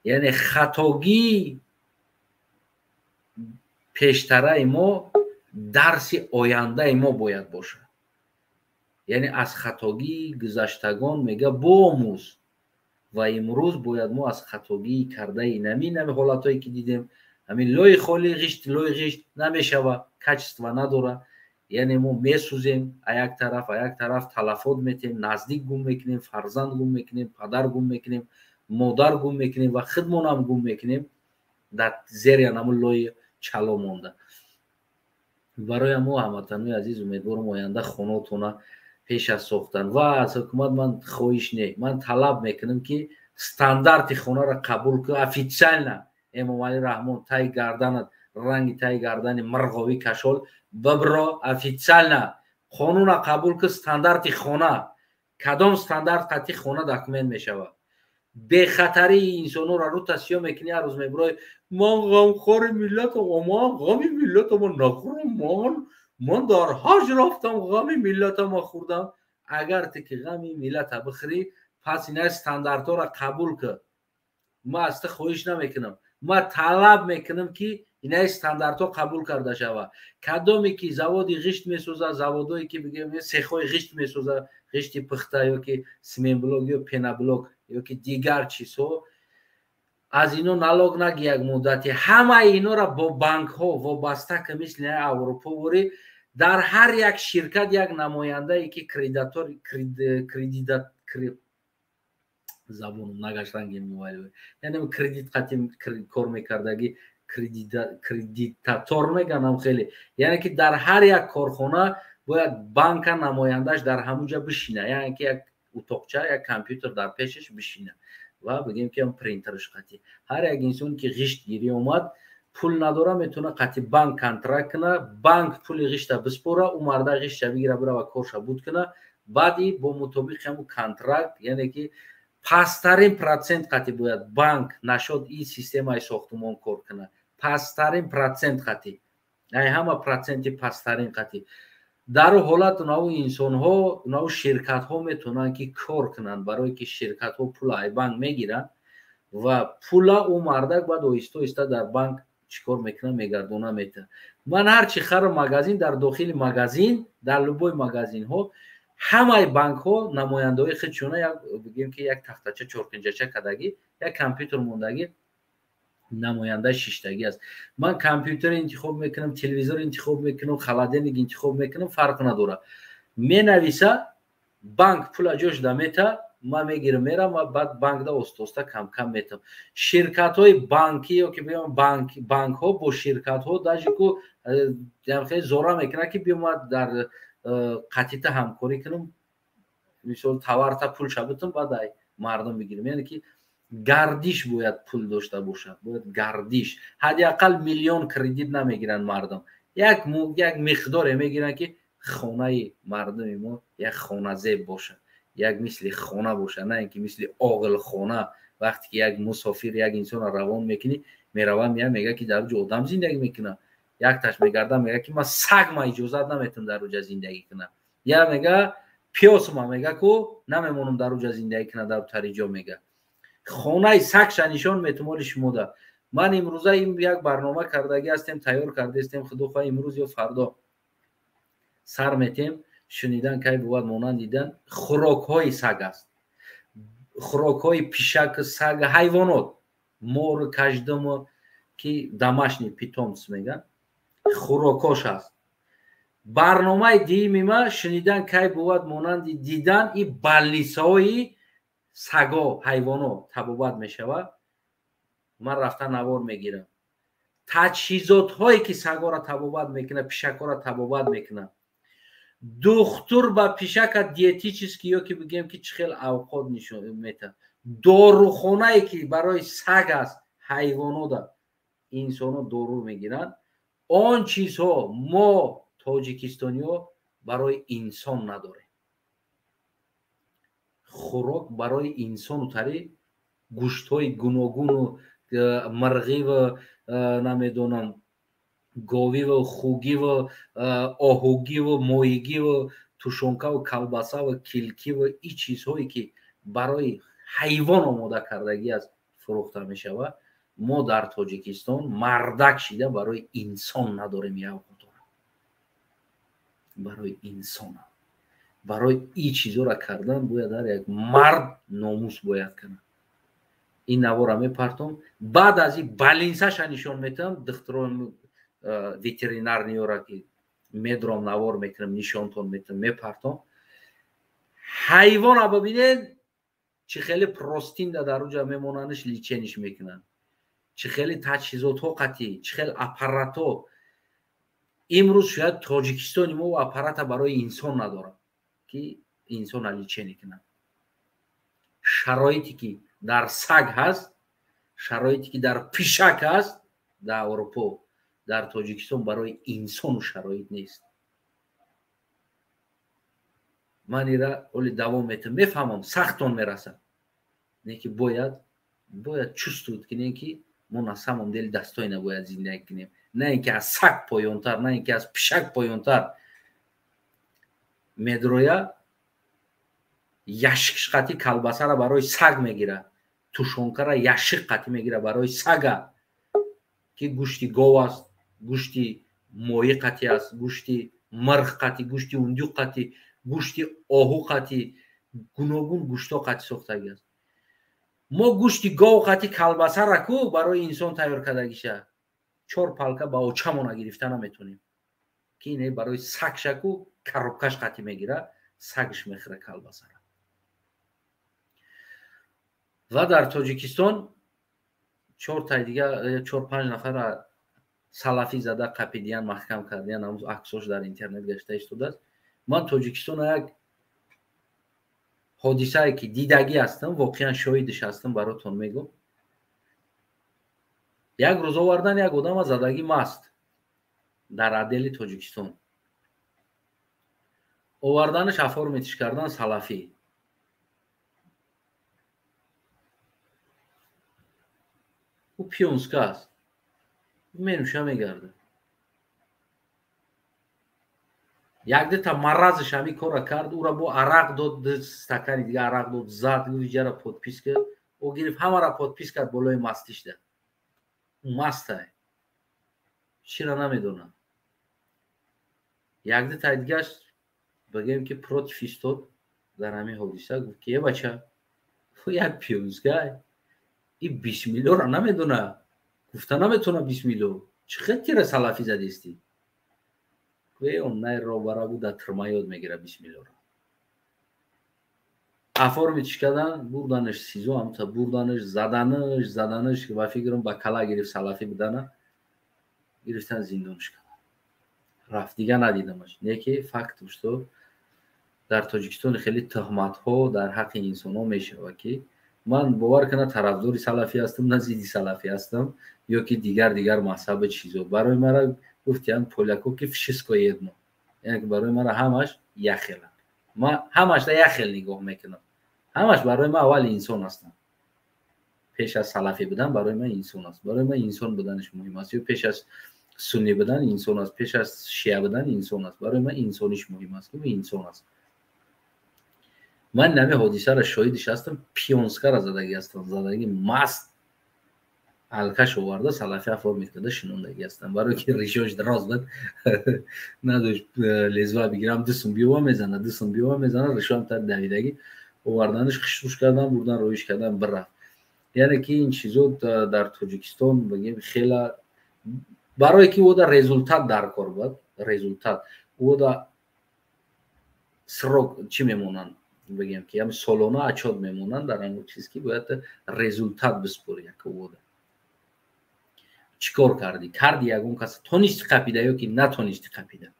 یعنی خطاگی پیشتره ما درس آینده ما باید باشه. یعنی از خطاگی گذشتگان میگه باموز، و امروز باید ما از خطاگی کرده اینمی حالتایی که دیدیم، همین لوی خالی غشت نمیشوه، کچست و نداره. یعنی ما میسوزیم یک طرف تلفات میتیم، نزدیک گم میکنیم، فرزند گم میکنیم، پدر گم میکنیم، مادر گم میکنیم و خودمون هم گم میکنیم در زیر همون لوی چلا مونده. برای ما هموطنان عزیز امیدوارم آینده خونه‌تون پیش از ساختن و از حکومت من خواهش نه، من طلب میکنم که استاندارد خونه را قبول کنه. افیشال نه، امام علی رحمان تای گردن رنگ تای گردن مرغاوی کشال ببرا، افیشال نه، قانون را قبول که استاندارد خونه کدام استاندارد قطعی خونه داکمنت میشود. به خطری انسانو را رو تصفیه میکنی، هر روز میبرای من غمخوار ملت و ما غم ملت ما نخورم، من در حج رفتم غم ملت ما خوردم. اگر تی که غم ملت بخری پس این استانداردها را قبول که ما است خواهش نمیکنم، ما طلب میکنم که این استانداردها قبول کرده شود. کدامی که زوادی غشت میسوزه، زوادایی که بگیم سیخای غشت میسوزه، غشت پخته یا که سیمن بلوک یا پنا بلوک یا که دیگر چیزها، از اینو نلاگ نگی یک مدتی همه اینا را با بانک ها وابسته که مثل اروپا وری در هر یک شرکت یک نماینده ای که کردیت زبون نگشت رنگی موبایل، یعنی کردیت قطعی کار میکردگی کردیتاتور میگنم خیلی، یعنی که در هر یک کارخانه باید بانک نمایندهش در همونجا بشینه، یعنی که یک اتاقچه یک کامپیوتر در پیشش بشینه و بگیم که هم پرینترش قطعی. هر یک انسان که غشت گیری اومد پول نداره میتونه قطعی بانک کانترکت کنه، بانک پول غشت بسپوره، او مرده غشت بگیره بره و کارش بود کنه، بعدی با مطابق همون کانترکت یعنی که پسترین پرسنت قطعی باید بانک نشد این سیستم های ساختمان کار کنه، پسترین پرسنت قطعی، یعنی همه پرسنتی پسترین قطعی. در حالت نو انسان ها نو شرکت ها میتونن که کار کنن، برای که شرکت ها پول ای بانک میگیرن و پول او مردک بعد آهسته در بانک چیکار میکنه میگردونه میته. من هر چی خر مغازین در داخل مغازین در لبوی مغازین ها همه بانک ها نماینده های خودشونه یک بگیم که یک تختچه چورکنجچه کدگی یک کامپیوتر موندگی نماینده ششتگی است. من کامپیوتر انتخاب میکنم، تلویزیون انتخاب میکنم، خلادنگ انتخاب میکنم، فرق نداره. می نویسه بانک پول جوش دمیته، ما میگیرم میرم و بعد بانک دا استوسته کم کم میتم. شرکت های بانکی یا که بیام بانک ها با شرکت ها داشتی که خیلی زورا میکنه که بیام در قطعیت همکاری کنم، مثلا توارتا پول شبتم بعد مردم بگیرم. یعنی که گردش باید پول داشته باشه، باید گردش. حداقل میلیون کردیت نمیگیرن مردم، یک مقدار میگیرن که خانه مردم ما یک خانه زیب باشه، یک مثل خانه باشه، نه اینکه مثل عاقل خانه. وقتی که یک مسافر یک انسان روان میکنی میروه میگه که در اونجا آدم زندگی میکنه، یک تاش میگرده میگه که من سگ ما اجازه نمیتونم در اونجا زندگی کنم، یا میگه پیاس ما میگه که نمیمونم در اونجا زندگی کنم، در تریجا میگه خانه سگش نشان میتمال شما ده. من امروزه این یک برنامه کردگی هستیم، تیار کرده هستیم، خدا خواه امروز یا فردا سر میتیم شنیدن که بود مانند دیدن خوراک های سگ است. хӯрокҳои пишак, саг, ҳайвонот, мор, каждому ки домашний питомц меган, хӯрокҳош аст. барномаи дуюми ма шунидан кай бувад монанди дидан и балнисаҳои саго, ҳайвоно табобат мешавад. ман рафта навор мегирам. таҷҳизотҳое ки сагоро табобат мекунад, пишакҳоро табобат мекунад. духтур ба пишака диетически ё ки бигем ки чӣ хел авқот нишон мета. дорухонае ки барои саг аст, ҳайвонот аст, инсонот дору мегиранд. он чизҳо мо тоҷикистониҳо барои инсон надорем. хӯрок барои инсону тари гӯштҳои гуногуну марғиву намедонам говиву хугиву оҳугиву моҳигиву тушонкаву калбасаву килкиву ин чизҳое ки барои ҳайвон омода кардагӣ аст фурӯхта мешавад. мо дар тоҷикистон мардак шида барои инсон надорем. барои инсон, барои ин чизҳоро кардан бояд ҳар як мард номус бояд кунад. ин навора мепартом. баъд аз ин балинсаша нишон метавам. духтурони ветеринарниёра ки медром навор мекунам, нишонтон метавам, мепартом. ҳайвона бибинед чӣ хеле простинда дар уҷа мемонаниш личениш мекунанд, чӣ хеле таҷҳизотҳо қатӣ, чӣ хел аппаратҳо. имрӯз шояд тоҷикистони мо аппарата барои инсон надорад ки инсона личени кунад. шароите ки дар саг ҳаст, шароите ки дар пишак ҳаст дар аврупо, дар тоҷикистон барои инсону шароит нест. ман ира оли давом метавам, мефаҳмам сахтон мерасад, неки бояд чувствуд кинем ки мо на самом деле достойно бояд зиндагӣ кунем, на ин ки аз саг поёнтар, на ин ки аз пишак поёнтар. медроя яшик қати калбасара барои саг мегира, тушонкара яшик қати мегира барои сага ки гӯшти гов аст, гӯшти моҳӣ қати аст, гӯшти мирғ қати, гӯшти ундюқ қати, гӯшти оҳу қати, гуногун гӯштҳо қати сохтагӣ аст. мо гӯшти гов қати калбасара ку барои инсон тайёр кардагиша 4 палка ба очамона гирифта наметонем ки ине барои сагша ку коробкаш қати мегира, сагш мехӯра калбасара. ва дар тоҷикистон 4-5 нафара салафӣ зада қапидиян, маҳкам кардиян, ҳамун аксош дар интернет гашта истодааст. ман тоҷикистона як ҳодисае ки дидагӣ ҳастам, воқеан шоҳидиш ҳастам, баротон мегӯм. як рӯз овардан як одама задагӣ маст дар адели тоҷикистон. оварданаш оформитиш кардан салафӣ. ӯ пионска аст, менӯша мегардад. якдета маразш ҳамин кора кард, ӯра бо арақ дод, стакани дига арақ дод, зад, гуҷара подпис кард, ӯ гирифт ҳамара подпис кард болои мастишда. ӯ мастае, чира намедонад. якдета дигаш бигем ки против истод дар ҳамин ҳодиса, гуфт ки бача ӯ як пионскае, ин бисмиллоро намедонад, гуфта наметавонад бисмилло, чӣ хел тира салафӣ задистӣ? он най робара буда тирма ёд мегира бисмиллоро. оформитиш кардан, бурданаш сизо, ҳамта бурданаш, заданаш ки ба фикрам ба кала гирифт салафӣ будана, гирифтан зиндониш кардан. рафт, дига надидамаш. неки факт што дар тоҷикистони хеле тӯҳматҳо дар ҳаққи инсонҳо мешавад ки ман бовар кунад тарафдори салафӣ ҳастам, на зидди салафӣ ҳастам, ё ки дигар мазҳаби чизо. барои мара гуфтиян поляко ки вшиско едно, яъне ки барои мара ҳамаш як хела. ман ҳамашро як хел нигоҳ мекунам. ҳамаш барои ман аввал инсон ҳастанд. пеш аз салафӣ будан барои ман инсон аст. барои ман инсон буданаш муҳим аст. ё пеш аз суннӣ будан инсон аст, пеш аз шиа будан инсон аст. барои ман инсониш муҳим аст ки инсон аст. ман нами ҳодисаро шоҳидиш ҳастам. пионскара задагӣ ҳастам, задагӣ маст алкаш оварда салафӣ оформит карда шинондагӣ ҳастам. барои ки ришош дароз буд, надошт лезва бигирам, дусум биёва мезана, ришоам тар давидагӣ. آوردنش خشخوش کردن بردن رویش کردن بره. یعنی که این چیزا در تاجیکستان بگیم خیلی برای که او در رزولتات در کار بود، رزولتات او در سروک چی میمونن بگیم که همین سالانه اچاد میمونن در این چیز که باید رزولتات بسپوری که او در چیکار کردی یگون کس تونیستی قپیده یا که نتونیستی قپیده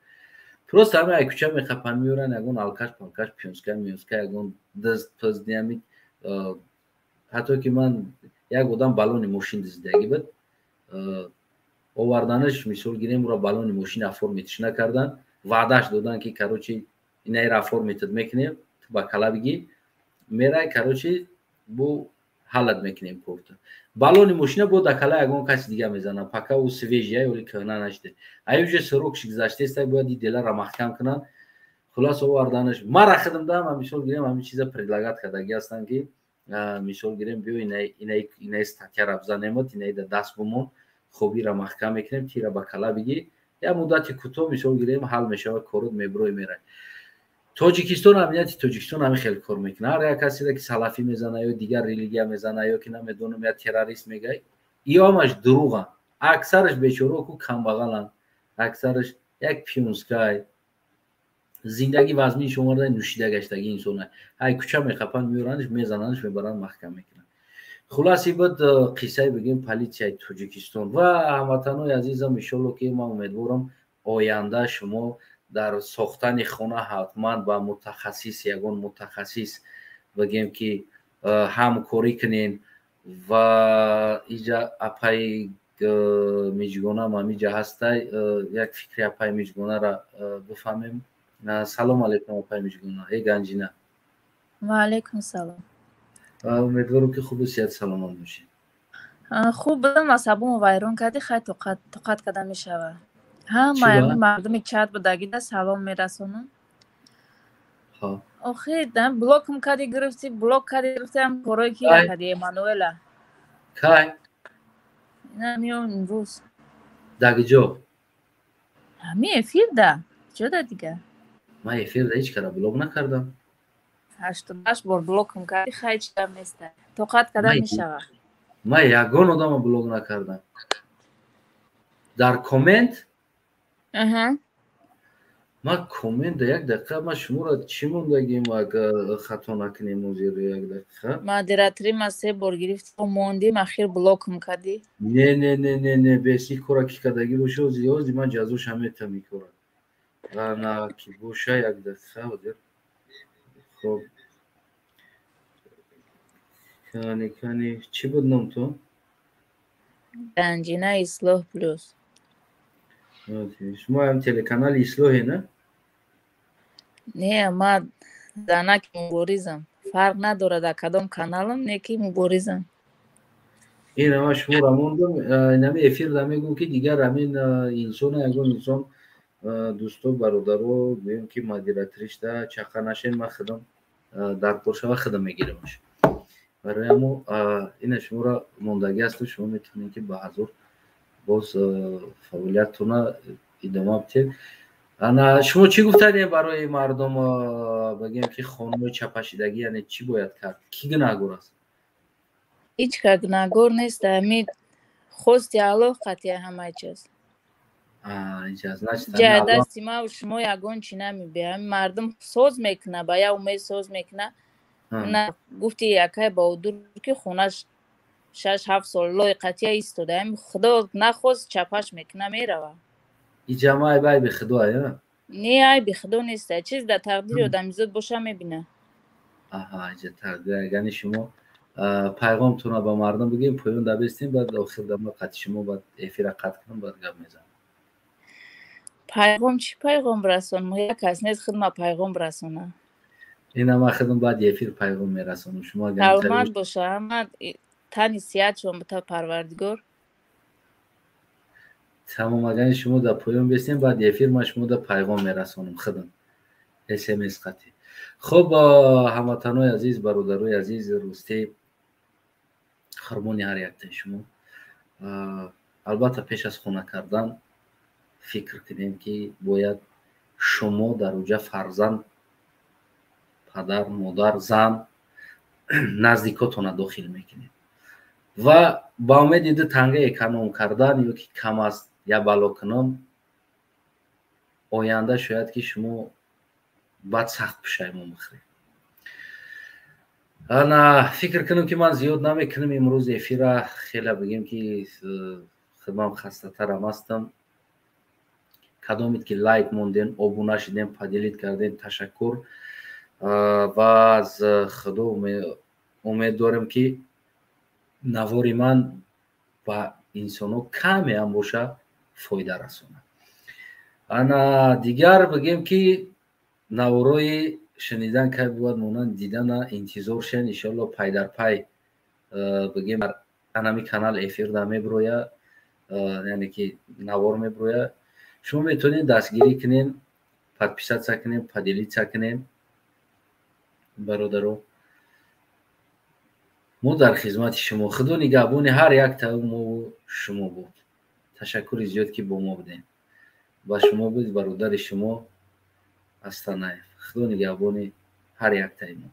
پروست همه ای کوچه میخپن میورن یگون الکش پالکش پیونسکه میونسکه یگون دست پز دیمید حتی که من یک آدم بالون ماشین دیدگی بود آوردنش مثال گیریم را بالون ماشین فرمتش نکردن وعدهش دادن که کروچی اینای را فرمتد میکنیم با کلابگی میره کروچی بو حالت میکنیم کورت بالون ماشین بود دکلا یگون کسی دیگه میزنن پکا او سویجیه ولی کهنه نشده ایوجه سروکش گذاشته است باید دل را محکم کنن خلاص آوردنش ما را خدم دادم هم مثال گیریم همین چیزا پردلاگات کردگی هستن که مثال گیریم بیو اینای استکر ابزنیمت اینای دست بمون خوبی را محکم میکنیم تیرا با کلا بگی یا مدت کوتاه مثال گیریم حل میشه کارود میبروی میره تاجیکستان امنیتی تاجیکستان همین خیلی کار میکنه هر یک کسی که سلفی میزنه یا دیگر ریلیگیا میزنه یا که نمیدونم یا تروریست میگه ایامش دروغن اکثرش بیچاره کو کم بغلن اکثرش یک پیونسکای زندگی وزمی شما را نوشیده گشتگی انسانه های کوچه میخپن میورنش میزننش میبرن محکم میکنن خلاصی بود قصه بگیم پلیسیای تاجیکستان و هموطنای عزیزم ان شاءالله که من امیدوارم آینده شما در ساختن خانه حتما با متخصص یگان متخصص بگیم که همکاری کنین و اینجا اپای میجگونه ما میجا هسته یک فکری اپای میجگونه را بفهمیم سلام علیکم اپای میجگونه ای گنجینه و علیکم سلام امیدوارم که خوب صحت سلامت باشین خوب بودم عصبم ویران کردی خیلی توقت کردم میشوه همه مردم چت بودگی ده سلام میرسونم آخه دم بلوکم کردی گرفتی بلوک کردی گرفتی هم کارایی که را کردی ایمانویلا کای نمیون امروز داگی جو همین افیر ده جدا دیگه من افیر ده هیچ کاره بلوک نکردم 88 بار بلوکم کردی خیلی چیزم نیسته توقت کردم میشوه من یگان آدم بلوک نکردم در کامنت ما کامنت یک دقیقه ما شما را چی موندگیم اگر خطا نکنیم موزیر یک دقیقه مادراتری ما 3 بار گرفت و موندیم اخیر بلوکم کردی نه بیسی کورا کی کدگی باشه زیادی من جزوش همه تا میکنم نه کی باشه یک دقیقه بده خب کنی چی بود نام تو گنجینه اصلاح پلوس شما هم تلکانال اصلاحی نه نه ما زنک مبارزم فرق نداره در کدام کانالم نیکی مبارزم این همه شما را موندم نمی افیر را میگم که دیگر همین انسان اگر انسان دوستو برادرو بگیم که مدیراتریش ده چقدر نشین ما خدم در پرشوه خدم میگیرمش برای همو این شما را موندگی هست شما میتونید که با حضور باز فعالیتتون ادامه بدید شما چی گفتید برای مردم بگیم که خانم چپشیدگی یعنی چی باید کرد کی گناهگار است هیچ که گناهگار نیست همین خواستی الله قطعی همه چیز جای دستی ما و شما یگان چی نمیبه مردم سوز میکنه با یا امید سوز میکنه نه گفتی یکی با دور که خونش 6-7 سال لای قطعی ایستاده خدا نخواست چپش میکنه میروه این جمعه بای به خدا یا نه ای به خدا نیست چیز در تقدیر آدم زود باشه میبینه اینجا تقدیر یعنی شما پیغامتون رو با مردم بگیم پایون در بستیم بعد آخر دم قطع شما بعد افیر قطع کنم بعد گپ میزنم پیغام چی پیغام برسون ما یک کس نیست خود ما پیغام برسونه این هم خودم بعد افیر پیغام میرسونم شما سلامت باشه احمد تنی سیاد شما تا پروردگار تمام اگر شما در پایان بستیم بعد افیر ما شما در پیغام میرسونم خودم SMS قطعی خب هموطنای عزیز برادرای عزیز روستی خرمونی هر یک شما البته پیش از خونه کردن فکر کنیم که باید شما در اوجه فرزند پدر مادر زن наздикотона дохил мекунед ва ба умеди ду тангаи эконом кардан ё ки кам аст я бало кунам оянда шояд ки шумо баъд сахт пушаймон бихӯред. ана фикр кунам ки ман зиёд намекунам имрӯз эфира хеле бигем ки худам хастатарам ҳастам. кадомит ки лайк монден обуна шидем падилид кардем ташаккур ва аз худо умед дорем ки навори ман ба инсонҳо каме ҳам боша фоида расонад. ана дигар бигем ки наворои шунидан кай бувад монанд дидана интизор шен иншоалло пай дар пай бигем анами канал эфирда мебирояд яъне ки навор мебирояд. шумо метавонед дастгирӣ кунед подписатсия кунед поделитсия кунед. бародаро мо дар хизмати шумо. худо нигаҳбони ҳар яктаи мо шумо буд. ташаккури зиёд ки бо мо будем. ба шумо буд бародари шумо Астанаев. худо нигаҳбони ҳар яктаи мо.